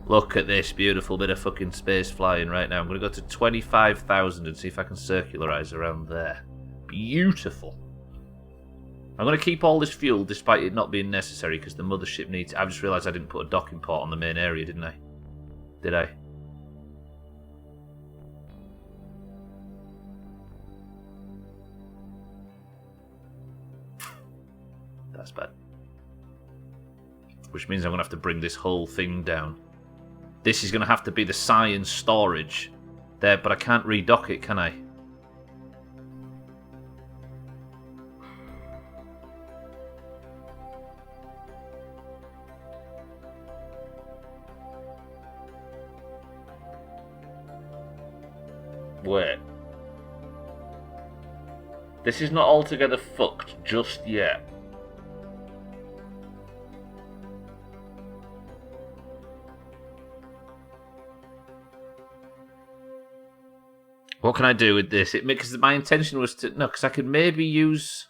Look at this beautiful bit of fucking space flying right now. I'm going to go to 25,000 and see if I can circularize around there. Beautiful. I'm going to keep all this fuel despite it not being necessary because the mothership needs... I've just realised I didn't put a docking port on the main area, didn't I? Did I? That's bad. Which means I'm going to have to bring this whole thing down. This is going to have to be the science storage there, but I can't redock it, can I? Wait. This is not altogether fucked just yet. What can I do with this? Because my intention was to... No, because I could maybe use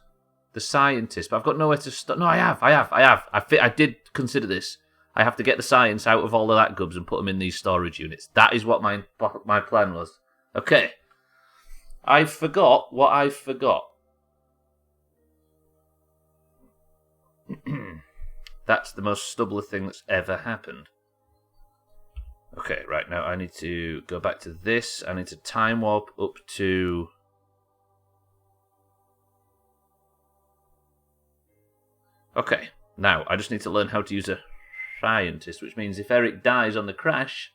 the scientist, but I've got nowhere to start. No, I have. I did consider this. I have to get the science out of all of that gubbs and put them in these storage units. That is what my plan was. Okay. I forgot what I forgot. That's the most Stubbler thing that's ever happened. Okay, right, now I need to go back to this. I need to time warp up to... Okay, now I just need to learn how to use a scientist, which means if Eric dies on the crash,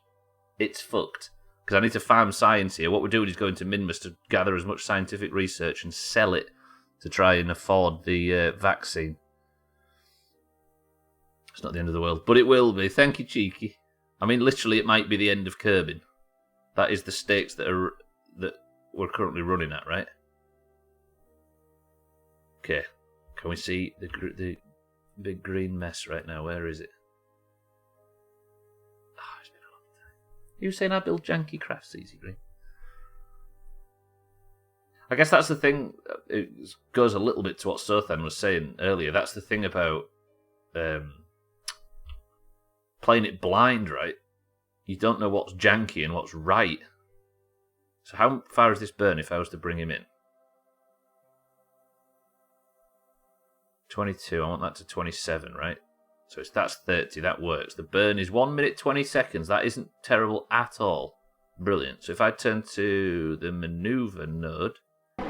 it's fucked. Because I need to farm science here. What we're doing is going to Minmus to gather as much scientific research and sell it to try and afford the vaccine. It's not the end of the world, but it will be. Thank you, Cheeky. I mean, literally, it might be the end of Kerbin. That is the stakes that we're currently running at, right? Okay, can we see the big green mess right now? Where is it? Oh, it's been a long time. You saying I build janky crafts, Easy Green? I guess that's the thing. It goes a little bit to what Sothan was saying earlier. That's the thing about playing it blind, right? You don't know what's janky and what's right. So how far is this burn if I was to bring him in? 22, I want that to 27, right? So that's 30, that works. The burn is 1 minute 20 seconds. That isn't terrible at all. Brilliant. So if I turn to the maneuver node, as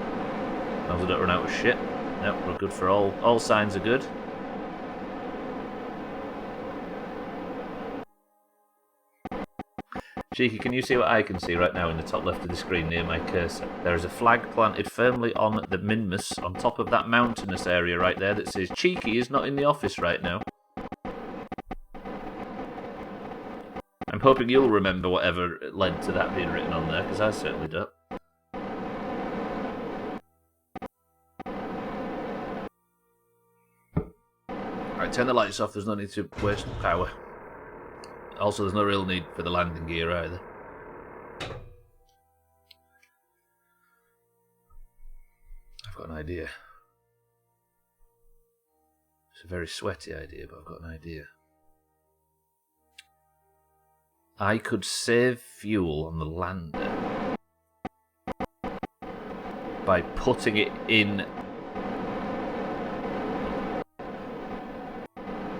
long as I don't run out of shit. Nope, we're good for all signs are good. Cheeky, can you see what I can see right now in the top left of the screen near my cursor? There is a flag planted firmly on the Minmus on top of that mountainous area right there that says Cheeky is not in the office right now. I'm hoping you'll remember whatever led to that being written on there, because I certainly don't. Alright, turn the lights off, there's no need to waste power. Also, there's no real need for the landing gear either. I've got an idea. It's a very sweaty idea, but I've got an idea. I could save fuel on the lander by putting it in...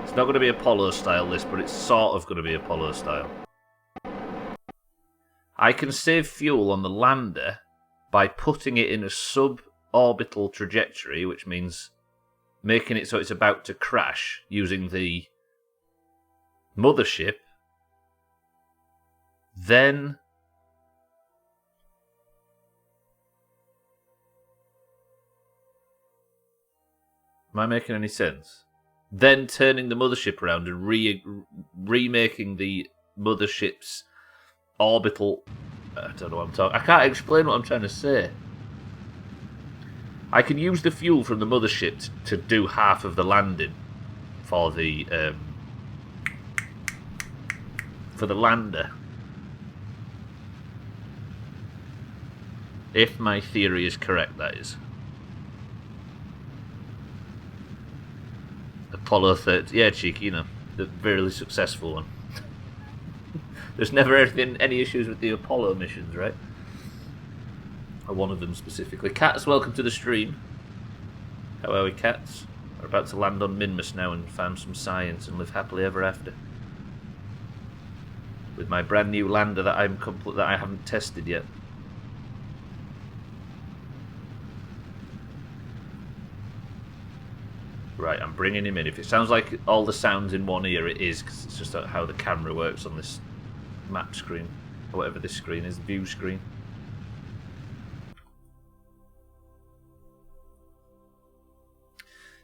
It's not going to be Apollo style this, but it's sort of going to be Apollo style. I can save fuel on the lander by putting it in a suborbital trajectory, which means making it so it's about to crash using the mothership. Then am I making any sense? Then turning the mothership around and remaking the mothership's orbital... I don't know what I'm talking... I can't explain what I'm trying to say. I can use the fuel from the mothership to do half of the landing for the for the lander. If my theory is correct, that is. Apollo 13, yeah, cheeky, you know, the really successful one. There's never any issues with the Apollo missions, right? Or one of them specifically. Cats, welcome to the stream. How are we, cats? We're about to land on Minmus now and find some science and live happily ever after. With my brand new lander that I haven't tested yet. Right, I'm bringing him in. If it sounds like all the sounds in one ear, it is, because it's just how the camera works on this map screen, or whatever this screen is, view screen.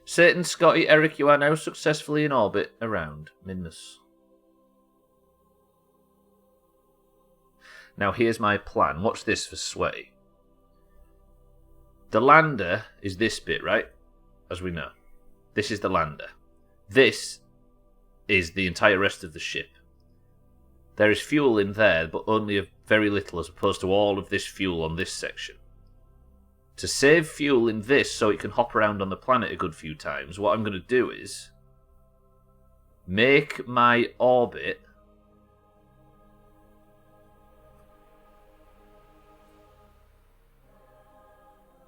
Satan, Scotty, Eric, you are now successfully in orbit around Minmus. Now here's my plan. Watch this for sway. The lander is this bit, right? As we know. This is the lander. This is the entire rest of the ship. There is fuel in there, but only a very little as opposed to all of this fuel on this section. To save fuel in this so it can hop around on the planet a good few times, what I'm going to do is make my orbit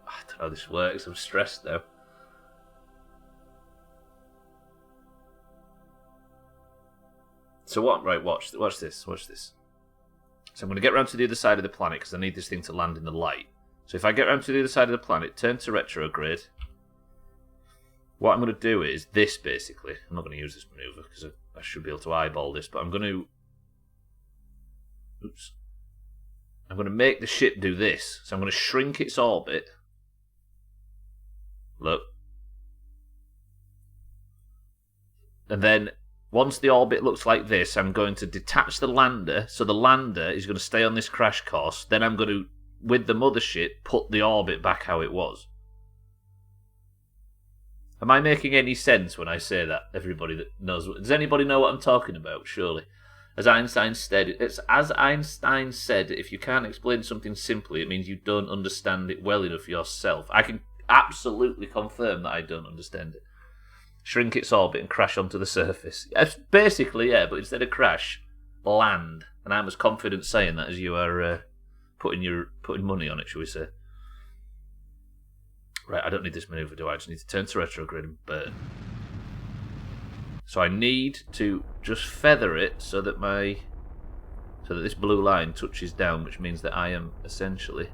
I don't know how this works, I'm stressed though. So what? Right, watch this. So I'm going to get around to the other side of the planet because I need this thing to land in the light. So if I get around to the other side of the planet, turn to retrograde, what I'm going to do is this basically. I'm not going to use this maneuver because I should be able to eyeball this, but I'm going to... Oops. I'm going to make the ship do this. So I'm going to shrink its orbit. Look. And then... once the orbit looks like this, I'm going to detach the lander, so the lander is going to stay on this crash course. Then I'm going to, with the mothership, put the orbit back how it was. Am I making any sense when I say that? Everybody that knows, does anybody know what I'm talking about? Surely, as Einstein said, if you can't explain something simply, it means you don't understand it well enough yourself. I can absolutely confirm that I don't understand it. Shrink its orbit and crash onto the surface. Yes, basically, yeah, but instead of crash, land. And I'm as confident saying that as you are putting money on it, shall we say. Right, I don't need this maneuver, do I? I just need to turn to retrograde and burn. So I need to just feather it so that this blue line touches down, which means that I am essentially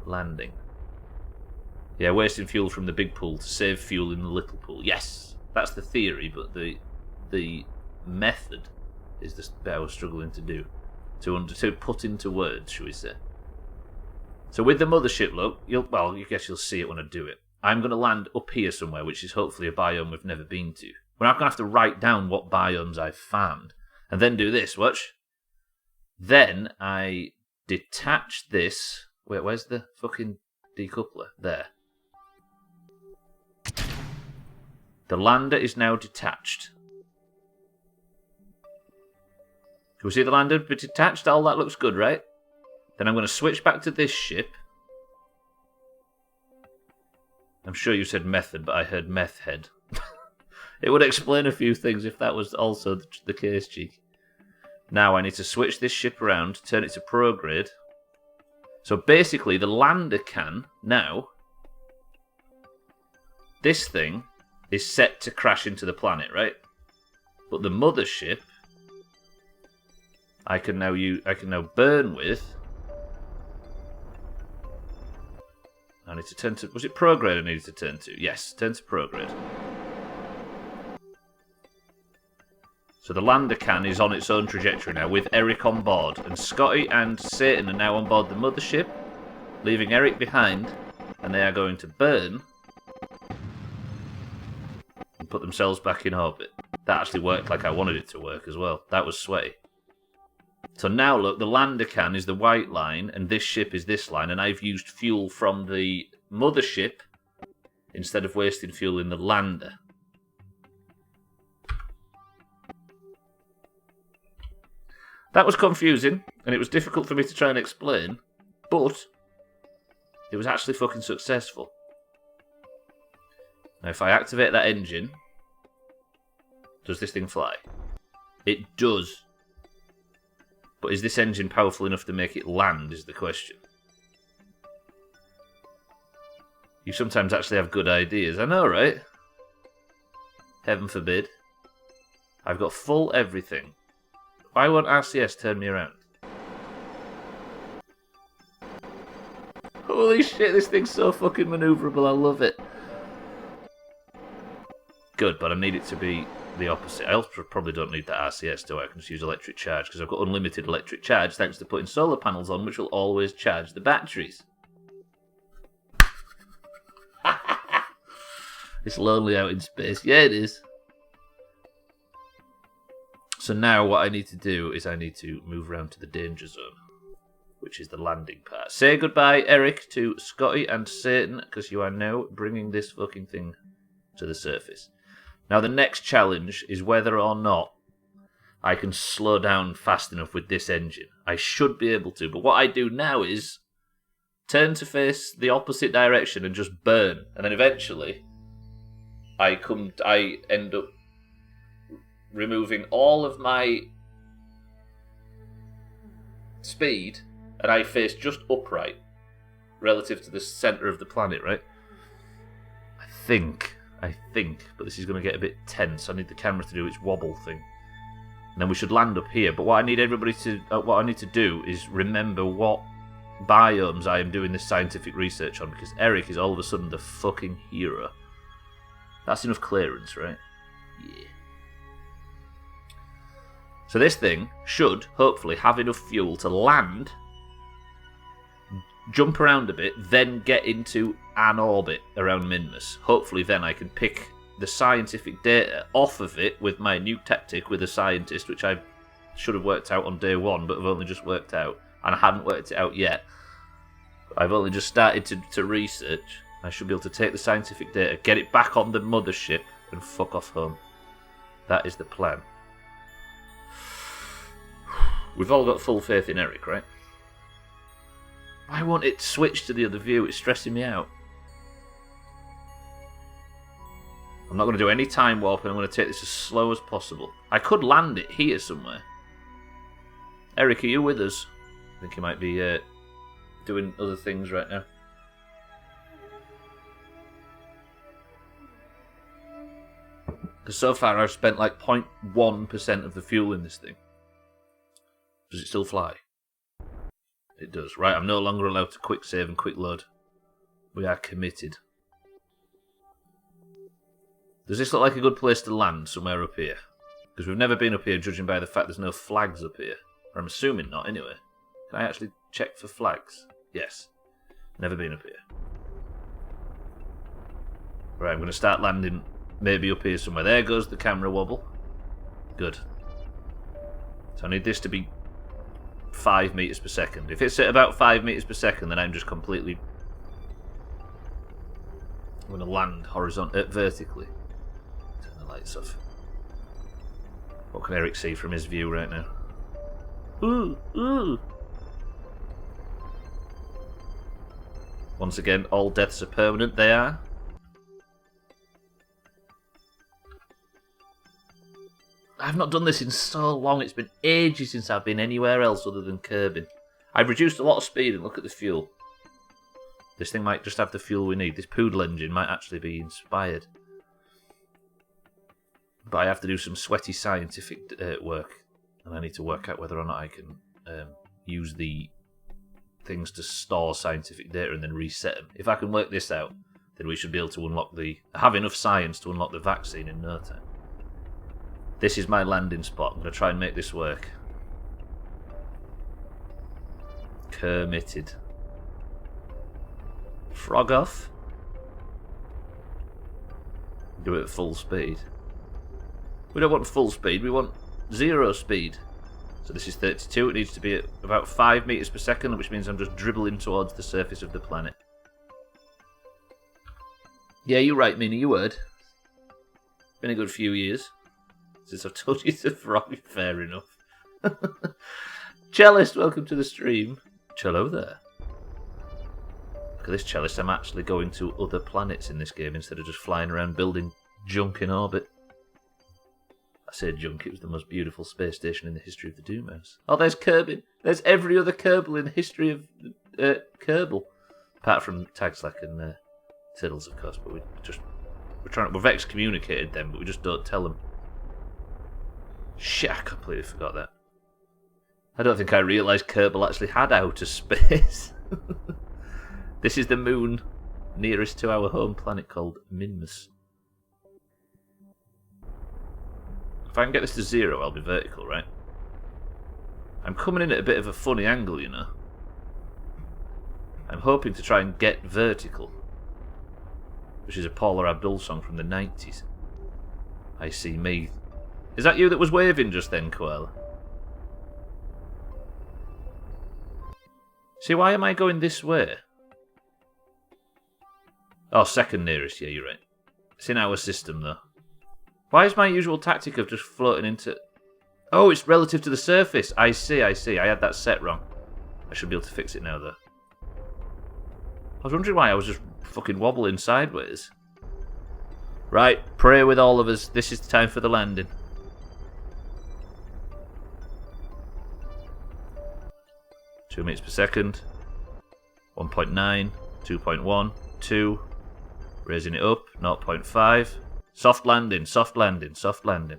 landing. Yeah, wasting fuel from the big pool to save fuel in the little pool. Yes, that's the theory, but the method is the bit I was struggling to do. To put into words, shall we say. So with the mothership, look, I guess you'll see it when I do it. I'm going to land up here somewhere, which is hopefully a biome we've never been to. We're not going to have to write down what biomes I've found. And then do this, watch. Then I detach this. Wait, where's the fucking decoupler? There. The lander is now detached. Can we see the lander be detached? All that looks good, right? Then I'm going to switch back to this ship. I'm sure you said method, but I heard meth head. It would explain a few things if that was also the case, cheek. Now I need to switch this ship around, turn it to prograde. So basically, the lander can now... This thing is set to crash into the planet, right? But the mothership, I can now burn with. I need to turn to. Was it prograde I needed to turn to? Yes, turn to prograde. So the lander can is on its own trajectory now with Eric on board, and Scotty and Satan are now on board the mothership, leaving Eric behind, and they are going to burn. Put themselves back in orbit. That actually worked like I wanted it to work as well. That was sweaty. So now look, the lander can is the white line and this ship is this line, and I've used fuel from the mothership instead of wasting fuel in the lander. That was confusing, and it was difficult for me to try and explain, but it was actually fucking successful. Now, if I activate that engine, does this thing fly? It does. But is this engine powerful enough to make it land, is the question. You sometimes actually have good ideas. I know, right? Heaven forbid. I've got full everything. Why won't RCS turn me around? Holy shit, this thing's so fucking manoeuvrable, I love it. Good, but I need it to be the opposite. I also probably don't need that RCS, do I? I can just use electric charge, because I've got unlimited electric charge thanks to putting solar panels on, which will always charge the batteries. It's lonely out in space. Yeah, it is. So now what I need to do is I need to move around to the danger zone, which is the landing part. Say goodbye, Eric, to Scotty and Satan, because you are now bringing this fucking thing to the surface. Now the next challenge is whether or not I can slow down fast enough with this engine. I should be able to, but what I do now is turn to face the opposite direction and just burn, and then eventually I end up removing all of my speed, and I face just upright relative to the centre of the planet, right? I think, but this is going to get a bit tense. I need the camera to do its wobble thing. And then we should land up here. But what I need to do is remember what biomes I am doing this scientific research on, because Eric is all of a sudden the fucking hero. That's enough clearance, right? Yeah. So this thing should, hopefully, have enough fuel to land, jump around a bit, then get into an orbit around Minmus. Hopefully then I can pick the scientific data off of it with my new tactic with a scientist, which I should have worked out on day one, but have only just worked out. And I hadn't worked it out yet. I've only just started to research. I should be able to take the scientific data, get it back on the mothership, and fuck off home. That is the plan. We've all got full faith in Eric, right? Why won't it switch to the other view? It's stressing me out. I'm not going to do any time warping. I'm going to take this as slow as possible. I could land it here somewhere. Eric, are you with us? I think he might be doing other things right now. Because so far I've spent like 0.1% of the fuel in this thing. Does it still fly? It does. Right, I'm no longer allowed to quick save and quick load. We are committed. Does this look like a good place to land, somewhere up here? Because we've never been up here, judging by the fact there's no flags up here. Or I'm assuming not, anyway. Can I actually check for flags? Yes. Never been up here. Right, I'm going to start landing maybe up here somewhere. There goes the camera wobble. Good. So I need this to be 5 meters per second. If it's at about 5 meters per second, then I'm just completely... I'm going to land vertically. Turn the lights off. What can Eric see from his view right now? Ooh, ooh. Once again, all deaths are permanent. They are. I've not done this in so long. It's been ages since I've been anywhere else other than Kerbal. I've reduced a lot of speed and look at the fuel. This thing might just have the fuel we need. This poodle engine might actually be inspired. But I have to do some sweaty scientific work. And I need to work out whether or not I can use the things to store scientific data and then reset them. If I can work this out, then we should be able to have enough science to unlock the vaccine in no time. This is my landing spot. I'm going to try and make this work. Committed. Frog off. Do it at full speed. We don't want full speed, we want 0 speed. So this is 32, it needs to be at about 5 meters per second, which means I'm just dribbling towards the surface of the planet. Yeah, you're right, Minnie, you heard. Been a good few years since I've told you to frog, fair enough. Cellist, welcome to the stream. Cello there. Look at this Cellist. I'm actually going to other planets in this game instead of just flying around building junk in orbit. I say junk, it was the most beautiful space station in the history of the Doomhaus. Oh, there's Kerbal. There's every other Kerbal in the history of Kerbal. Apart from Tagslack and Tiddles, of course, but we've excommunicated them, but we just don't tell them. Shit, I completely forgot that. I don't think I realised Kerbal actually had outer space. This is the moon nearest to our home planet called Minmus. If I can get this to 0, I'll be vertical, right? I'm coming in at a bit of a funny angle, you know. I'm hoping to try and get vertical, which is a Paula Abdul song from the 90s. I see me. Is that you that was waving just then, Koala? See, why am I going this way? Oh, second nearest, yeah, you're right. It's in our system, though. Why is my usual tactic of just floating into... Oh, it's relative to the surface. I see. I had that set wrong. I should be able to fix it now, though. I was wondering why I was just fucking wobbling sideways. Right, pray with all of us. This is the time for the landing. Two meters per second. 1.9. 2.1. 2. Raising it up. 0.5. Soft landing, soft landing, soft landing.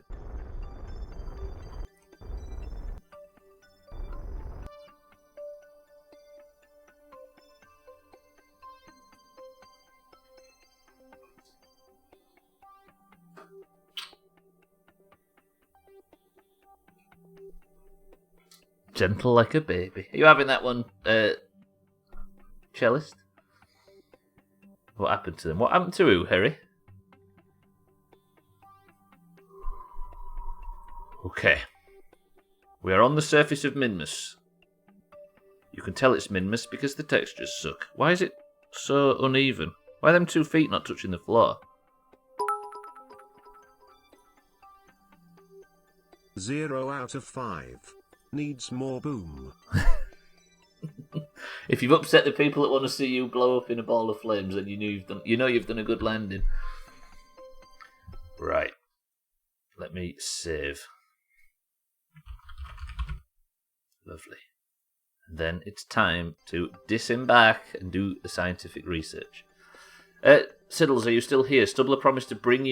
Gentle like a baby. Are you having that one, Cellist? What happened to them? What happened to who, Harry? Okay. We are on the surface of Minmus. You can tell it's Minmus because the textures suck. Why is it so uneven? Why are them 2 feet not touching the floor? 0 out of 5. Needs more boom. If you've upset the people that want to see you blow up in a ball of flames, then you know you've done a good landing. Right. Let me save. Lovely. And then it's time to disembark and do the scientific research. Siddles, are you still here? Stubbler promised to bring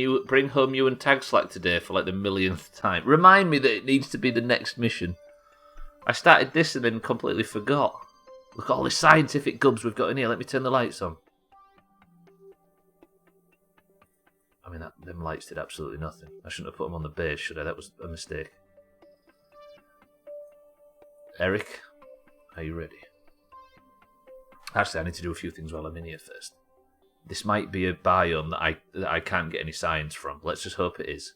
home you and Tagslack today for like the millionth time. Remind me that it needs to be the next mission. I started this and then completely forgot. Look at all the scientific gubs we've got in here. Let me turn the lights on. I mean, them lights did absolutely nothing. I shouldn't have put them on the base, should I? That was a mistake. Eric, are you ready? Actually, I need to do a few things while I'm in here first. This might be a biome that I can't get any science from. Let's just hope it is.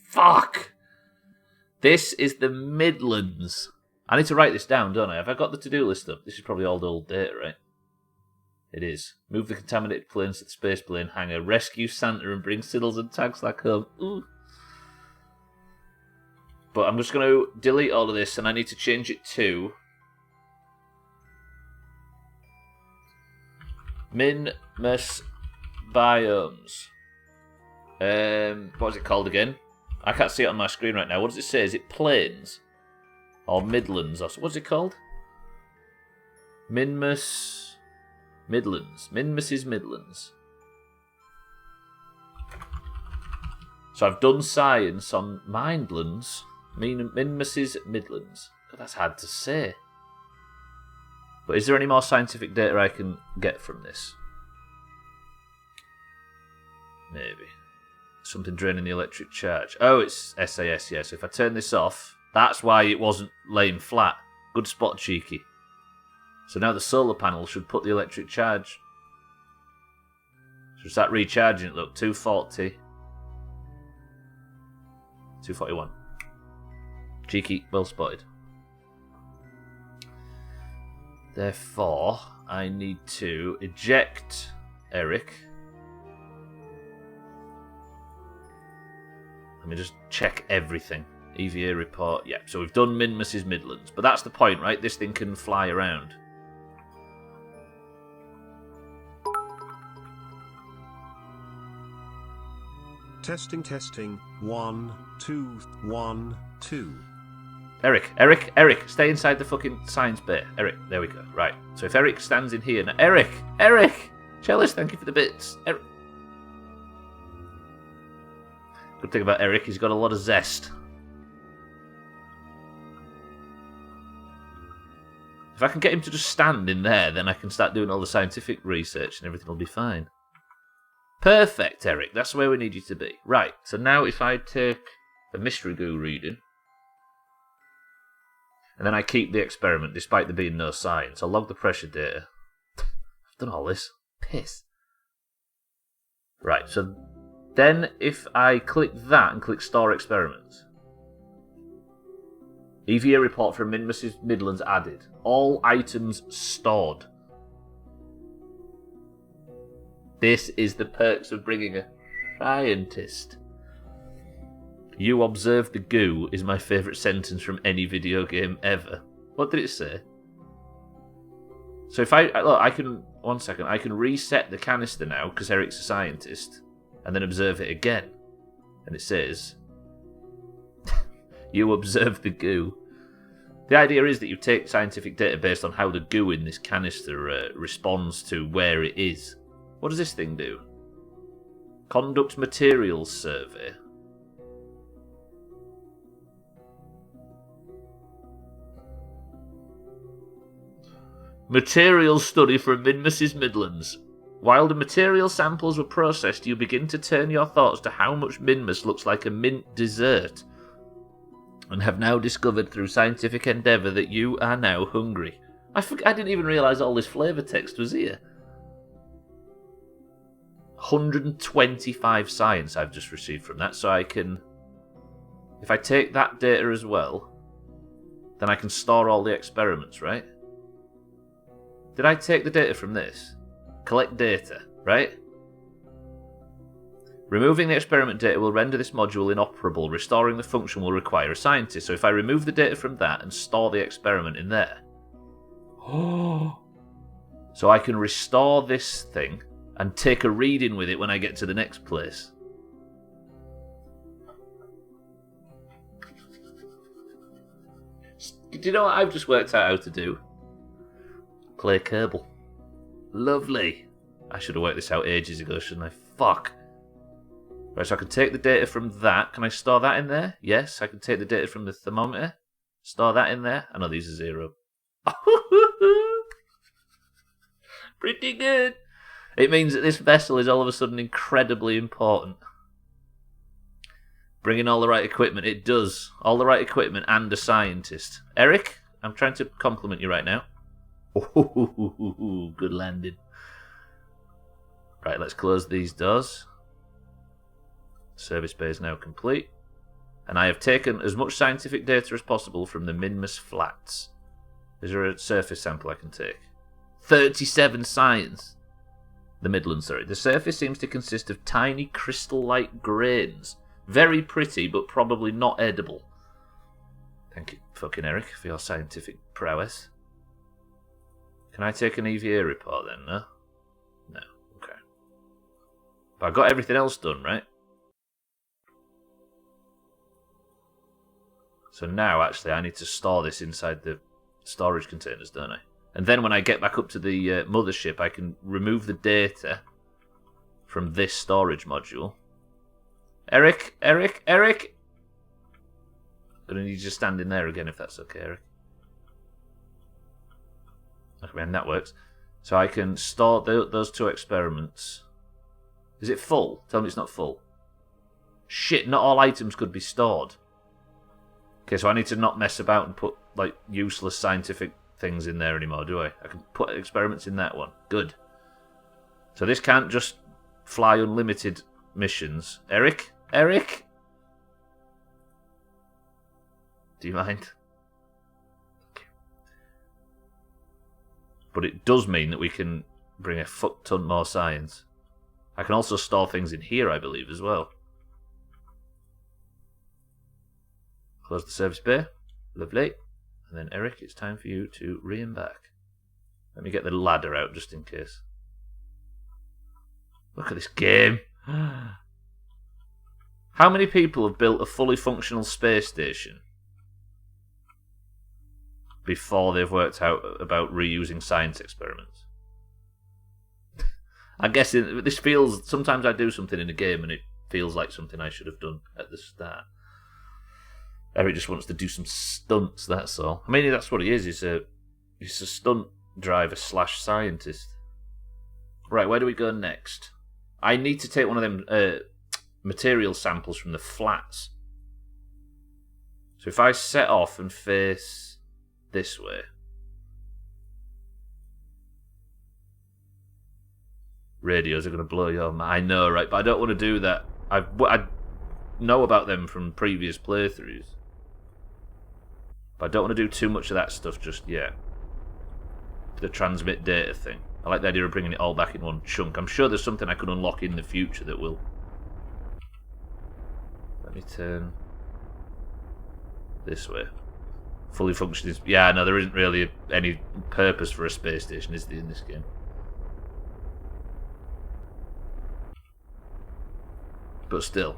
Fuck! This is the Midlands. I need to write this down, don't I? Have I got the to-do list up? This is probably all the old data, right? It is. Move the contaminated planes to the space plane hangar. Rescue Santa and bring Siddles and Tagslack home. Ooh. But I'm just going to delete all of this, and I need to change it to Minmus biomes. What is it called again? I can't see it on my screen right now. What does it say? Is it plains? Or Midlands? Or what's it called? Minmus Midlands. Minmus is Midlands. So I've done science on Mindlands. Minmus is Midlands. God, that's hard to say. But is there any more scientific data I can get from this? Maybe. Something draining the electric charge. Oh, it's SAS, yeah. So if I turn this off, that's why it wasn't laying flat. Good spot, Cheeky. So now the solar panel should put the electric charge. Should start recharging it, look. 240. 241. Cheeky, well spotted. Therefore, I need to eject Eric. Let me just check everything. EVA report. Yeah, so we've done Min Mrs. Midlands. But that's the point, right? This thing can fly around. Testing, testing. 1, 2, 1, 2. Eric, stay inside the fucking science bit. Eric, there we go. Right. So if Eric stands in here now. Eric! Chellis, thank you for the bits. Eric. Good thing about Eric, he's got a lot of zest. If I can get him to just stand in there, then I can start doing all the scientific research and everything will be fine. Perfect, Eric. That's where we need you to be. Right, so now if I take the mystery goo reading, and then I keep the experiment despite there being no science, I'll log the pressure data. I've done all this. Piss. Right, so then if I click that and click store experiments, EVA report from Min Mrs. Midlands added. All items stored. This is the perks of bringing a scientist. You observe the goo is my favourite sentence from any video game ever. What did it say? So if look, I can, 1 second, I can reset the canister now because Eric's a scientist and then observe it again. And it says, you observe the goo. The idea is that you take scientific data based on how the goo in this canister responds to where it is. What does this thing do? Conduct materials survey. Materials study from Min Mrs. Midlands. While the material samples were processed, you begin to turn your thoughts to how much Minmus looks like a mint dessert, and have now discovered through scientific endeavour that you are now hungry. I didn't even realise all this flavour text was here. 125 science I've just received from that, so I can... If I take that data as well, then I can store all the experiments, right? Did I take the data from this? Collect data, right? Removing the experiment data will render this module inoperable. Restoring the function will require a scientist. So if I remove the data from that and store the experiment in there... So I can restore this thing and take a reading with it when I get to the next place. Do you know what I've just worked out how to do? Play Kerbal. Lovely. I should have worked this out ages ago, shouldn't I? Fuck. Right, so I can take the data from that. Can I store that in there? Yes, I can take the data from the thermometer. Store that in there. I know these are 0. Pretty good. It means that this vessel is all of a sudden incredibly important. Bringing all the right equipment. It does. All the right equipment and a scientist. Eric, I'm trying to compliment you right now. Good landing. Right, let's close these doors. Service bay is now complete. And I have taken as much scientific data as possible from the Minmus Flats. Is there a surface sample I can take? 37 science. The Midlands, sorry. The surface seems to consist of tiny crystal-like grains. Very pretty, but probably not edible. Thank you, fucking Eric, for your scientific prowess. Can I take an EVA report then, no? No, okay. But I got everything else done, right? So now, actually, I need to store this inside the storage containers, don't I? And then when I get back up to the mothership, I can remove the data from this storage module. Eric! I'm going to need you to stand in there again, if that's okay, Eric. Okay, man, that works. So I can store those 2 experiments. Is it full? Tell me it's not full. Shit, not all items could be stored. Okay, so I need to not mess about and put, like, useless scientific things in there anymore, do I? I can put experiments in that one. Good. So this can't just fly unlimited missions. Eric? Do you mind? But it does mean that we can bring a fuck ton more science. I can also store things in here, I believe, as well. Close the service bay. Lovely. And then, Eric, it's time for you to re-embark. Let me get the ladder out just in case. Look at this game. How many people have built a fully functional space station before they've worked out about reusing science experiments? I'm guessing this feels... Sometimes I do something in a game and it feels like something I should have done at the start. Eric just wants to do some stunts, that's all. I mean, that's what he is. He's a stunt driver / scientist. Right, where do we go next? I need to take one of them material samples from the flats. So if I set off and face this way... Radios are going to blow your mind. I know, right? But I don't want to do that. I know about them from previous playthroughs. But I don't want to do too much of that stuff just yet. The transmit data thing. I like the idea of bringing it all back in one chunk. I'm sure there's something I could unlock in the future that will... Let me turn this way. Fully functioning... Yeah, no, there isn't really any purpose for a space station, is there, in this game? But still.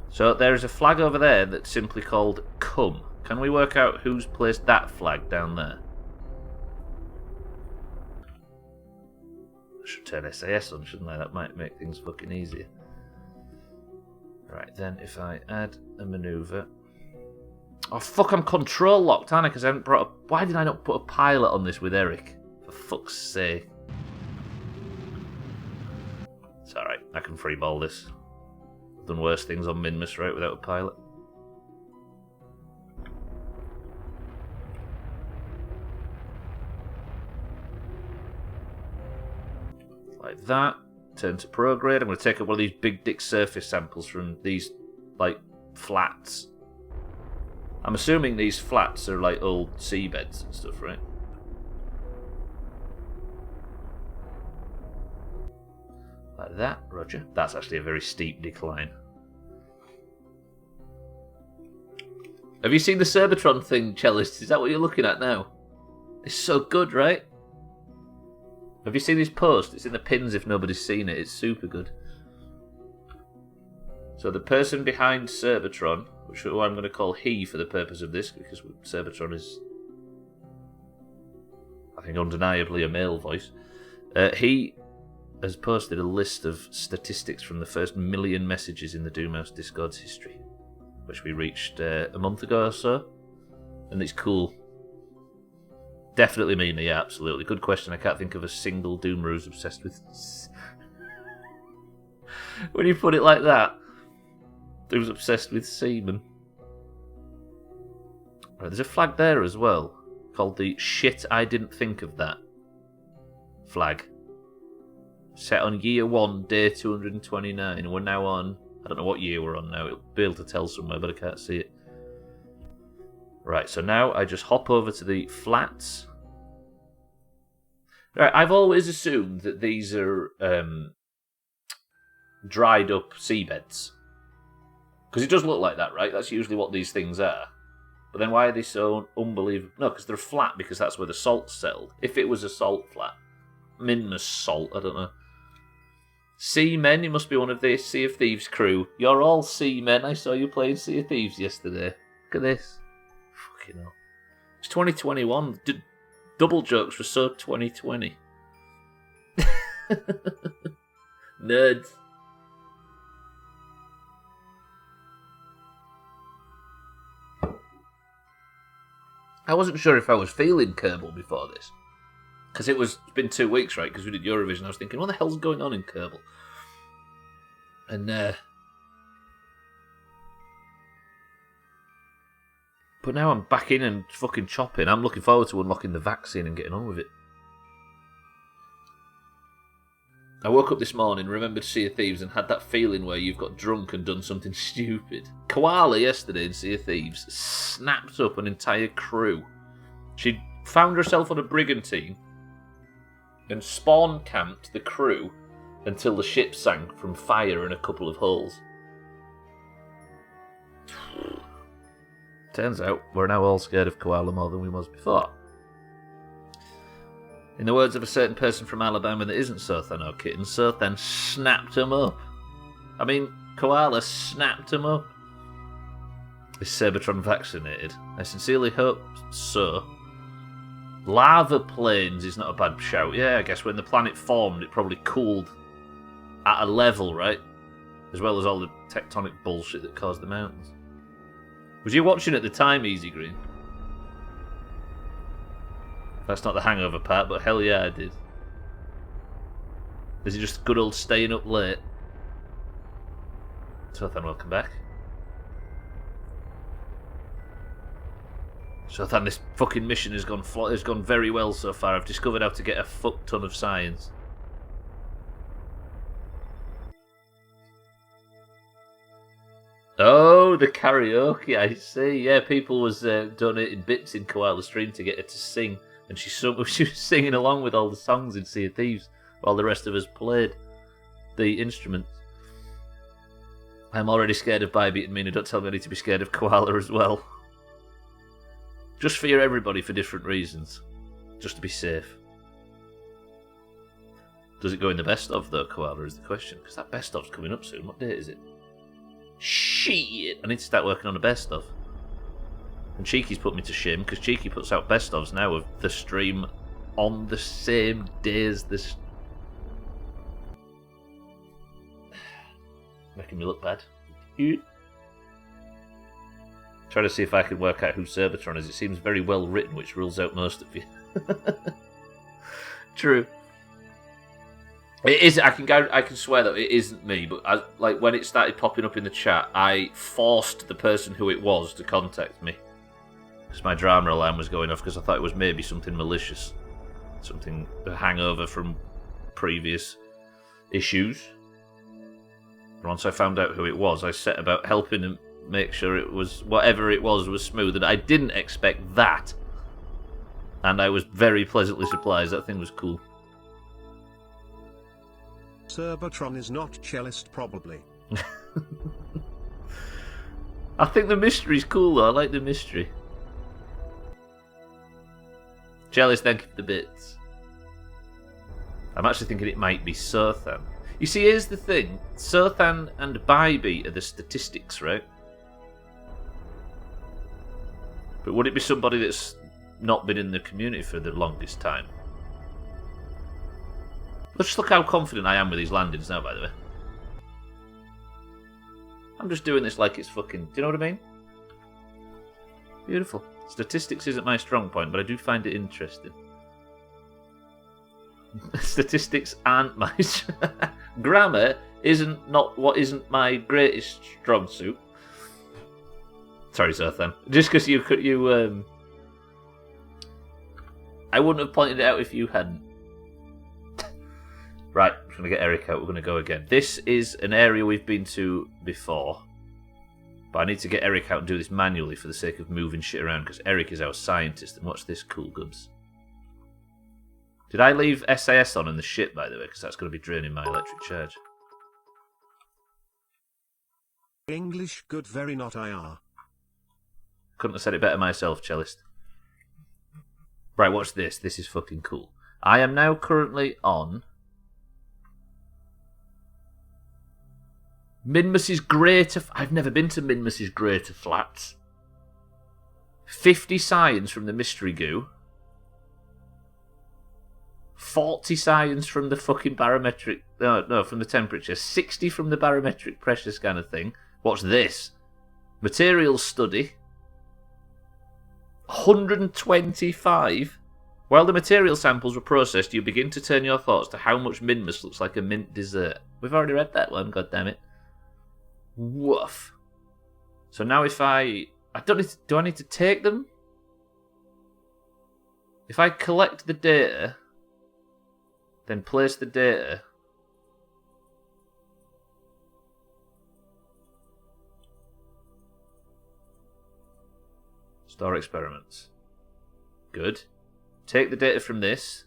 So there is a flag over there that's simply called Come. Can we work out who's placed that flag down there? I should turn SAS on, shouldn't I? That might make things fucking easier. Right, then if I add a manoeuvre... Oh fuck, I'm control locked, aren't I? Because I haven't brought a... Why did I not put a pilot on this with Eric? For fuck's sake. It's alright, I can freeball this. I've done worse things on Minmus, right, without a pilot. Like that. Turn to prograde. I'm going to take up one of these big dick surface samples from these, like, flats. I'm assuming these flats are like old seabeds and stuff, right? Like that, roger. That's actually a very steep decline. Have you seen the Cerbatron thing, Cellist? Is that what you're looking at now? It's so good, right? Have you seen this post? It's in the pins if nobody's seen it. It's super good. So the person behind Cerbatron, which I'm going to call he for the purpose of this, because Cerbatron is, I think, undeniably a male voice. He has posted a list of statistics from the first 1 million messages in the Doomhaus Discord's history, which we reached a month ago or so, and it's cool. Definitely Mina, yeah, absolutely. Good question. I can't think of a single Doomer who's obsessed with... When you put it like that, who's obsessed with semen. Right, there's a flag there as well, called the Shit I Didn't Think of That flag. Set on year 1, day 229, and we're now on... I don't know what year we're on now. It'll be able to tell somewhere, but I can't see it. Right, so now I just hop over to the flats. Right, I've always assumed that these are dried up seabeds. Because it does look like that, right? That's usually what these things are. But then why are they so unbelievable? No, because they're flat, because that's where the salt's settled. If it was a salt flat. Minmus salt, I don't know. Seamen, you must be one of the Sea of Thieves crew. You're all seamen. I saw you playing Sea of Thieves yesterday. Look at this. Fucking hell. It's 2021. Double jokes were so 2020. Nerds. I wasn't sure if I was feeling Kerbal before this. Because it's been 2 weeks, right? Because we did Eurovision. I was thinking, what the hell's going on in Kerbal? And, but now I'm back in and fucking chopping. I'm looking forward to unlocking the vaccine and getting on with it. I woke up this morning, remembered Sea of Thieves, and had that feeling where you've got drunk and done something stupid. Koala, yesterday in Sea of Thieves, snapped up an entire crew. She found herself on a brigantine and spawn camped the crew until the ship sank from fire in a couple of holes. Turns out we're now all scared of koala more than we was before. In the words of a certain person from Alabama that isn't Sothan or Kitten, Sothan snapped him up. I mean, koala snapped him up. Is Cybertron vaccinated? I sincerely hope so. Lava plains is not a bad shout. Yeah, I guess when the planet formed, it probably cooled at a level, right? As well as all the tectonic bullshit that caused the mountains. Was you watching at the time, Easy Green? That's not the hangover part, but hell yeah, I did. Is it just good old staying up late? Sothan, welcome back. Sothan, this fucking mission has gone very well so far. I've discovered how to get a fuck ton of science. Oh, the karaoke, I see. Yeah, people was donating bits in Koala's stream to get her to sing. And she was singing along with all the songs in Sea of Thieves while the rest of us played the instruments. I'm already scared of Bybie and Mina. Don't tell me I need to be scared of Koala as well. Just fear everybody for different reasons. Just to be safe. Does it go in the best of, though, Koala, is the question? Because that best of's coming up soon. What date is it? Shit! I need to start working on a best of. And Cheeky's put me to shame, because Cheeky puts out best ofs now of the stream on the same day as this. Making me look bad. Trying to see if I can work out who Cybertron is. It seems very well written, which rules out most of you. True. It is. I can swear that it isn't me. But like when it started popping up in the chat, I forced the person who it was to contact me because my drama alarm was going off because I thought it was maybe something malicious, something a hangover from previous issues. And once I found out who it was, I set about helping him make sure it was whatever it was smooth. And I didn't expect that, and I was very pleasantly surprised. That thing was cool. Cybertron is not cellist, probably. I think the mystery's cool though. I like the mystery. Jealous, thank you for the bits. I'm actually thinking it might be Sothan. You see, here's the thing. Sothan and Bybie are the statistics, right? But would it be somebody that's not been in the community for the longest time? Let's just look how confident I am with these landings now, by the way. I'm just doing this like it's fucking... Do you know what I mean? Beautiful. Statistics isn't my strong point, but I do find it interesting. Statistics aren't my... Grammar isn't what my greatest strong suit. Sorry, Sothan. Just because you I wouldn't have pointed it out if you hadn't. Right, I'm going to get Eric out. We're going to go again. This is an area we've been to before. But I need to get Eric out and do this manually for the sake of moving shit around, because Eric is our scientist. And watch this, cool gubs. Did I leave SAS on in the ship, by the way? Because that's going to be draining my electric charge. English good, very not IR. Couldn't have said it better myself, cellist. Right, watch this. This is fucking cool. I am now currently on... Minmus's Greater... I've never been to Minmus's Greater Flats. 50 science from the mystery goo. 40 science from the fucking barometric... No, from the temperature. 60 from the barometric pressure scanner thing. Watch this. Materials study. 125. While the material samples were processed, you begin to turn your thoughts to how much Minmus looks like a mint dessert. We've already read that one, goddammit. Woof. So now if I don't need to, do I need to take them? If I collect the data, then place the data. Store experiments. Good. Take the data from this.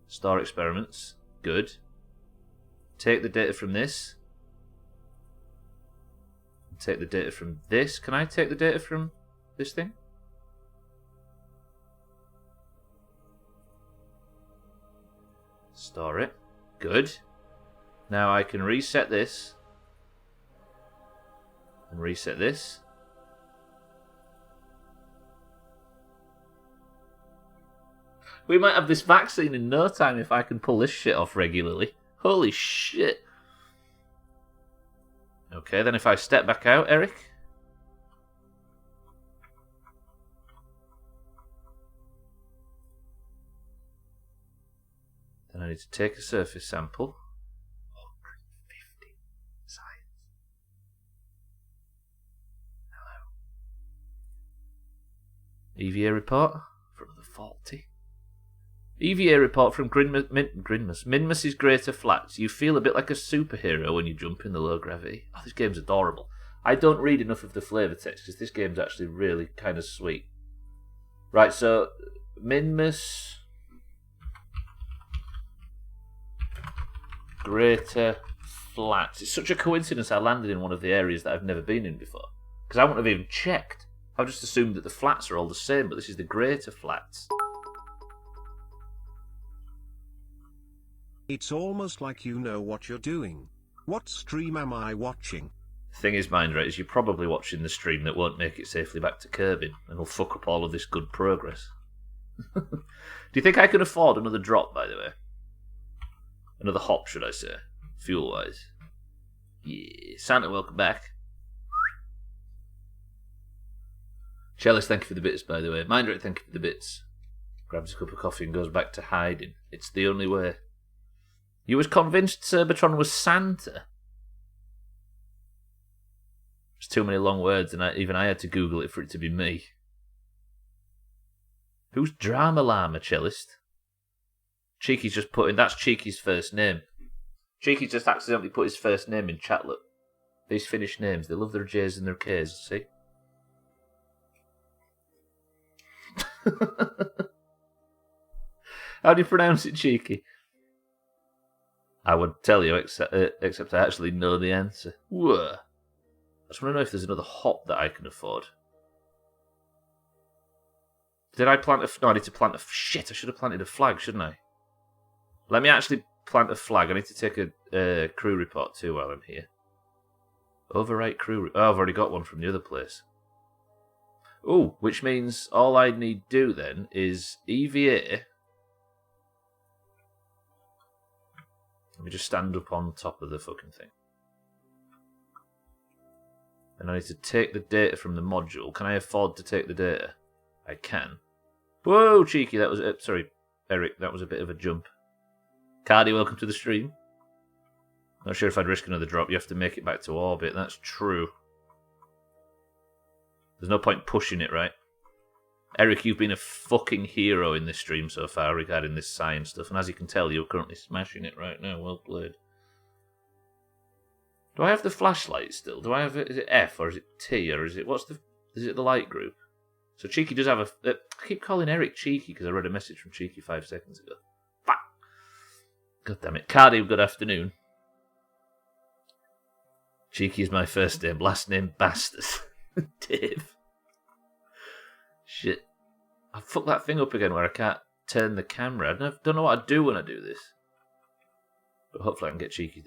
Store experiments. Good. Take the data from this. take the data from this. Can I take the data from this thing? Store it. Good. Now I can reset this. And reset this. We might have this vaccine in no time if I can pull this shit off regularly. Holy shit. Okay, then if I step back out, Eric. Then I need to take a surface sample. 150 science. Hello. EVA report from the 40. EVA report from Minmus's Greater Flats. You feel a bit like a superhero when you jump in the low gravity. Oh, this game's adorable. I don't read enough of the flavour text because this game's actually really kind of sweet. Right, so Minmus Greater Flats. It's such a coincidence I landed in one of the areas that I've never been in before. Because I wouldn't have even checked. I just assumed that the flats are all the same, but this is the Greater Flats. It's almost like you know what you're doing. What stream am I watching? The thing is, Mindray, is you're probably watching the stream that won't make it safely back to Kerbal and will fuck up all of this good progress. Do you think I can afford another drop, by the way? Another hop, should I say, fuel-wise? Yeah. Santa, welcome back. Chalice, thank you for the bits, by the way. Mindray, thank you for the bits. Grabs a cup of coffee and goes back to hiding. It's the only way. You was convinced Cerbatron was Santa? There's too many long words, and even I had to Google it for it to be me. Who's Drama Llama, Cellist? Cheeky's just put in... That's Cheeky's first name. Cheeky just accidentally put his first name in chat, look. These Finnish names, they love their J's and their K's, see? How do you pronounce it, Cheeky? I would tell you, except I actually know the answer. Whoa. I just want to know if there's another hop that I can afford. Did I plant a... No, I need to plant a... Shit, I should have planted a flag, shouldn't I? Let me actually plant a flag. I need to take a crew report too while I'm here. Overwrite crew... Oh, I've already got one from the other place. Oh, which means all I need to do then is EVA... Let me just stand up on top of the fucking thing. And I need to take the data from the module. Can I afford to take the data? I can. Whoa, Cheeky, that was... sorry, Eric, that was a bit of a jump. Cardi, welcome to the stream. Not sure if I'd risk another drop. You have to make it back to orbit. That's true. There's no point pushing it, right? Eric, you've been a fucking hero in this stream so far regarding this science stuff, and as you can tell, you're currently smashing it right now. Well played. Do I have the flashlight still? Do I have it? Is it F or is it T or is it is it the light group? So Cheeky does have a... I keep calling Eric Cheeky because I read a message from Cheeky 5 seconds ago. Fuck. God damn it. Cardi, good afternoon. Cheeky is my first name, last name Bastard. Dave. Shit. I fucked that thing up again where I can't turn the camera. I don't know what I do when I do this. But hopefully I can get Cheeky.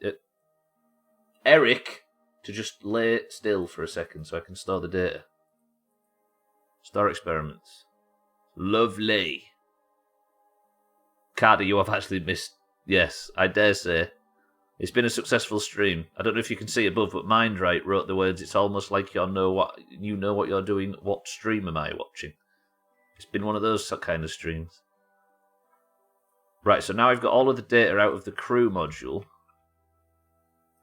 Eric to just lay still for a second so I can store the data. Store experiments. Lovely. Cardi, you have actually missed... Yes, I dare say. It's been a successful stream. I don't know if you can see above, but Mindray wrote the words, it's almost like you know what you're doing. What stream am I watching? It's been one of those kind of streams. Right, so now I've got all of the data out of the crew module.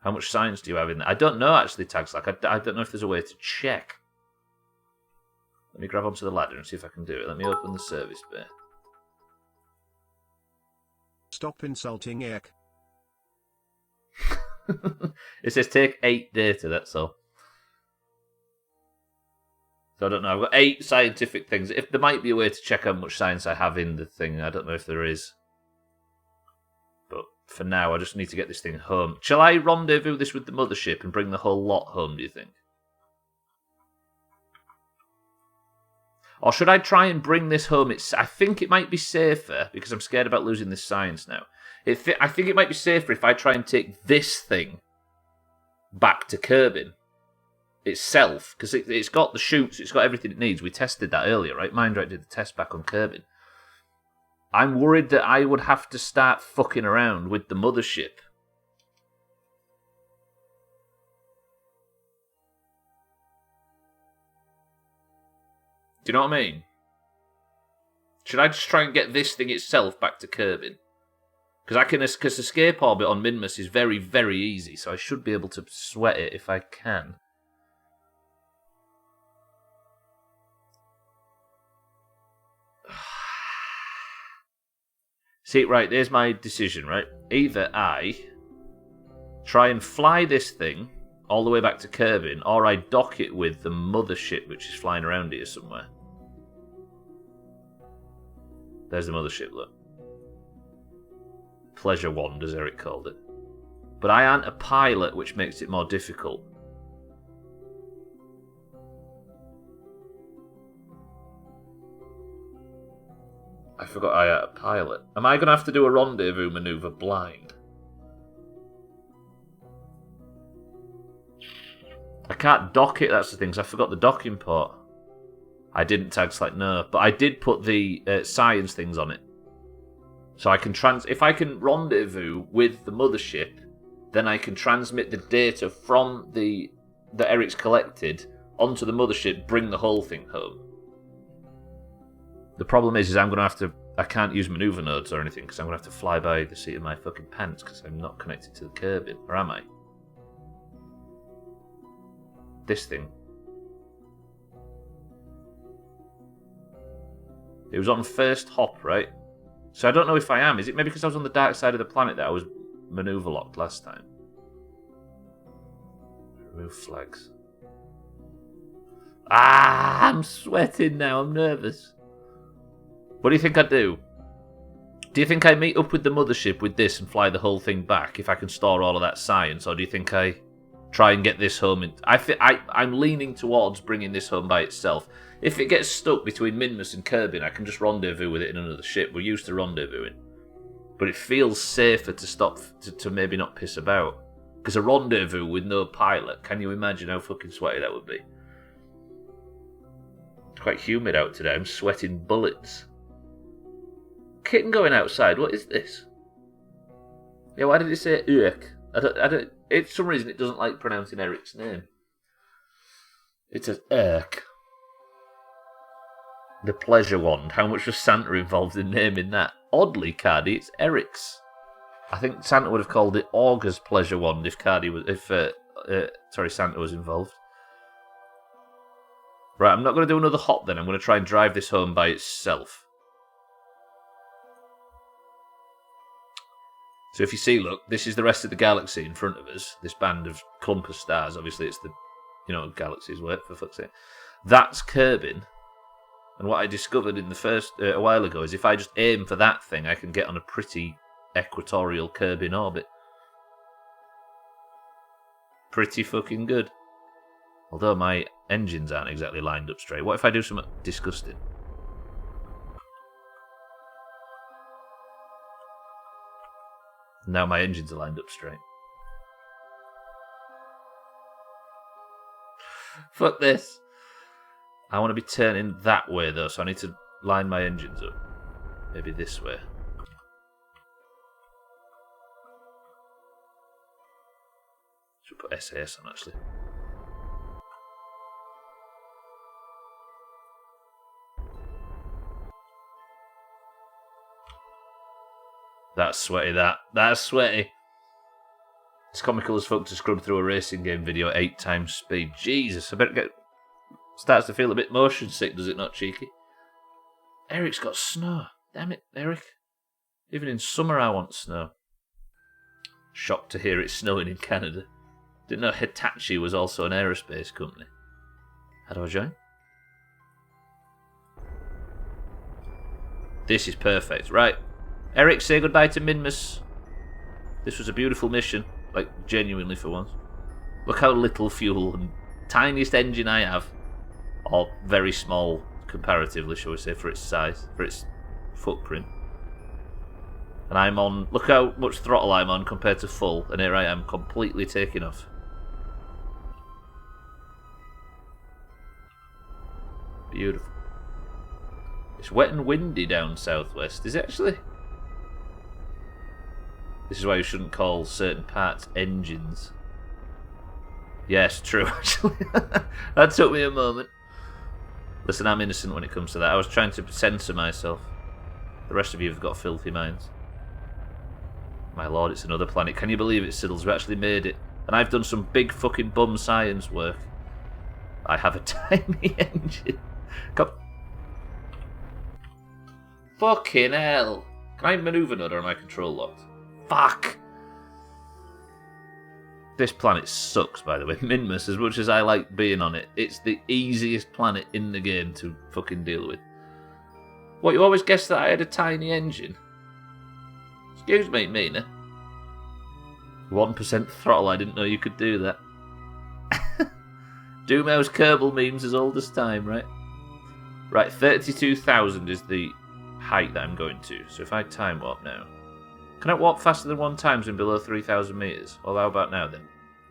How much science do you have in there? I don't know, actually, Tagslack. I don't know if there's a way to check. Let me grab onto the ladder and see if I can do it. Let me open the service bay. Stop insulting Ek. It says take 8 data, that's all. So I don't know. I've got 8 scientific things. If there might be a way to check how much science I have in the thing, I don't know if there is. But for now, I just need to get this thing home. Shall I rendezvous this with the mothership and bring the whole lot home, do you think? Or should I try and bring this home? I think it might be safer, because I'm scared about losing this science now. I think it might be safer if I try and take this thing back to Kerbin itself, because it's got the chutes, it's got everything it needs. We tested that earlier, right? Mindrat did the test back on Kerbin. I'm worried that I would have to start fucking around with the mothership. Do you know what I mean? Should I just try and get this thing itself back to Kerbin? Because escape orbit on Minmus is very, very easy, so I should be able to sweat it if I can. See, right, there's my decision, right? Either I try and fly this thing all the way back to Kerbin, or I dock it with the mothership, which is flying around here somewhere. There's the mothership, look. Pleasure wand, as Eric called it. But I aren't a pilot, which makes it more difficult. I forgot I had a pilot. Am I going to have to do a rendezvous manoeuvre blind? I can't dock it, that's the thing, 'cause I forgot the docking port. I didn't tag select, no. But I did put the science things on it. So I can if I can rendezvous with the mothership, then I can transmit the data from that Eric's collected onto the mothership, bring the whole thing home. The problem is I'm going to have to... I can't use maneuver nodes or anything, because I'm going to have to fly by the seat of my fucking pants, because I'm not connected to the Kerbin. Or am I? This thing. It was on first hop, right? So I don't know if I am. Is it maybe because I was on the dark side of the planet that I was maneuver locked last time? Remove flags. Ah, I'm sweating now. I'm nervous. What do you think I do? Do you think I meet up with the mothership with this and fly the whole thing back if I can store all of that science? Or do you think I try and get this home? I'm leaning towards bringing this home by itself. If it gets stuck between Minmus and Kerbin, I can just rendezvous with it in another ship. We're used to rendezvousing. But it feels safer to stop, to maybe not piss about. Because a rendezvous with no pilot, can you imagine how fucking sweaty that would be? It's quite humid out today. I'm sweating bullets. Kitten going outside. What is this? Yeah, why did it say Urk? I don't. For some reason, it doesn't like pronouncing Eric's name. It's an Urk. The pleasure wand. How much was Santa involved in naming that? Oddly, Cardi, it's Eric's. I think Santa would have called it Augur's pleasure wand if Santa was involved. Right, I'm not going to do another hop then. I'm going to try and drive this home by itself. So if you see, look, this is the rest of the galaxy in front of us. This band of clump of stars. Obviously, it's the, galaxies work, for fuck's sake. That's Kerbin. And what I discovered in the first a while ago is if I just aim for that thing, I can get on a pretty equatorial Kerbin orbit. Pretty fucking good. Although my engines aren't exactly lined up straight. What if I do something disgusting? Now my engines are lined up straight. Fuck this. I want to be turning that way though, so I need to line my engines up. Maybe this way. Should put SAS on actually. That's sweaty, That's sweaty. It's comical as fuck to scrub through a racing game video at 8 times speed. Jesus, I better get... Starts to feel a bit motion sick, does it not, cheeky? Eric's got snow. Damn it, Eric. Even in summer I want snow. Shocked to hear it's snowing in Canada. Didn't know Hitachi was also an aerospace company. How do I join? This is perfect. Right. Eric, say goodbye to Minmus. This was a beautiful mission. Like, genuinely for once. Look how little fuel and tiniest engine I have. Or very small comparatively, shall we say, for its size, for its footprint. And I'm on, look how much throttle I'm on compared to full, and here I am completely taking off. Beautiful. It's wet and windy down southwest, is it actually? This is why you shouldn't call certain parts engines. Yes, true, actually. That took me a moment. Listen, I'm innocent when it comes to that. I was trying to censor myself. The rest of you have got filthy minds. My lord, it's another planet. Can you believe it, Siddles? We actually made it. And I've done some big fucking bum science work. I have a tiny engine. Come. Fucking hell. Can I manoeuvre node or am I control locked? Fuck. This planet sucks, by the way. Minmus, as much as I like being on it, it's the easiest planet in the game to fucking deal with. What, you always guessed that I had a tiny engine? Excuse me, Mina. 1% throttle, I didn't know you could do that. Doomhaus Kerbal memes as old as time, right? Right, 32,000 is the height that I'm going to. So if I time warp now... Can I warp faster than 1 times and below 3,000 meters? Well, how about now then?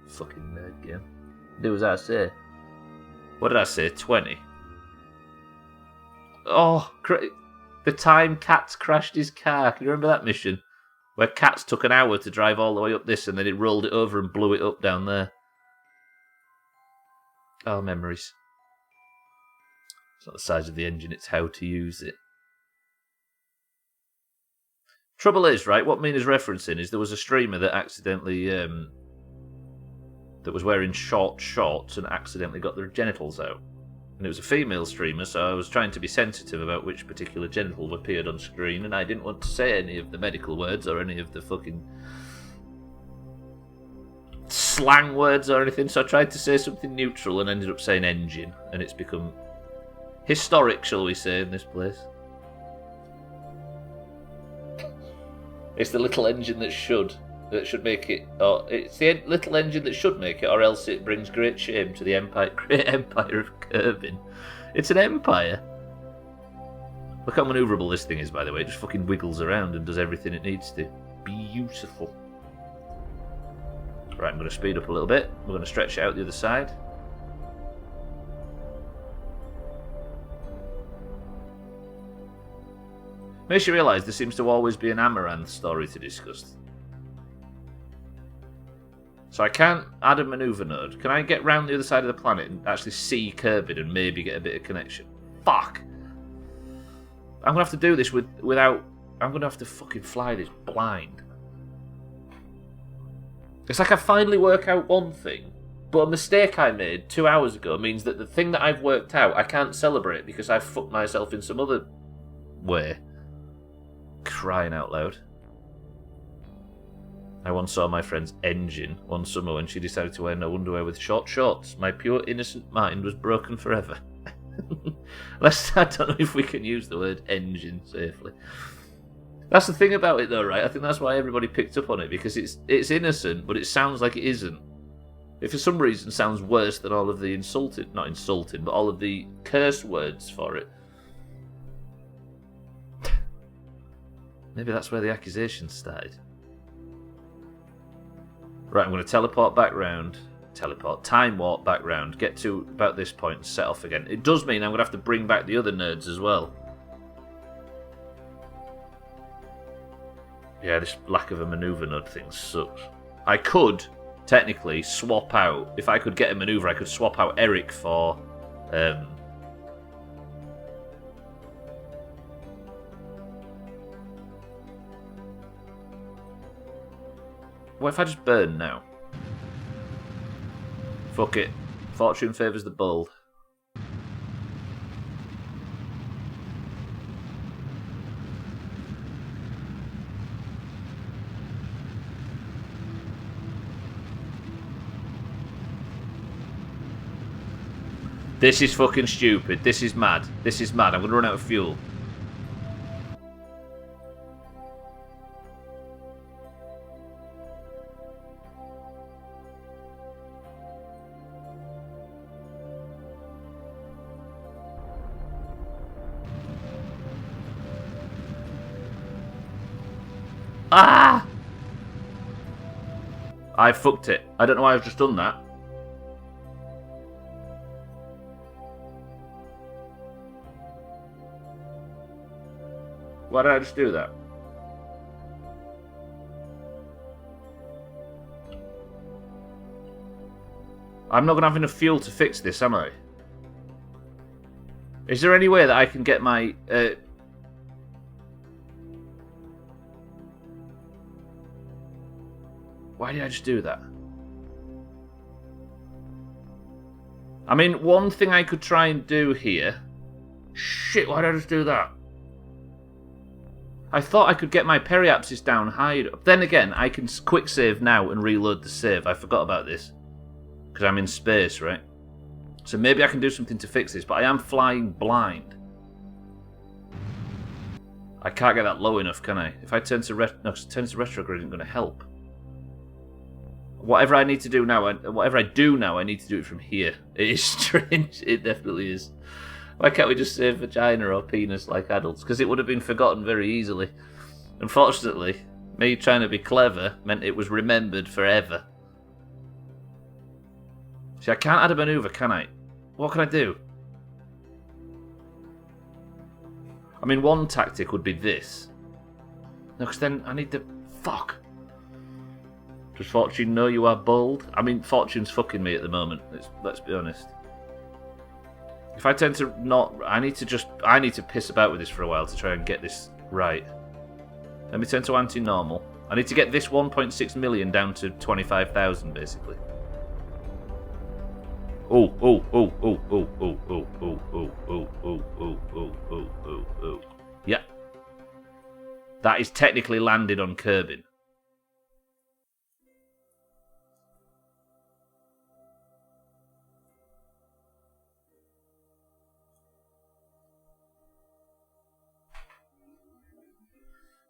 Fucking nerd game. Do as I say. What did I say? 20. Oh, the time Cats crashed his car. Can you remember that mission? Where Cats took an hour to drive all the way up this and then it rolled it over and blew it up down there. Oh, memories. It's not the size of the engine, it's how to use it. Trouble is, right, what Mina's referencing is there was a streamer that accidentally, that was wearing short shorts and accidentally got their genitals out. And it was a female streamer, so I was trying to be sensitive about which particular genital appeared on screen, and I didn't want to say any of the medical words or any of the fucking slang words or anything, so I tried to say something neutral and ended up saying engine, and it's become historic, shall we say, in this place. It's the little engine that should make it, or it's the little engine that should make it, or else it brings great shame to the great empire of Kerbin. It's an empire. Look how manoeuvrable this thing is, by the way. It just fucking wiggles around and does everything it needs to. Beautiful. Right, I'm going to speed up a little bit. We're going to stretch it out the other side. Makes you realise there seems to always be an Amaranth story to discuss. So I can't add a manoeuvre node. Can I get round the other side of the planet and actually see Kerbin and maybe get a bit of connection? Fuck! I'm going to have to do this without... I'm going to have to fucking fly this blind. It's like I finally work out one thing, but a mistake I made 2 hours ago means that the thing that I've worked out I can't celebrate because I've fucked myself in some other way. Crying out loud. I once saw my friend's engine one summer when she decided to wear no underwear with short shorts. My pure innocent mind was broken forever. I don't know if we can use the word engine safely. That's the thing about it though, right? I think that's why everybody picked up on it, because it's innocent, but it sounds like it isn't. It for some reason sounds worse than all of the not insulted, but all of the curse words for it. Maybe that's where the accusations started. Right, I'm going to teleport back round. Time warp back round. Get to about this point and set off again. It does mean I'm going to have to bring back the other nerds as well. Yeah, this lack of a manoeuvre node thing sucks. I could, technically, swap out... If I could get a manoeuvre, I could swap out Eric for... What if I just burn now? Fuck it. Fortune favours the bold. This is fucking stupid. This is mad. This is mad. I'm going to run out of fuel. I fucked it. I don't know why I've just done that. Why did I just do that? I'm not going to have enough fuel to fix this, am I? Is there any way that I can get my... Why did I just do that? I mean, one thing I could try and do here... Shit, why did I just do that? I thought I could get my periapsis down higher. Then again, I can quick save now and reload the save. I forgot about this. Because I'm in space, right? So maybe I can do something to fix this, but I am flying blind. I can't get that low enough, can I? If I turn to retrograde isn't going to help. Whatever I need to do now, whatever I do now, I need to do it from here. It is strange. It definitely is. Why can't we just say vagina or penis like adults? Because it would have been forgotten very easily. Unfortunately, me trying to be clever meant it was remembered forever. See, I can't add a maneuver, can I? What can I do? I mean, one tactic would be this. No, because then I need the... Fuck. Does Fortune know you are bold? I mean, Fortune's fucking me at the moment. Let's be honest. If I tend to not... I need to piss about with this for a while to try and get this right. Let me turn to anti-normal. I need to get this 1.6 million down to 25,000, basically. Oh. Yeah. That is technically landed on Kerbin.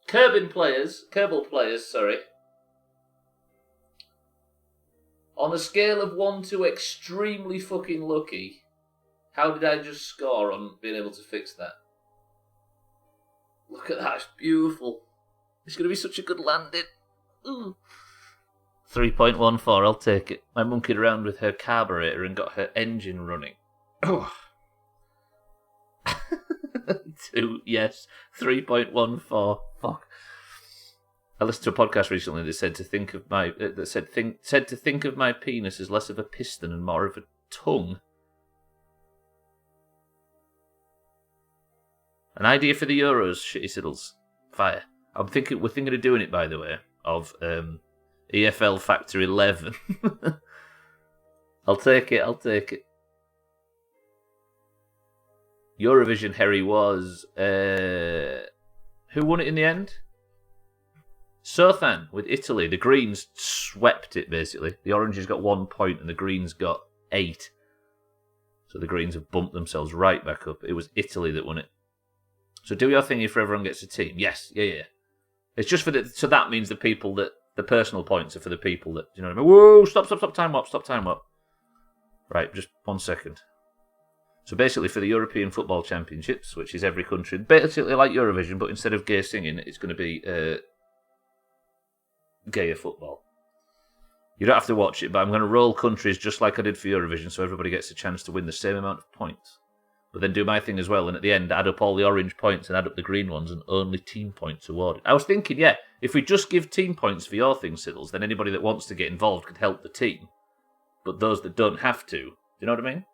Kerbal players, sorry. On a scale of 1 to extremely fucking lucky, how did I just score on being able to fix that? Look at that, it's beautiful. It's going to be such a good landing. Ooh. 3.14, I'll take it. I monkeyed around with her carburetor and got her engine running. Oh. 2, yes. 3.14. Fuck. I listened to a podcast recently that said to think of my penis as less of a piston and more of a tongue. An idea for the Euros, shitty siddles. Fire. We're thinking of doing it, by the way, of EFL Factor 11. I'll take it. Eurovision, Harry, was... who won it in the end? Sothan with Italy. The Greens swept it, basically. The Oranges got 1 point and the Greens got 8. So the Greens have bumped themselves right back up. It was Italy that won it. So do your thing if everyone gets a team. Yes, yeah. It's just for the... So that means the people that... The personal points are for the people that... You know what I mean? Whoa, stop, time up. Right, just 1 second. So basically for the European Football Championships, which is every country... Basically like Eurovision, but instead of gay singing, it's going to be... gayer football. You don't have to watch it, but I'm going to roll countries just like I did for Eurovision so everybody gets a chance to win the same amount of points. But then do my thing as well, and at the end add up all the orange points and add up the green ones and only team points awarded. I was thinking, yeah, if we just give team points for your thing, Siddles, then anybody that wants to get involved could help the team. But those that don't have to, do you know what I mean?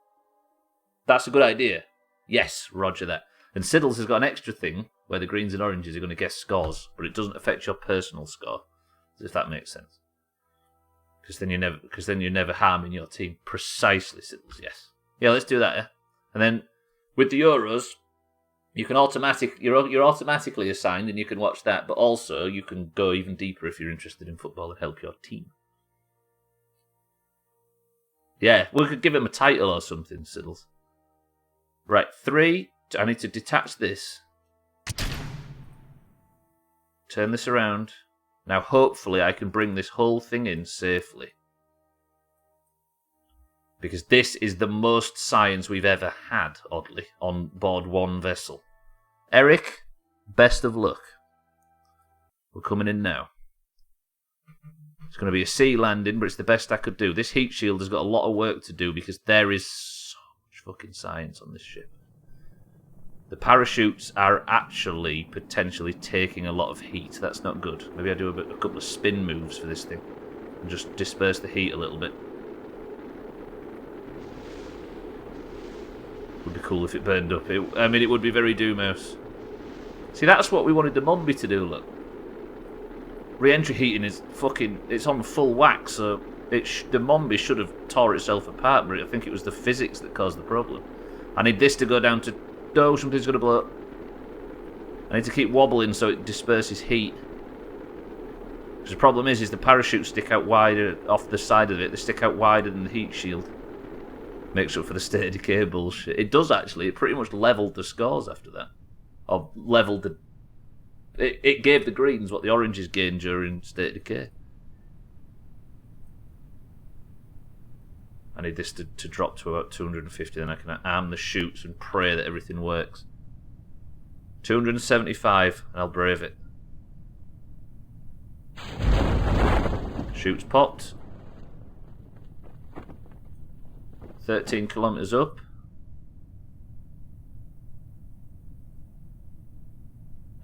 That's a good idea. Yes, roger that. And Siddles has got an extra thing where the greens and oranges are going to guess scores, but it doesn't affect your personal score. If that makes sense, because then you're never harming your team. Precisely, Siddles. Yes, yeah. Let's do that. Yeah, and then with the Euros, you can you're automatically assigned, and you can watch that. But also, you can go even deeper if you're interested in football and help your team. Yeah, we could give him a title or something, Siddles. Right, 3. I need to detach this. Turn this around. Now, hopefully, I can bring this whole thing in safely. Because this is the most science we've ever had, oddly, on board one vessel. Eric, best of luck. We're coming in now. It's going to be a sea landing, but it's the best I could do. This heat shield has got a lot of work to do because there is so much fucking science on this ship. The parachutes are actually potentially taking a lot of heat. That's not good. Maybe I do a couple of spin moves for this thing and just disperse the heat a little bit. Would be cool if it burned up. I mean, it would be very Doomhaus. See, that's what we wanted the Mombi to do, look. Re-entry heating is fucking... It's on full whack, so the Mombi should have tore itself apart, but I think it was the physics that caused the problem. I need this to go down to... No, something's going to blow up. I need to keep wobbling so it disperses heat. Because the problem is the parachutes stick out wider off the side of it. They stick out wider than the heat shield. Makes up for the state of decay bullshit. It does, actually. It pretty much levelled the scores after that. Or levelled the... It gave the greens what the oranges gained during state of decay. I need this to drop to about 250, then I can arm the chutes and pray that everything works. 275, and I'll brave it. Chutes popped. 13 kilometres up.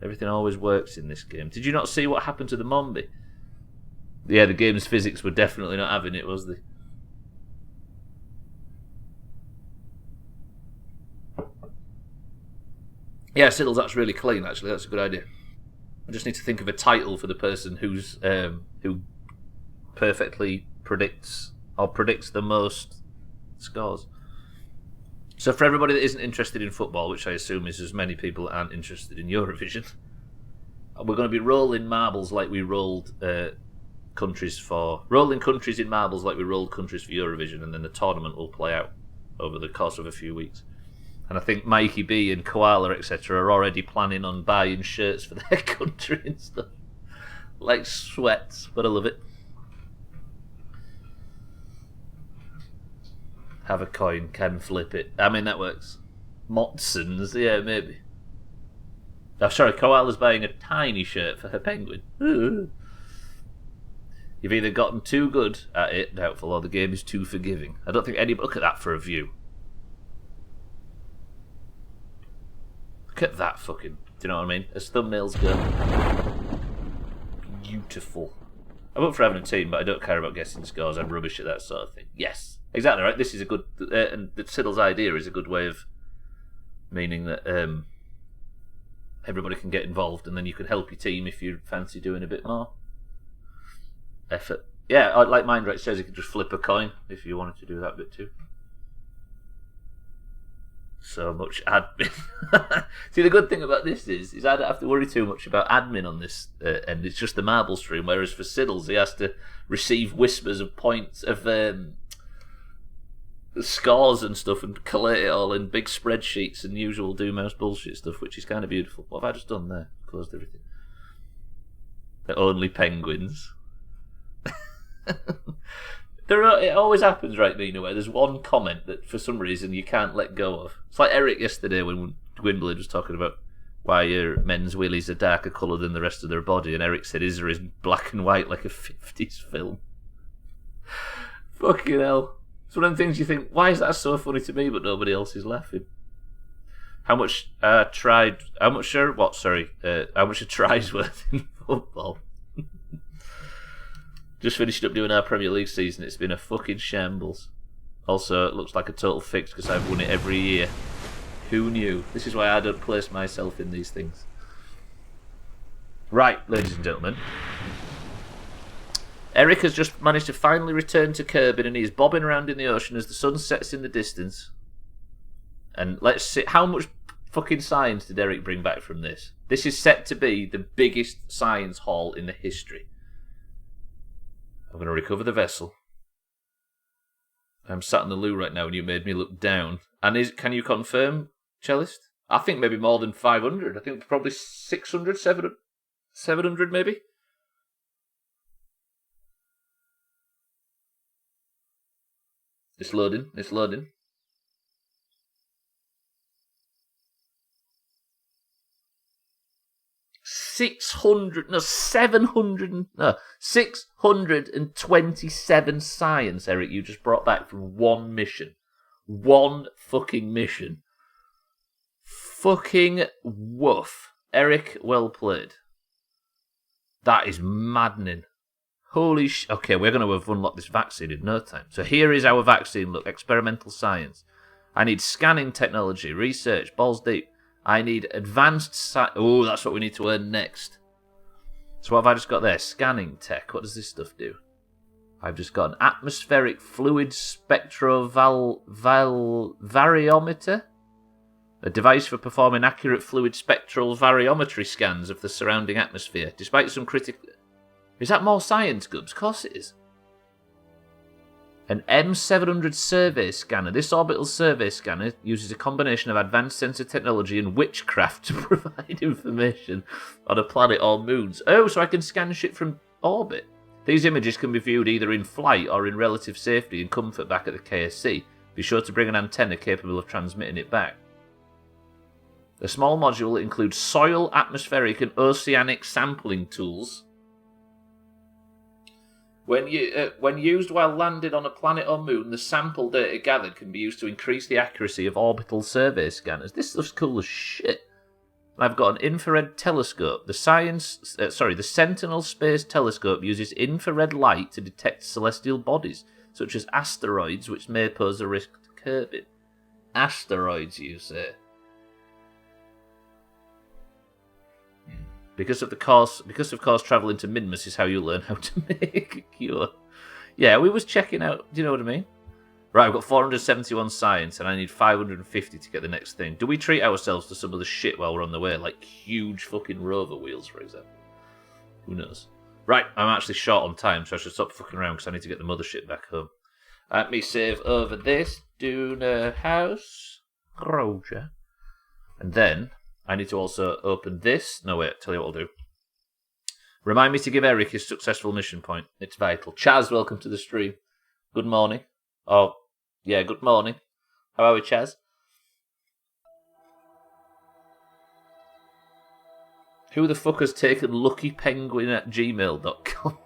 Everything always works in this game. Did you not see what happened to the Mombi? Yeah, the game's physics were definitely not having it, was they? Yeah, Siddles, that's really clean, actually. That's a good idea. I just need to think of a title for the person who perfectly predicts the most scores. So for everybody that isn't interested in football, which I assume is as many people that aren't interested in Eurovision, we're going to be rolling marbles like we rolled countries in marbles like we rolled countries for Eurovision, and then the tournament will play out over the course of a few weeks. And I think Mikey B and Koala, etc., are already planning on buying shirts for their country and stuff. Like sweats, but I love it. Have a coin, can flip it. I mean, that works. Motsons, yeah, maybe. Oh, sorry, Koala's buying a tiny shirt for her penguin. You've either gotten too good at it, doubtful, or the game is too forgiving. I don't think anybody... Look at that for a view. Look at that fucking... Do you know what I mean? As thumbnails go. Beautiful. I vote for having a team, but I don't care about guessing scores. I'm rubbish at that sort of thing. Yes. Exactly right. This is a good... and Siddle's idea is a good way of meaning that everybody can get involved, and then you can help your team if you fancy doing a bit more effort. Yeah, like Mindrex says, you can just flip a coin if you wanted to do that bit too. So much admin. See, the good thing about this is I don't have to worry too much about admin on this end. It's just the marble stream, whereas for Siddles, he has to receive whispers of points of scores and stuff and collate it all in big spreadsheets and usual Doomhaus bullshit stuff, which is kind of beautiful. What have I just done there? Closed everything. They're only penguins. It always happens, right, Mina, where there's one comment that for some reason you can't let go of. It's like Eric yesterday when Gwynblade was talking about why your men's willies are darker colour than the rest of their body, and Eric said his are in black and white like a 50s film. Fucking hell. It's one of the things you think, why is that so funny to me but nobody else is laughing? How much a try's worth in football? Just finished up doing our Premier League season. It's been a fucking shambles. Also, it looks like a total fix because I've won it every year. Who knew? This is why I don't place myself in these things. Right, ladies and gentlemen. Eric has just managed to finally return to Kerbal, and he's bobbing around in the ocean as the sun sets in the distance. And let's see, how much fucking science did Eric bring back from this? This is set to be the biggest science haul in the history. I'm going to recover the vessel. I'm sat in the loo right now and you made me look down. And can you confirm, Cellist? I think maybe more than 500. I think probably 600, 700 maybe? It's loading, it's loading. 627 science, Eric, you just brought back from one mission. One fucking mission. Fucking woof. Eric, well played. That is maddening. Holy okay, we're going to have unlocked this vaccine in no time. So here is our vaccine. Look, experimental science. I need scanning technology, research, balls deep. I need advanced oh, that's what we need to earn next. So what have I just got there? Scanning tech. What does this stuff do? I've just got an atmospheric fluid spectrovariometer. A device for performing accurate fluid spectral variometry scans of the surrounding atmosphere. Despite some critical... Is that more science, Gubs? Of course it is. An M700 survey scanner. This orbital survey scanner uses a combination of advanced sensor technology and witchcraft to provide information on a planet or moons. Oh, so I can scan shit from orbit. These images can be viewed either in flight or in relative safety and comfort back at the KSC. Be sure to bring an antenna capable of transmitting it back. The small module includes soil, atmospheric and oceanic sampling tools. When used while landed on a planet or moon, the sample data gathered can be used to increase the accuracy of orbital survey scanners. This stuff's cool as shit. I've got an infrared telescope. The Sentinel Space Telescope uses infrared light to detect celestial bodies, such as asteroids, which may pose a risk to Kerbal. Asteroids, you say? Because of course, travelling to Minmus is how you learn how to make a cure. Yeah, we was checking out, do you know what I mean? Right, I've got 471 science and I need 550 to get the next thing. Do we treat ourselves to some of the shit while we're on the way? Like huge fucking rover wheels, for example. Who knows? Right, I'm actually short on time, so I should stop fucking around because I need to get the mothership back home. Let me save over this. Doomhaus. Roger. And then... I need to also open this. No, wait, tell you what I'll do. Remind me to give Eric his successful mission point. It's vital. Chaz, welcome to the stream. Good morning. Oh, yeah, good morning. How are we, Chaz? Who the fuck has taken luckypenguin@gmail.com?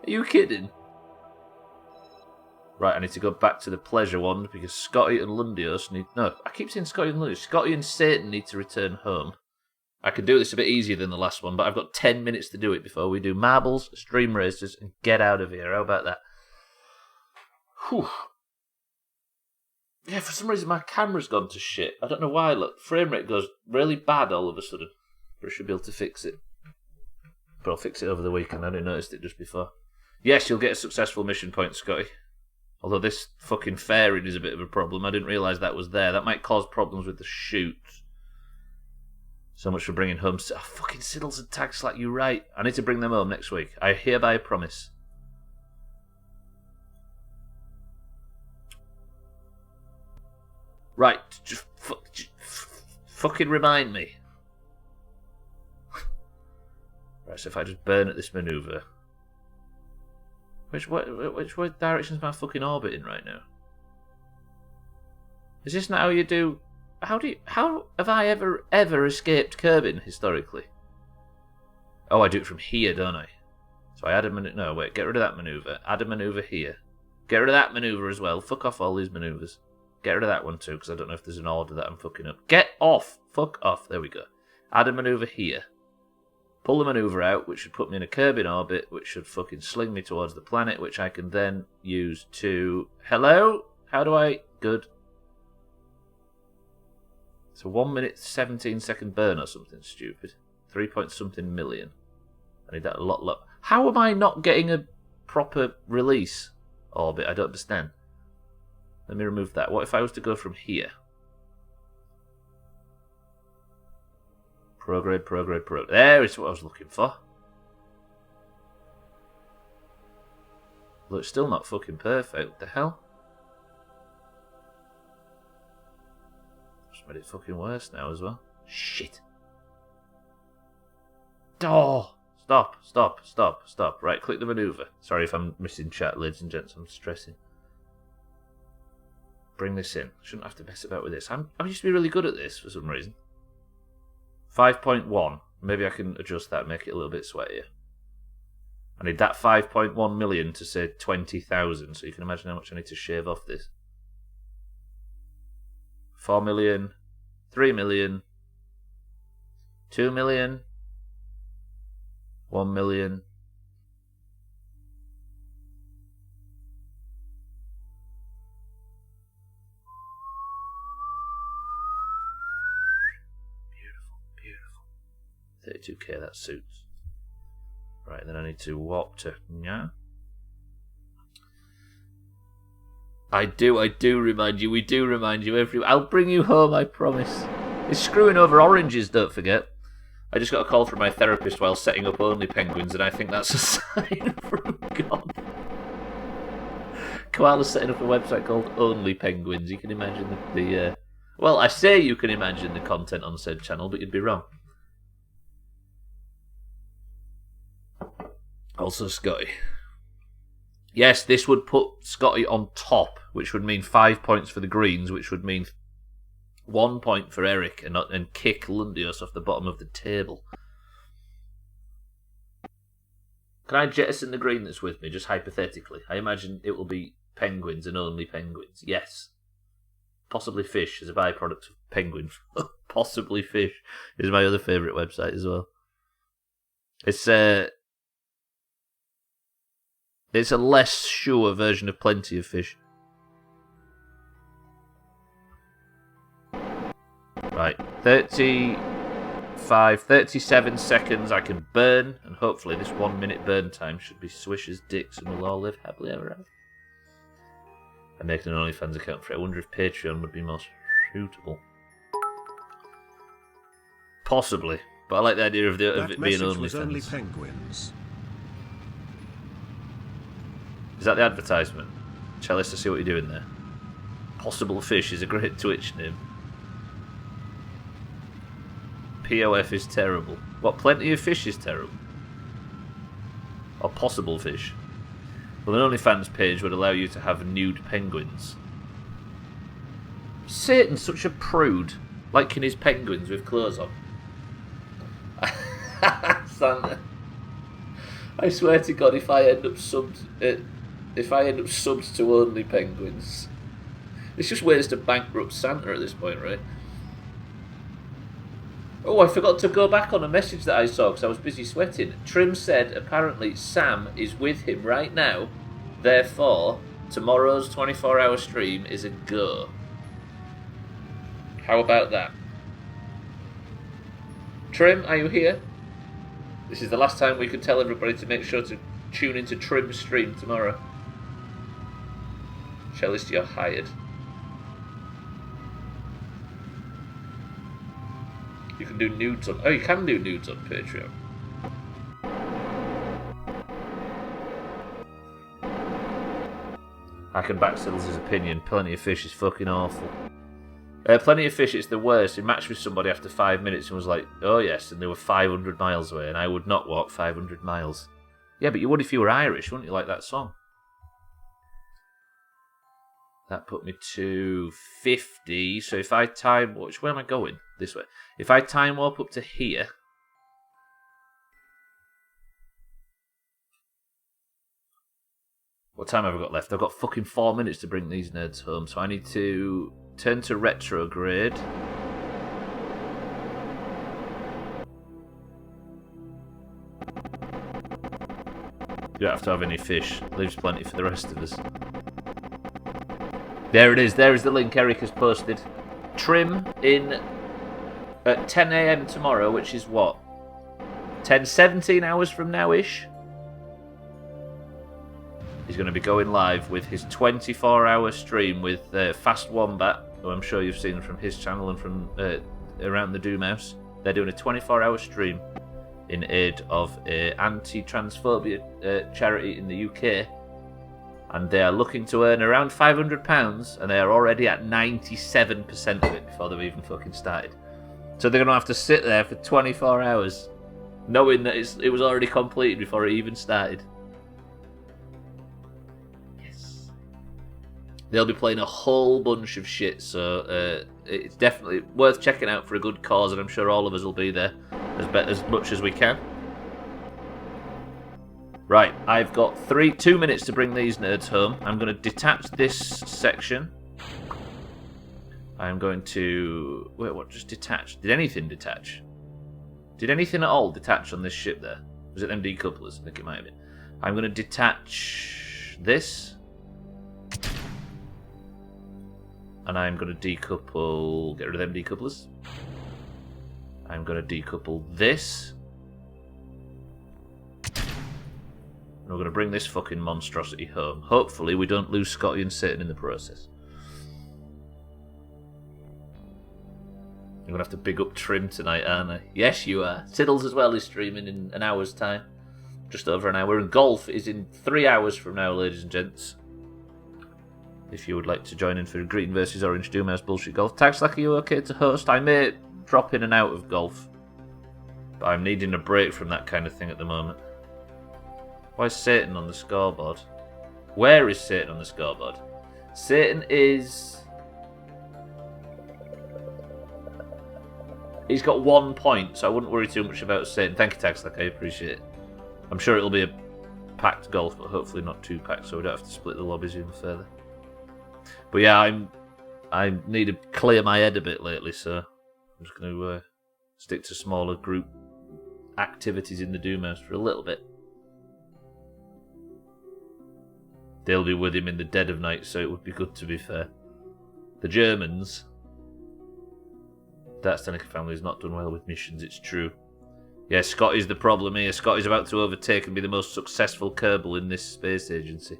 Are you kidding? Right, I need to go back to the pleasure one because Scotty and Lundios need... No, I keep saying Scotty and Lundios. Scotty and Satan need to return home. I could do this a bit easier than the last one, but I've got 10 minutes to do it before we do marbles, stream racers, and get out of here. How about that? Whew. Yeah, for some reason my camera's gone to shit. I don't know why. Look, frame rate goes really bad all of a sudden. But I should be able to fix it. But I'll fix it over the weekend. I only noticed it just before. Yes, you'll get a successful mission point, Scotty. Although this fucking fairing is a bit of a problem. I didn't realise that was there. That might cause problems with the shoot. So much for bringing home... Oh, fucking Siddles and Tag Slack, you right. I need to bring them home next week. I hereby promise. Right. Just fucking remind me. Right, so if I just burn at this manoeuvre... Which direction is my fucking orbit in right now? Is this not how you do... How have I ever escaped Kerbin historically? Oh, I do it from here, don't I? So I add a maneuver... No, wait, get rid of that manoeuvre. Add a manoeuvre here. Get rid of that manoeuvre as well. Fuck off all these manoeuvres. Get rid of that one too, because I don't know if there's an order that I'm fucking up. Get off! Fuck off. There we go. Add a manoeuvre here. Pull the manoeuvre out, which should put me in a Kerbin orbit, which should fucking sling me towards the planet, which I can then use to... Hello? How do I... Good. It's a 1 minute 17 second burn or something stupid. 3 point something million. I need that a lot. How am I not getting a proper release orbit? I don't understand. Let me remove that. What if I was to go from here? Prograde. There is what I was looking for. But it's still not fucking perfect. What the hell? Just made it fucking worse now as well. Shit. Oh! Stop. Right, click the manoeuvre. Sorry if I'm missing chat, ladies and gents. I'm stressing. Bring this in. Shouldn't have to mess about with this. I used to be really good at this for some reason. 5.1. Maybe I can adjust that and make it a little bit sweatier. I need that 5.1 million to say 20,000, so you can imagine how much I need to shave off this. 4 million, 3 million, 2 million, 1 million. Beautiful, beautiful. 32k, that suits. Right, then I need to walk to... Yeah. I do remind you, we do remind you every... I'll bring you home, I promise. It's screwing over oranges, don't forget. I just got a call from my therapist while setting up Only Penguins, and I think that's a sign from God. Koala's setting up a website called Only Penguins. You can imagine the well, I say you can imagine the content on said channel, but you'd be wrong. Also Scotty. Yes, this would put Scotty on top, which would mean 5 points for the Greens, which would mean 1 point for Eric, and kick Lundios off the bottom of the table. Can I jettison the green that's with me, just hypothetically? I imagine it will be penguins and only penguins. Yes. Possibly fish as a byproduct of penguin. Possibly fish is my other favourite website as well. It's a less sure version of Plenty of Fish. Right, 37 seconds I can burn, and hopefully this 1 minute burn time should be swish as dicks and we'll all live happily ever after. I'm making an OnlyFans account for it. I wonder if Patreon would be more suitable. Possibly, but I like the idea of it being OnlyFans. Only penguins. Is that the advertisement? Chalice, to see what you're doing there. Possible Fish is a great Twitch name. POF is terrible. What, Plenty of Fish is terrible? Or Possible Fish? Well, an OnlyFans page would allow you to have nude penguins. Satan's such a prude, liking his penguins with clothes on. Santa. I swear to God, if I end up subbed to Only Penguins, it's just ways to bankrupt Santa at this point, right? Oh, I forgot to go back on a message that I saw because I was busy sweating. Trim said apparently Sam is with him right now, therefore tomorrow's 24-hour stream is a go. How about that? Trim, are you here? This is the last time we can tell everybody to make sure to tune into Trim's stream tomorrow. Chalice, you're hired. You can do nudes on... Oh, you can do nudes on Patreon. I can back Siddles' opinion. Plenty of Fish is fucking awful. Plenty of Fish, it's the worst. He matched with somebody after 5 minutes and was like, oh yes, and they were 500 miles away, and I would not walk 500 miles. Yeah, but you would if you were Irish, wouldn't you, like that song? That put me to 50, so if I time... Which way am I going? This way. If I time warp up to here... What time have I got left? I've got fucking 4 minutes to bring these nerds home, so I need to turn to retrograde. You don't have to have any fish. Leaves plenty for the rest of us. There it is. There is the link Eric has posted. Trim in at 10 AM tomorrow, which is what? 17 hours from now-ish? He's going to be going live with his 24-hour stream with Fast Wombat, who I'm sure you've seen from his channel and from around the Doomhaus. They're doing a 24-hour stream in aid of an anti-transphobia charity in the UK. And they are looking to earn around £500, and they are already at 97% of it before they've even fucking started. So they're going to have to sit there for 24 hours, knowing that it was already completed before it even started. Yes. They'll be playing a whole bunch of shit, so it's definitely worth checking out for a good cause, and I'm sure all of us will be there. as much as we can. Right, I've got 2 minutes to bring these nerds home. I'm going to detach this section. I'm going to... Wait, what just detached? Did anything detach? Did anything at all detach on this ship there? Was it them decouplers? I think it might have been. I'm going to detach this. And I'm going to decouple... Get rid of them decouplers. I'm going to decouple this. And we're going to bring this fucking monstrosity home. Hopefully we don't lose Scotty and Satan in the process. I'm going to have to big up Trim tonight, aren't I? Yes, you are. Siddles as well is streaming in an hour's time. Just over an hour. And golf is in 3 hours from now, ladies and gents. If you would like to join in for Green versus Orange Doomhaus Bullshit Golf. Taxlack, are you okay to host? I may drop in and out of golf. But I'm needing a break from that kind of thing at the moment. Why is Satan on the scoreboard? Where is Satan on the scoreboard? Satan is... He's got 1 point, so I wouldn't worry too much about Satan. Thank you, Taxlack, I appreciate it. I'm sure it'll be a packed golf, but hopefully not too packed, so we don't have to split the lobbies even further. But yeah, I need to clear my head a bit lately, so I'm just going to stick to smaller group activities in the Doomhaus for a little bit. They'll be with him in the dead of night, so it would be good, to be fair. The Germans... That Seneca family has not done well with missions, it's true. Yeah, Scotty's the problem here. Scotty's about to overtake and be the most successful Kerbal in this space agency.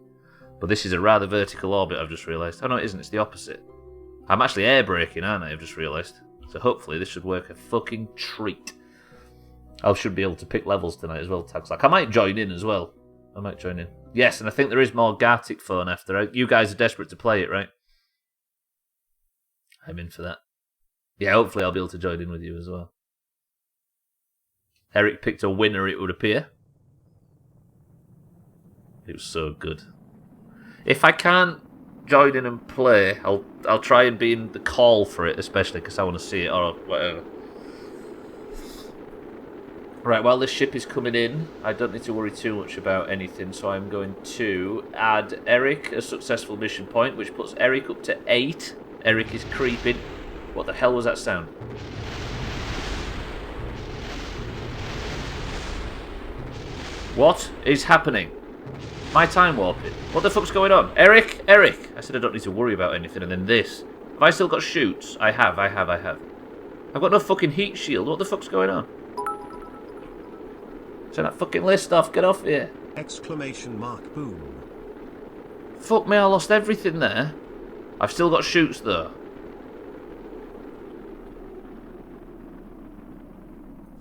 But this is a rather vertical orbit, I've just realised. Oh no, it isn't, it's the opposite. I'm actually air braking, aren't I? I've just realised. So hopefully this should work a fucking treat. I should be able to pick levels tonight as well, Taxlack. I might join in as well. I might join in. Yes, and I think there is more Gartic phone after. You guys are desperate to play it, right? I'm in for that. Yeah, hopefully I'll be able to join in with you as well. Eric picked a winner, it would appear. It was so good. If I can't join in and play, I'll try and be in the call for it, especially because I want to see it or whatever. Right, while this ship is coming in, I don't need to worry too much about anything, so I'm going to add Eric a successful mission point, which puts Eric up to 8. Eric is creeping. What the hell was that sound? What is happening? My time warping. What the fuck's going on? Eric! Eric! I said I don't need to worry about anything, and then this. Have I still got shoots? I have. I've got no fucking heat shield. What the fuck's going on? Turn that fucking list off. Get off here. Exclamation mark boom. Fuck me, I lost everything there. I've still got shoots though.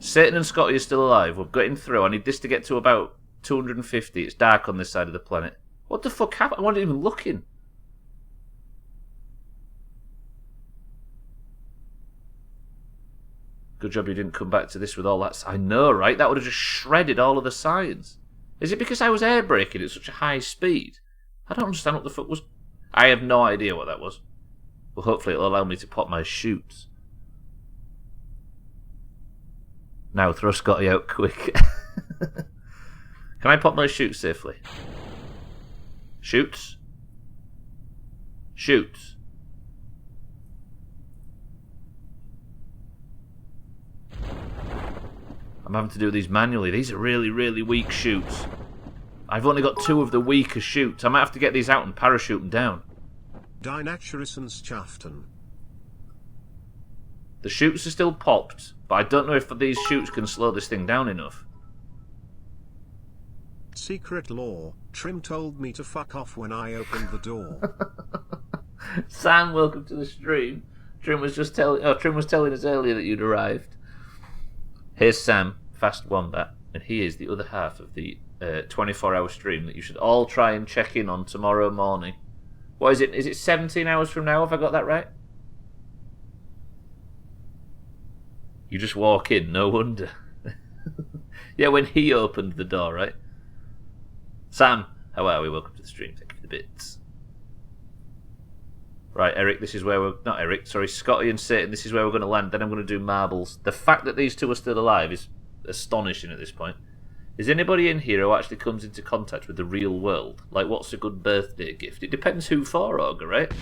Satan and Scotty are still alive. We're getting through. I need this to get to about 250. It's dark on this side of the planet. What the fuck happened? I wasn't even looking. Good job you didn't come back to this with all that. I know, right? That would have just shredded all of the signs. Is it because I was air braking at such a high speed? I don't understand what the fuck was... I have no idea what that was. Well, hopefully it'll allow me to pop my shoots. Now throw Scotty out quick. Can I pop my shoots safely? Shoots? Shoots. I'm having to do these manually. These are really, really weak shoots. I've only got 2 of the weaker shoots. I might have to get these out and parachute them down. Dynaturisons Chafton. The shoots are still popped, but I don't know if these shoots can slow this thing down enough. Secret law. Trim told me to fuck off when I opened the door. Sam, welcome to the stream. Trim was telling us earlier that you'd arrived. Here's Sam, Fast Wombat, and he is the other half of the 24-hour stream that you should all try and check in on tomorrow morning. What is it? Is it 17 hours from now? Have I got that right? You just walk in, no wonder. Yeah, when he opened the door, right? Sam, how are we? Welcome to the stream. Thank you for the bits. Right, Eric, this is where we're... Not Eric, sorry, Scotty and Satan, this is where we're going to land. Then I'm going to do marbles. The fact that these two are still alive is astonishing at this point. Is anybody in here who actually comes into contact with the real world? Like, what's a good birthday gift? It depends who for, Augur, right?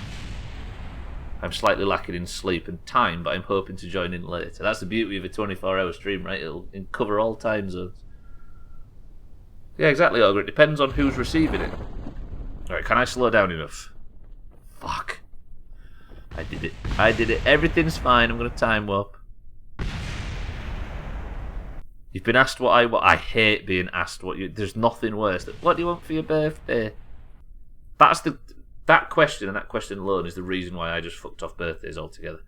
I'm slightly lacking in sleep and time, but I'm hoping to join in later. That's the beauty of a 24-hour stream, right? It'll cover all time zones. Yeah, exactly, Augur. It depends on who's receiving it. Alright, can I slow down enough? Fuck. I did it. I did it. Everything's fine. I'm going to time warp. You've been asked what I want. I hate being asked what you... There's nothing worse. What do you want for your birthday? That question and that question alone is the reason why I just fucked off birthdays altogether.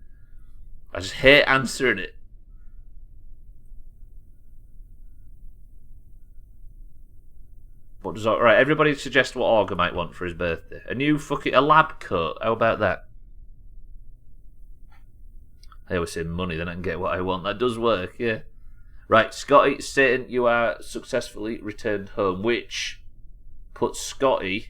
I just hate answering it. What does... Right, everybody suggest what Augur might want for his birthday. A lab coat. How about that? I always say money, then I can get what I want. That does work, yeah. Right, Scotty, Satan, you are successfully returned home, which puts Scotty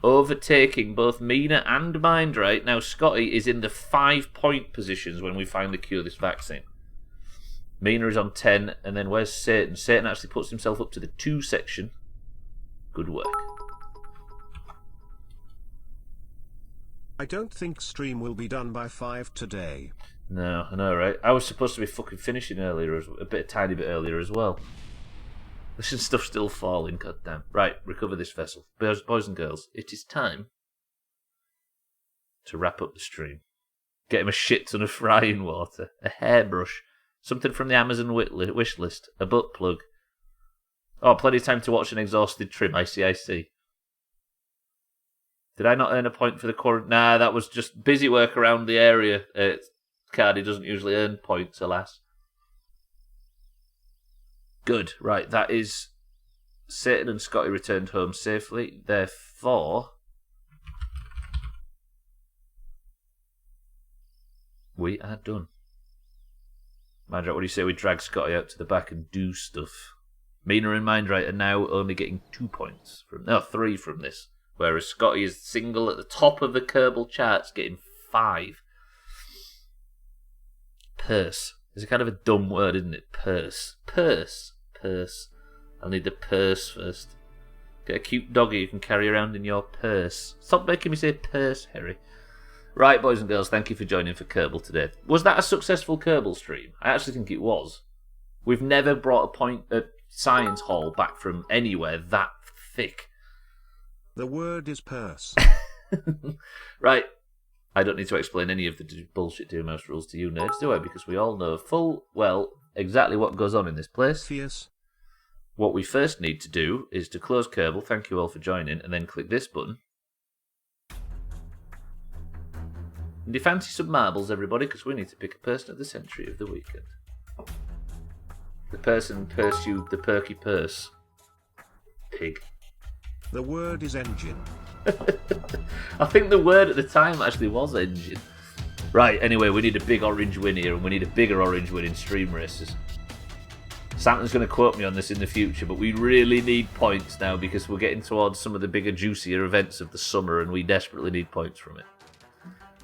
overtaking both Mina and Mindright. Now, Scotty is in the 5-point positions when we finally cure this vaccine. Mina is on 10, and then where's Satan? Satan actually puts himself up to the 2 section. Good work. I don't think stream will be done by 5 today. No, I know, right? I was supposed to be fucking finishing earlier, a tiny bit earlier as well. This stuff's still falling, goddamn. Right, recover this vessel. Boys and girls, it is time to wrap up the stream. Get him a shit ton of frying water, a hairbrush, something from the Amazon wish list, a butt plug. Oh, plenty of time to watch an exhausted trim, I see. Did I not earn a point for the quarantine? Nah, that was just busy work around the area. Cardi doesn't usually earn points, alas. Good, right, that is... Satan and Scotty returned home safely, therefore... we are done. Mindright, what do you say we drag Scotty out to the back and do stuff? Mina and Mindright are now only getting 2 points. 3 from this. Whereas Scotty is single at the top of the Kerbal charts, getting 5. Purse. It's a kind of a dumb word, isn't it? Purse. Purse. I'll need the purse first. Get a cute doggy you can carry around in your purse. Stop making me say purse, Harry. Right, boys and girls, thank you for joining for Kerbal today. Was that a successful Kerbal stream? I actually think it was. We've never brought a science hall back from anywhere that thick. The word is purse. Right. I don't need to explain any of the bullshit Doomhaus rules to you nerds, do I? Because we all know full well exactly what goes on in this place. Fierce. What we first need to do is to close Kerbal, thank you all for joining, and then click this button. And you fancy some marbles, everybody, because we need to pick a person of the century of the weekend. The person pursued the perky purse. Pig. The word is engine. I think the word at the time actually was engine. Right, anyway, we need a big orange win here, and we need a bigger orange win in stream races. Santa's going to quote me on this in the future, but we really need points now because we're getting towards some of the bigger, juicier events of the summer, and we desperately need points from it.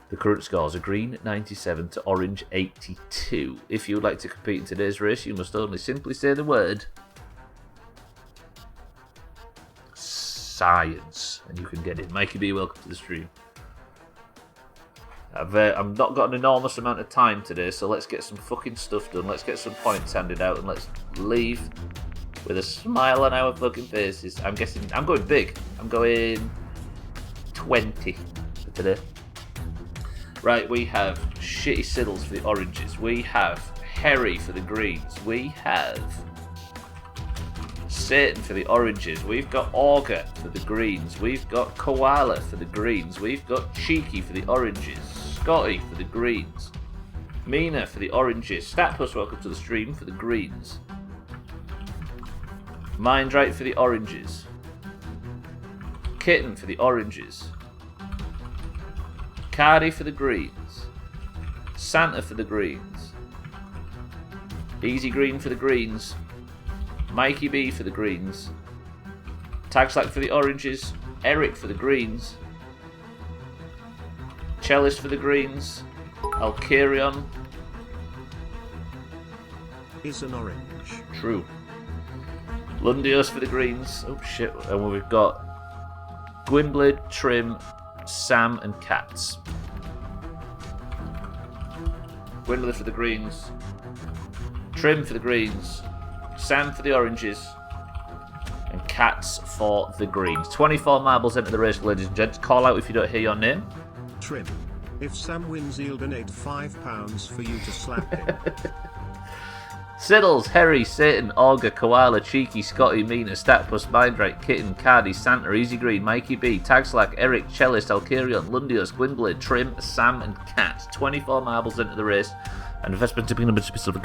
The current scores are green 97 to orange 82. If you would like to compete in today's race, you must only simply say the word science, and you can get it. Mikey B, welcome to the stream. I've not got an enormous amount of time today, so let's get some fucking stuff done. Let's get some points handed out, and let's leave with a smile on our fucking faces. I'm going big. I'm going 20 for today. Right, we have Shitty Siddles for the oranges. We have Harry for the greens. We have Satan for the oranges. We've got Augur for the greens. We've got Koala for the greens. We've got Cheeky for the oranges. Scotty for the greens. Mina for the oranges. Statpus, welcome to the stream, for the greens. Mindright for the oranges. Kitten for the oranges. Cardi for the greens. Santa for the greens. Easy Green for the greens. Mikey B for the greens. Tagslack for the oranges. Eric for the greens. Cellist for the greens. Alkarion. Is an orange. True. Lundios for the greens. Oh shit. And we've got Gwynblade, Trim, Sam, and Cats. Gwynblade for the greens. Trim for the greens. Sam for the oranges. And Cats for the greens. 24 marbles enter the race, ladies and gents. Call out if you don't hear your name. Trim. If Sam wins, he'll donate £5 for you to slap him. Siddles, Harry, Satan, Augur, Koala, Cheeky, Scotty, Mina, Statpus, Mindrake, Kitten, Cardi, Santa, Easy Green, Mikey B, Tagslack, Eric, Cellist, Alkarion, Lundios, Gwynblade, Trim, Sam, and Cat. 24 marbles into the race. And investment tipping number to be silver.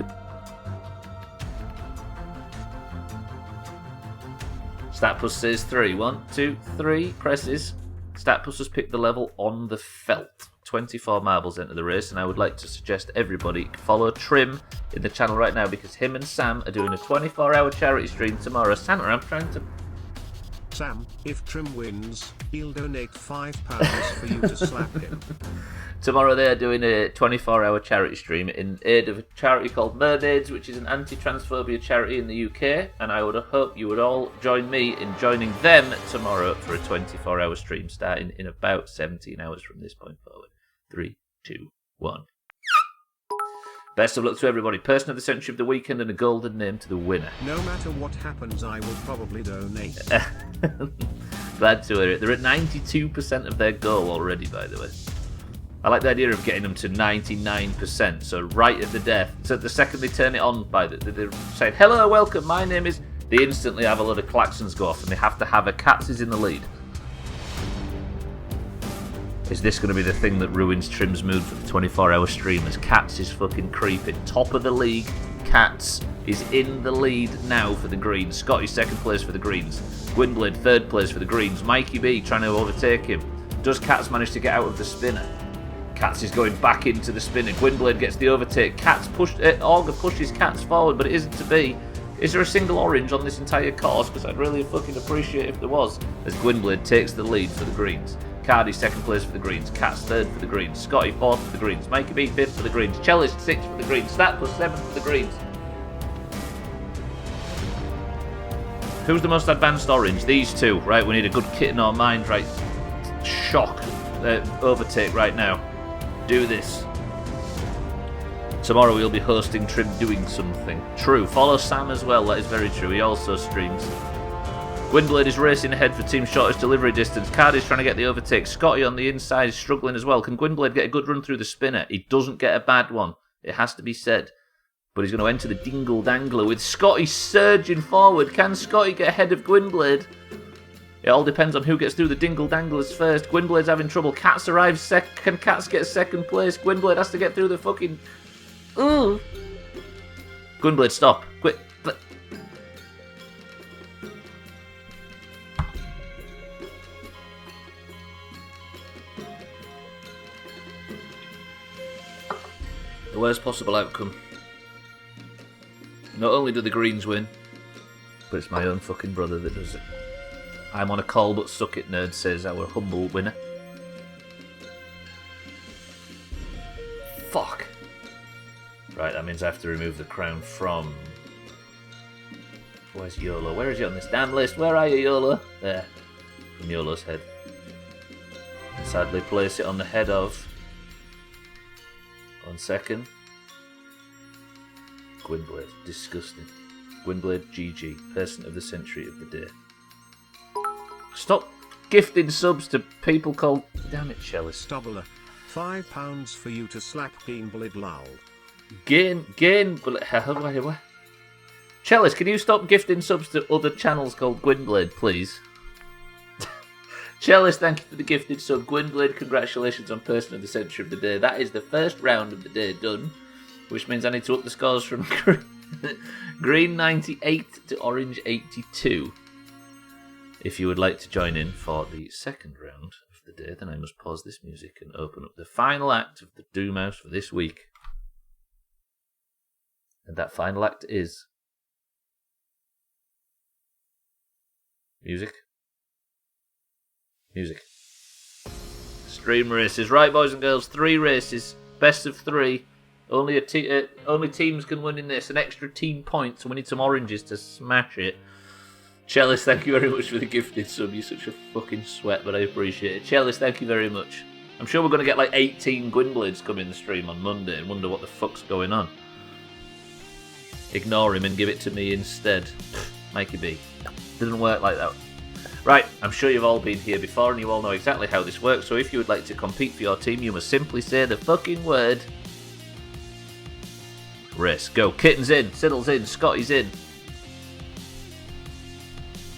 Statpus says 3. 1, 2, 3. Presses. Statpus has picked the level on the felt. 24 marbles into the race, and I would like to suggest everybody follow Trim in the channel right now because him and Sam are doing a 24-hour charity stream tomorrow. Santa, I'm trying to... Sam, if Trim wins, he'll donate £5 for you to slap him. Tomorrow they are doing a 24-hour charity stream in aid of a charity called Mermaids, which is an anti-transphobia charity in the UK, and I would hope you would all join me in joining them tomorrow for a 24-hour stream starting in about 17 hours from this point forward. 3, 2, 1. Best of luck to everybody. Person of the Century of the Weekend and a golden name to the winner. No matter what happens, I will probably donate. Glad to hear it. They're at 92% of their goal already, by the way. I like the idea of getting them to 99%, so right at the death. So the second they turn it on, they're saying, hello, welcome, my name is... They instantly have a load of klaxons go off and they have to have a Cats is in the lead. Is this going to be the thing that ruins Trim's mood for the 24-hour stream as Cats is fucking creeping? Top of the league, Cats is in the lead now for the Greens. Scotty second place for the Greens. Gwynblade third place for the Greens. Mikey B trying to overtake him. Does Cats manage to get out of the spinner? Cats is going back into the spinner. Gwynblade gets the overtake. Augur pushes Cats forward, but it isn't to be. Is there a single orange on this entire course? Because I'd really fucking appreciate if there was. As Gwynblade takes the lead for the Greens. Cardi second place for the Greens, Cats third for the Greens, Scotty fourth for the Greens, Mikey B fifth for the Greens, Cellist sixth for the Greens, Statpus seventh for the Greens. Who's the most advanced orange? These two, right? We need a good Kitten or Mind, right? Shock, overtake right now. Do this. Tomorrow we'll be hosting Trim doing something. True. Follow Sam as well. That is very true. He also streams. Gwynblade is racing ahead for team shortest delivery distance. Cardi's trying to get the overtake. Scotty on the inside is struggling as well. Can Gwynblade get a good run through the spinner? He doesn't get a bad one. It has to be said. But he's going to enter the Dingle Dangler with Scotty surging forward. Can Scotty get ahead of Gwynblade? It all depends on who gets through the Dingle Danglers first. Gwynblade's having trouble. Cats arrives second. Can Cats get second place? Gwynblade has to get through the fucking... Ooh. Gwynblade, stop. Quick. The worst possible outcome. Not only do the Greens win, but it's my own fucking brother that does it. I'm on a call, but suck it, nerd, says our humble winner. Fuck. Right, that means I have to remove the crown from... Where's YOLO? Where is he on this damn list? Where are you, YOLO? There. From YOLO's head. And sadly place it on the head of... 1 second. Gwynblade. Disgusting. Gwynblade GG. Person of the Century of the day. Stop gifting subs to people called... Damn it, Cellist. Stubbler. £5 for you to slap Gwynblade lol. Gain... Cellist, can you stop gifting subs to other channels called Gwynblade, please? Cellist, thank you for the gifted sub. Gwynblade, congratulations on Person of the Century of the day. That is the first round of the day done, which means I need to up the scores from green 98 to orange 82. If you would like to join in for the second round of the day, then I must pause this music and open up the final act of the Doomhaus for this week. And that final act is... Music. Stream races. Right, boys and girls, 3 races. Best of 3. Only teams can win in this. An extra team points. We need some oranges to smash it. Chalice, thank you very much for the gifted sub. You're such a fucking sweat, but I appreciate it. Chalice, thank you very much. I'm sure we're going to get like 18 Gwynblades come in the stream on Monday and wonder what the fuck's going on. Ignore him and give it to me instead. Mikey B. Doesn't work like that. Right, I'm sure you've all been here before and you all know exactly how this works, so if you would like to compete for your team, you must simply say the fucking word. Race. Go. Kitten's in. Siddle's in. Scotty's in.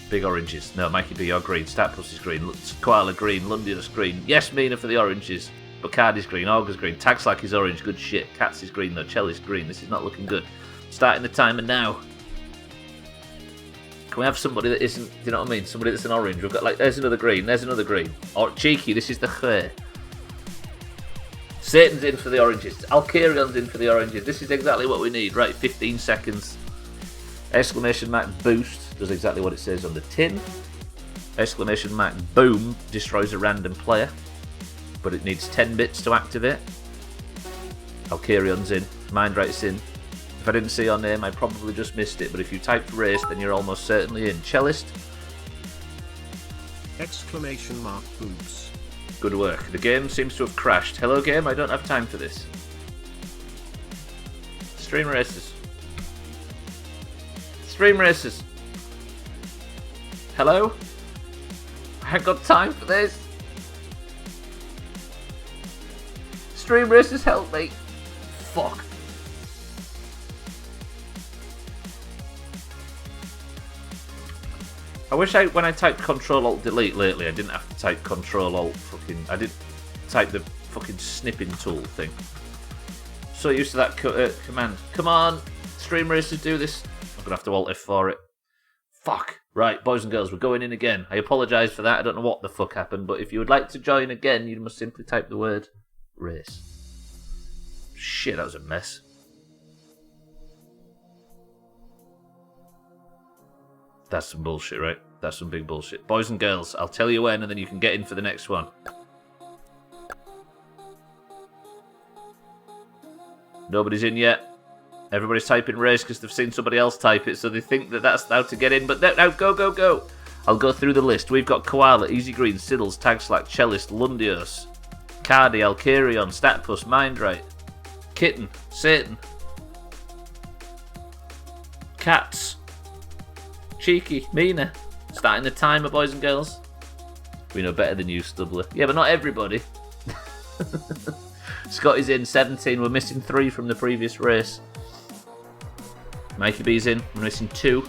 Big oranges. No, Mikey B, you're green. Statpuss is green. Koala green. Lundius green. Yes, Mina for the oranges. Bacardi's green. Auger's green. Tagslack is orange. Good shit. Cats is green though. Chelly's green. This is not looking good. Starting the timer now. Can we have somebody that isn't, do you know what I mean? Somebody that's an orange. We've got like, there's another green. There's another green. Or cheeky. This is the Khe. Satan's in for the oranges. Alcarion's in for the oranges. This is exactly what we need. Right, 15 seconds. Exclamation mark boost does exactly what it says on the tin. Exclamation mark boom destroys a random player, but it needs 10 bits to activate. Alcarion's in. Mindrate's in. If I didn't see your name, I probably just missed it, but if you typed race, then you're almost certainly in. Cellist. Exclamation mark boots. Good work. The game seems to have crashed. Hello game, I don't have time for this. Stream races. Stream races. Hello? I haven't got time for this. Stream races, help me. Fuck. I wish when I typed Control-Alt-Delete lately, I didn't have to type Control-Alt fucking... I didn't type the fucking snipping tool thing. So used to that command. Come on, stream racers, do this. I'm going to have to Alt F for it. Fuck. Right, boys and girls, we're going in again. I apologise for that. I don't know what the fuck happened, but if you would like to join again, you must simply type the word race. Shit, that was a mess. That's some bullshit, right? That's some big bullshit. Boys and girls, I'll tell you when, and then you can get in for the next one. Nobody's in yet. Everybody's typing race because they've seen somebody else type it, so they think that that's how to get in. But now, go, go, go! I'll go through the list. We've got Koala, Easy Green, Siddles, Tagslack, Cellist, Lundios, Cardi, Alcarion, Statpuss, Mindrate, Kitten, Satan, Cats, Cheeky, Mina. Starting the timer, boys and girls. We know better than you, Stubbler. Yeah, but not everybody. Scotty's in, 17. We're missing 3 from the previous race. Mikey B's in. We're missing 2. I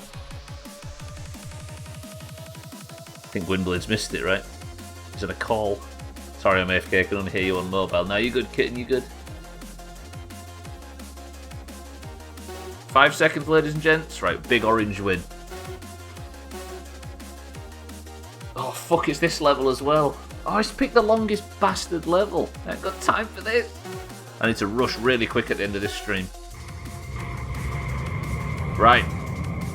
think Gwynblade's missed it, right? He's on a call. Sorry, I'm AFK. I can only hear you on mobile. Now, you good, Kitten? You good? 5 seconds, ladies and gents. Right, big orange win. Oh, fuck, it's this level as well. Oh, he's picked the longest bastard level. I ain't got time for this. I need to rush really quick at the end of this stream. Right.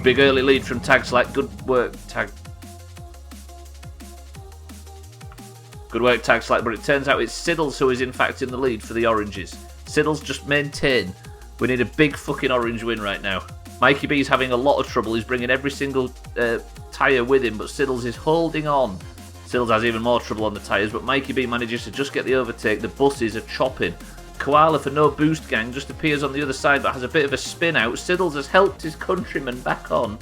Big early lead from Tagslack. Good work, Tag. Good work, Tagslack. But it turns out it's Siddles who is in fact in the lead for the oranges. Siddles just maintain. We need a big fucking orange win right now. Mikey B's having a lot of trouble. He's bringing every single tyre with him, but Siddles is holding on. Siddles has even more trouble on the tyres, but Mikey B manages to just get the overtake. The buses are chopping. Koala for no boost gang just appears on the other side, but has a bit of a spin out. Siddles has helped his countryman back on.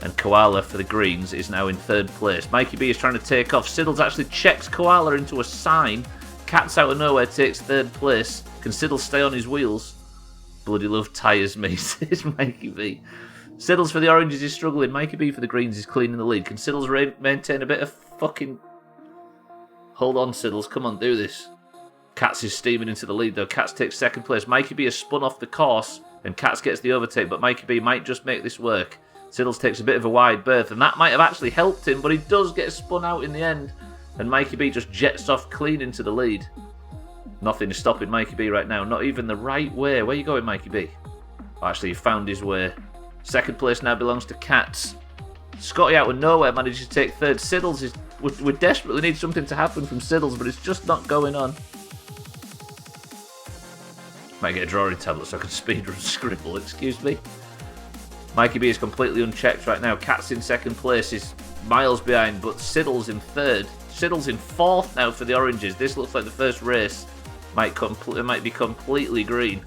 And Koala for the greens is now in 3rd place. Mikey B is trying to take off. Siddles actually checks Koala into a sign. Cats out of nowhere takes 3rd place. Can Siddles stay on his wheels? Bloody love tyres, me, says Mikey B. Siddles for the oranges is struggling. Mikey B for the greens is clean in the lead. Can Siddles maintain a bit of fucking... Hold on, Siddles. Come on, do this. Cats is steaming into the lead, though. Cats takes 2nd place. Mikey B has spun off the course, and Cats gets the overtake, but Mikey B might just make this work. Siddles takes a bit of a wide berth, and that might have actually helped him, but he does get spun out in the end, and Mikey B just jets off clean into the lead. Nothing is stopping Mikey B right now. Not even the right way. Where are you going, Mikey B? Oh, actually, he found his way. 2nd place now belongs to Cats. Scotty out of nowhere manages to take 3rd. Siddles is We desperately need something to happen from Siddles, but it's just not going on. Might get a drawing tablet so I can speedrun Scribble, excuse me. Mikey B is completely unchecked right now. Cat's in second place, is miles behind, but Siddles in third. Siddles in fourth now for the oranges. This looks like the first race might be completely green.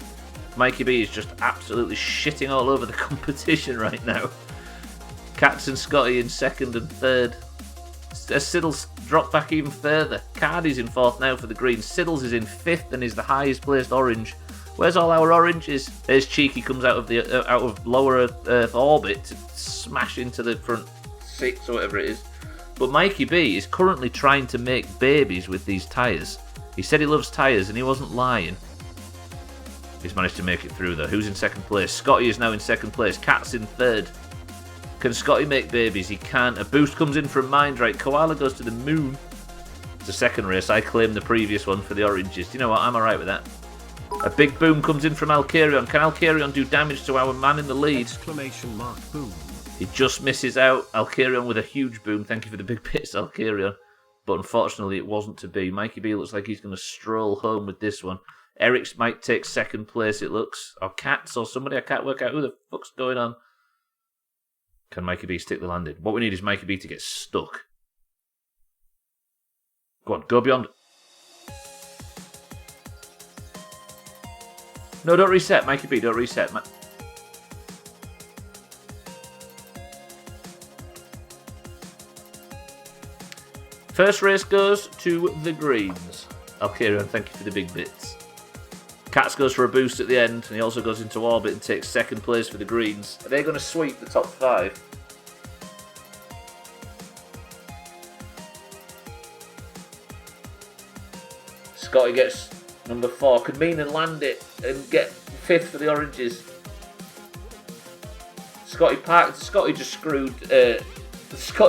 Mikey B is just absolutely shitting all over the competition right now. Cats and Scotty in second and third. Siddles dropped back even further. Cardi's in fourth now for the green. Siddles is in fifth and is the highest placed orange. Where's all our oranges? There's Cheeky, comes out of lower Earth orbit to smash into the front six or whatever it is. But Mikey B is currently trying to make babies with these tyres. He said he loves tyres and he wasn't lying. He's managed to make it through though. Who's in second place? Scotty is now in second place. Cat's in third. Can Scotty make babies? He can. A boost comes in from Mindright. Koala goes to the moon. It's the second race. I claim the previous one for the oranges. You know what? I'm alright with that. A big boom comes in from Alkarion. Can Alkarion do damage to our man in the lead? Exclamation mark boom. He just misses out. Alkarion with a huge boom. Thank you for the big bits, Alkarion. But unfortunately, it wasn't to be. Mikey B looks like he's going to stroll home with this one. Eric's might take second place, it looks. Or Cats or somebody. I can't work out who the fuck's going on. Can Mikey B stick the landing? What we need is Mikey B to get stuck. Go on, go beyond. No, don't reset, Mikey B, don't reset. First race goes to the greens. Alkarion, thank you for the big bits. Cats goes for a boost at the end, and he also goes into orbit and takes second place for the greens. Are they going to sweep the top five? Scotty gets number 4. Could Mina land it and get 5th for the oranges? Scotty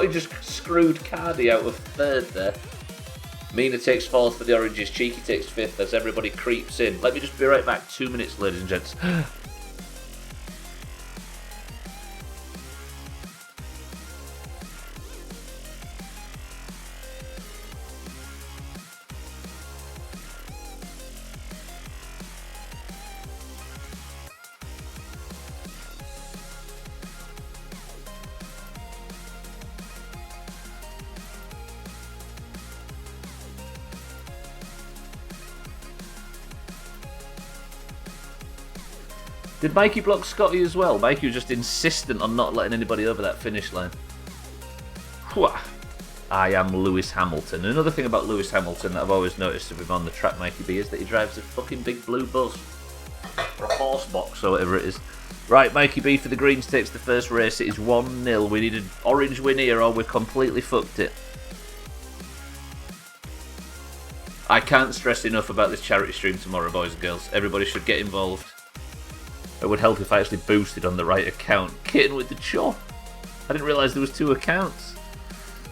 just screwed Cardi out of 3rd there. Mina takes 4th for the oranges. Cheeky takes 5th as everybody creeps in. Let me just be right back. 2 minutes, ladies and gents. Did Mikey block Scotty as well? Mikey was just insistent on not letting anybody over that finish line. Whew. I am Lewis Hamilton. Another thing about Lewis Hamilton that I've always noticed of him on the track, Mikey B, is that he drives a fucking big blue bus. Or a horse box or whatever it is. Right, Mikey B for the greens takes the first race. It is 1-0. We need an orange win here or we're completely fucked it. I can't stress enough about this charity stream tomorrow, boys and girls. Everybody should get involved. It would help if I actually boosted on the right account. Kitten with the chop. I didn't realise there was 2 accounts.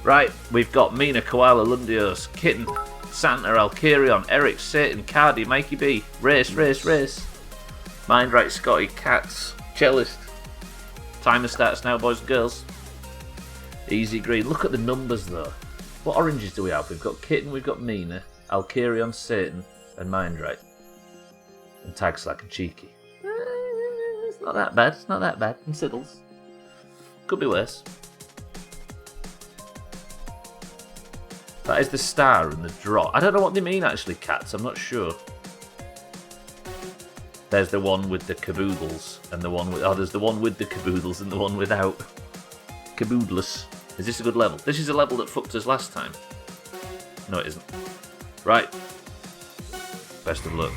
Right, we've got Mina, Koala, Lundios, Kitten, Santa, Alkarion, Eric, Satan, Cardi, Mikey B. Race. Mindright, Scotty, Cats, Cellist. Timer starts now, boys and girls. Easy green. Look at the numbers though. What oranges do we have? We've got Kitten, we've got Mina, Alkarion, Satan, and Mindright. And Tag Slack and Cheeky. It's not that bad, it's not that bad. And Siddles. Could be worse. That is the star and the draw. I don't know what they mean actually, Cats, I'm not sure. There's the one with the caboodles, and the one with... Oh, there's the one with the caboodles and the one without. Caboodless. Is this a good level? This is a level that fucked us last time. No, it isn't. Right. Best of luck.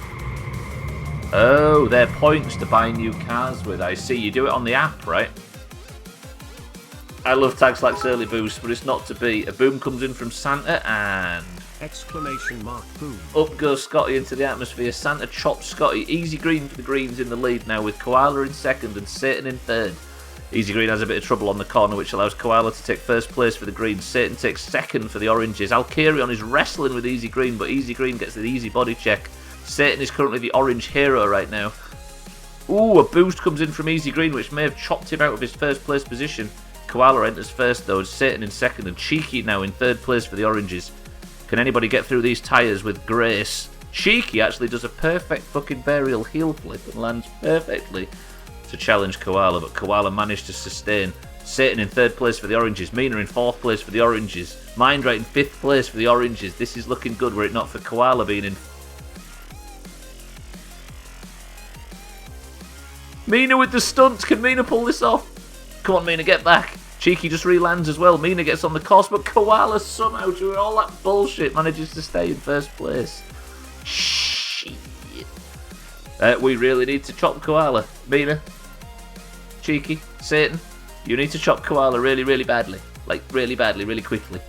Oh, they're points to buy new cars with. I see. You do it on the app, right? I love Tag Slack's early boost, but it's not to be. A boom comes in from Santa and... Exclamation mark boom. Up goes Scotty into the atmosphere. Santa chops Scotty. Easy green for the greens in the lead now with Koala in second and Satan in third. Easy green has a bit of trouble on the corner, which allows Koala to take first place for the greens. Satan takes second for the oranges. Alkarion is wrestling with Easy Green, but Easy Green gets the easy body check. Satan is currently the orange hero right now. Ooh, a boost comes in from Easy Green, which may have chopped him out of his first place position. Koala enters first, though. Satan in second, and Cheeky now in third place for the oranges. Can anybody get through these tyres with grace? Cheeky actually does a perfect fucking burial heel flip and lands perfectly to challenge Koala, but Koala managed to sustain. Satan in third place for the oranges. Mina in fourth place for the oranges. Mindrate in fifth place for the oranges. This is looking good were it not for Koala being in. Mina with the stunts. Can Mina pull this off? Come on, Mina, get back. Cheeky just re-lands as well. Mina gets on the course, but Koala somehow, doing all that bullshit, manages to stay in first place. Shit. We really need to chop Koala. Mina, Cheeky, Satan, you need to chop Koala really, really badly. Like, really badly, really quickly.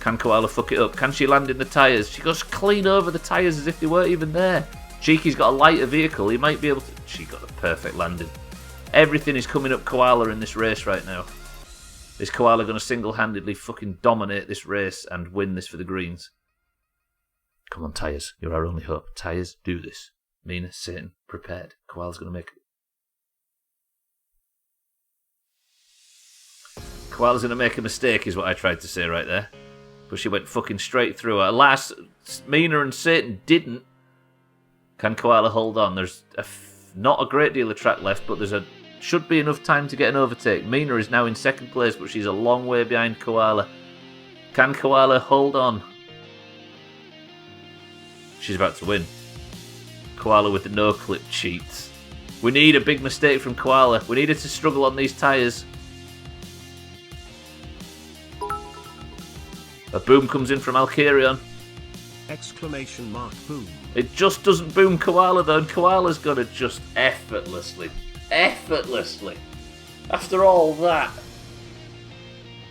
Can Koala fuck it up? Can she land in the tyres? She goes clean over the tyres as if they weren't even there. Cheeky's got a lighter vehicle. He might be able to... She got a perfect landing. Everything is coming up Koala in this race right now. Is Koala going to single-handedly fucking dominate this race and win this for the greens? Come on, tyres. You're our only hope. Tyres, do this. Mina, Satan, prepared. Koala's going to make... Koala's going to make a mistake, is what I tried to say right there. But she went fucking straight through. Alas, Mina and Satan didn't. Can Koala hold on? There's not a great deal of track left, but should be enough time to get an overtake. Mina is now in second place, but she's a long way behind Koala. Can Koala hold on? She's about to win. Koala with the no-clip cheats. We need a big mistake from Koala. We need her to struggle on these tyres. A boom comes in from Alkarion. Exclamation mark boom. It just doesn't boom Koala though, and Koala's got to just effortlessly. After all that,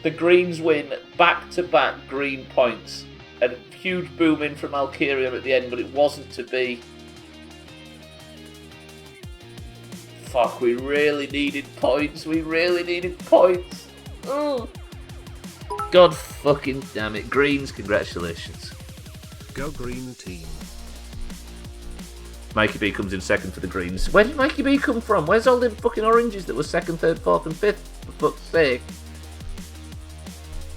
the greens win back-to-back green points. And a huge boom in from Alkarion at the end, but it wasn't to be. Fuck, we really needed points. Ugh. God fucking damn it. Greens, congratulations. Go green team. Mikey B comes in second for the greens. Where did Mikey B come from? Where's all the fucking oranges that were second, third, fourth and fifth? For fuck's sake.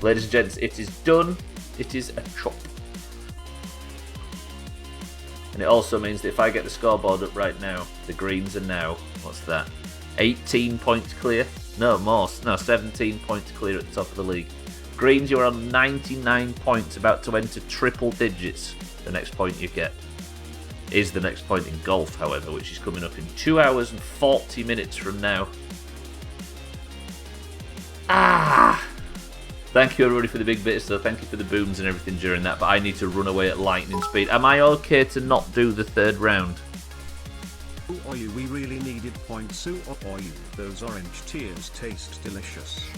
Ladies and gents, it is done. It is a chop. And it also means that if I get the scoreboard up right now, the greens are now, what's that? 18 points clear? No, more. No, 17 points clear at the top of the league. Greens, you're on 99 points, about to enter triple digits. The next point you get is the next point in golf, however, which is coming up in 2 hours and 40 minutes from now. Thank you everybody for the big bits, though. Thank you for the booms and everything during that, but I need to run away at lightning speed. Am I okay to not do the third round? Who are you? We really needed points. Who are you? Those orange tears taste delicious.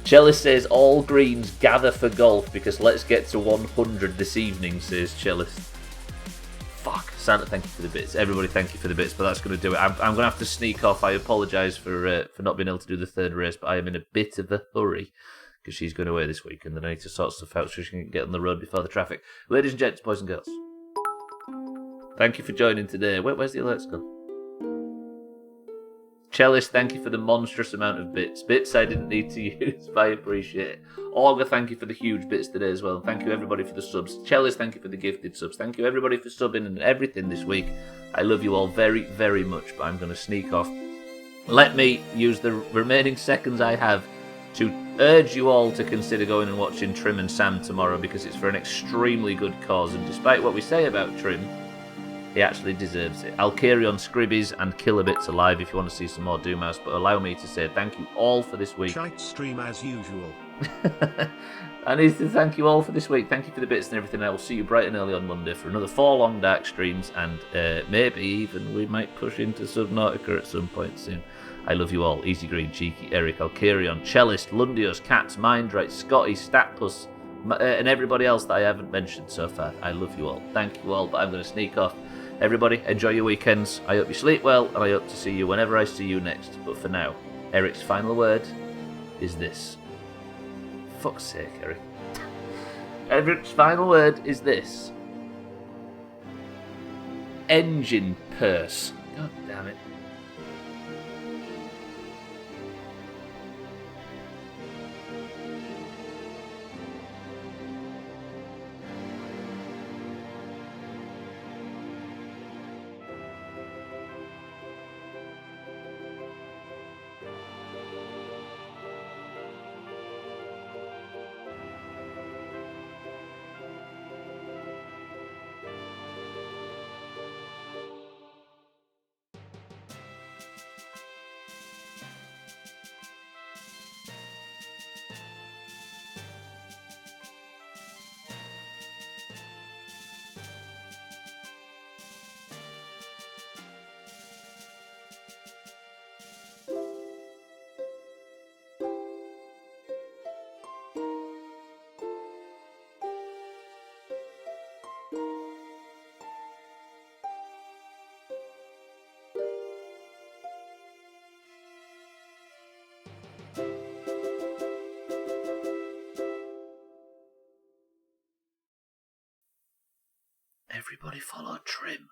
Chalice says all greens gather for golf because let's get to 100 this evening, says Chalice. Fuck. Santa, thank you for the bits. Everybody, thank you for the bits, but that's going to do it. I'm going to have to sneak off. I apologise for not being able to do the third race, but I am in a bit of a hurry because she's going away this week and then I need to sort stuff out so she can get on the road before the traffic. Ladies and gents, boys and girls, thank you for joining today. Where's the alerts gone? Chalice, thank you for the monstrous amount of bits. Bits I didn't need to use, but I appreciate it. Olga, thank you for the huge bits today as well. Thank you everybody for the subs. Chalice, thank you for the gifted subs. Thank you everybody for subbing and everything this week. I love you all very, very much, but I'm going to sneak off. Let me use the remaining seconds I have to urge you all to consider going and watching Trim and Sam tomorrow because it's for an extremely good cause. And despite what we say about Trim, he actually deserves it. Alkarion, Scribbies, and Kilobits are live if you want to see some more Doomhaus, but allow me to say thank you all for this week. Shite stream as usual. I need to thank you all for this week. Thank you for the bits and everything. I will see you bright and early on Monday for another 4 long dark streams, and maybe even we might push into Subnautica at some point soon. I love you all. Easy Green, Cheeky, Eric, Alkarion, Cellist, Lundios, Cats, Mindrate, Scotty, Statpus, and everybody else that I haven't mentioned so far. I love you all. Thank you all, but I'm going to sneak off. Everybody, enjoy your weekends. I hope you sleep well, and I hope to see you whenever I see you next. But for now, Eric's final word is this. Fuck's sake, Eric. Eric's final word is this. Engine purse. God damn it. Everybody follow Trim.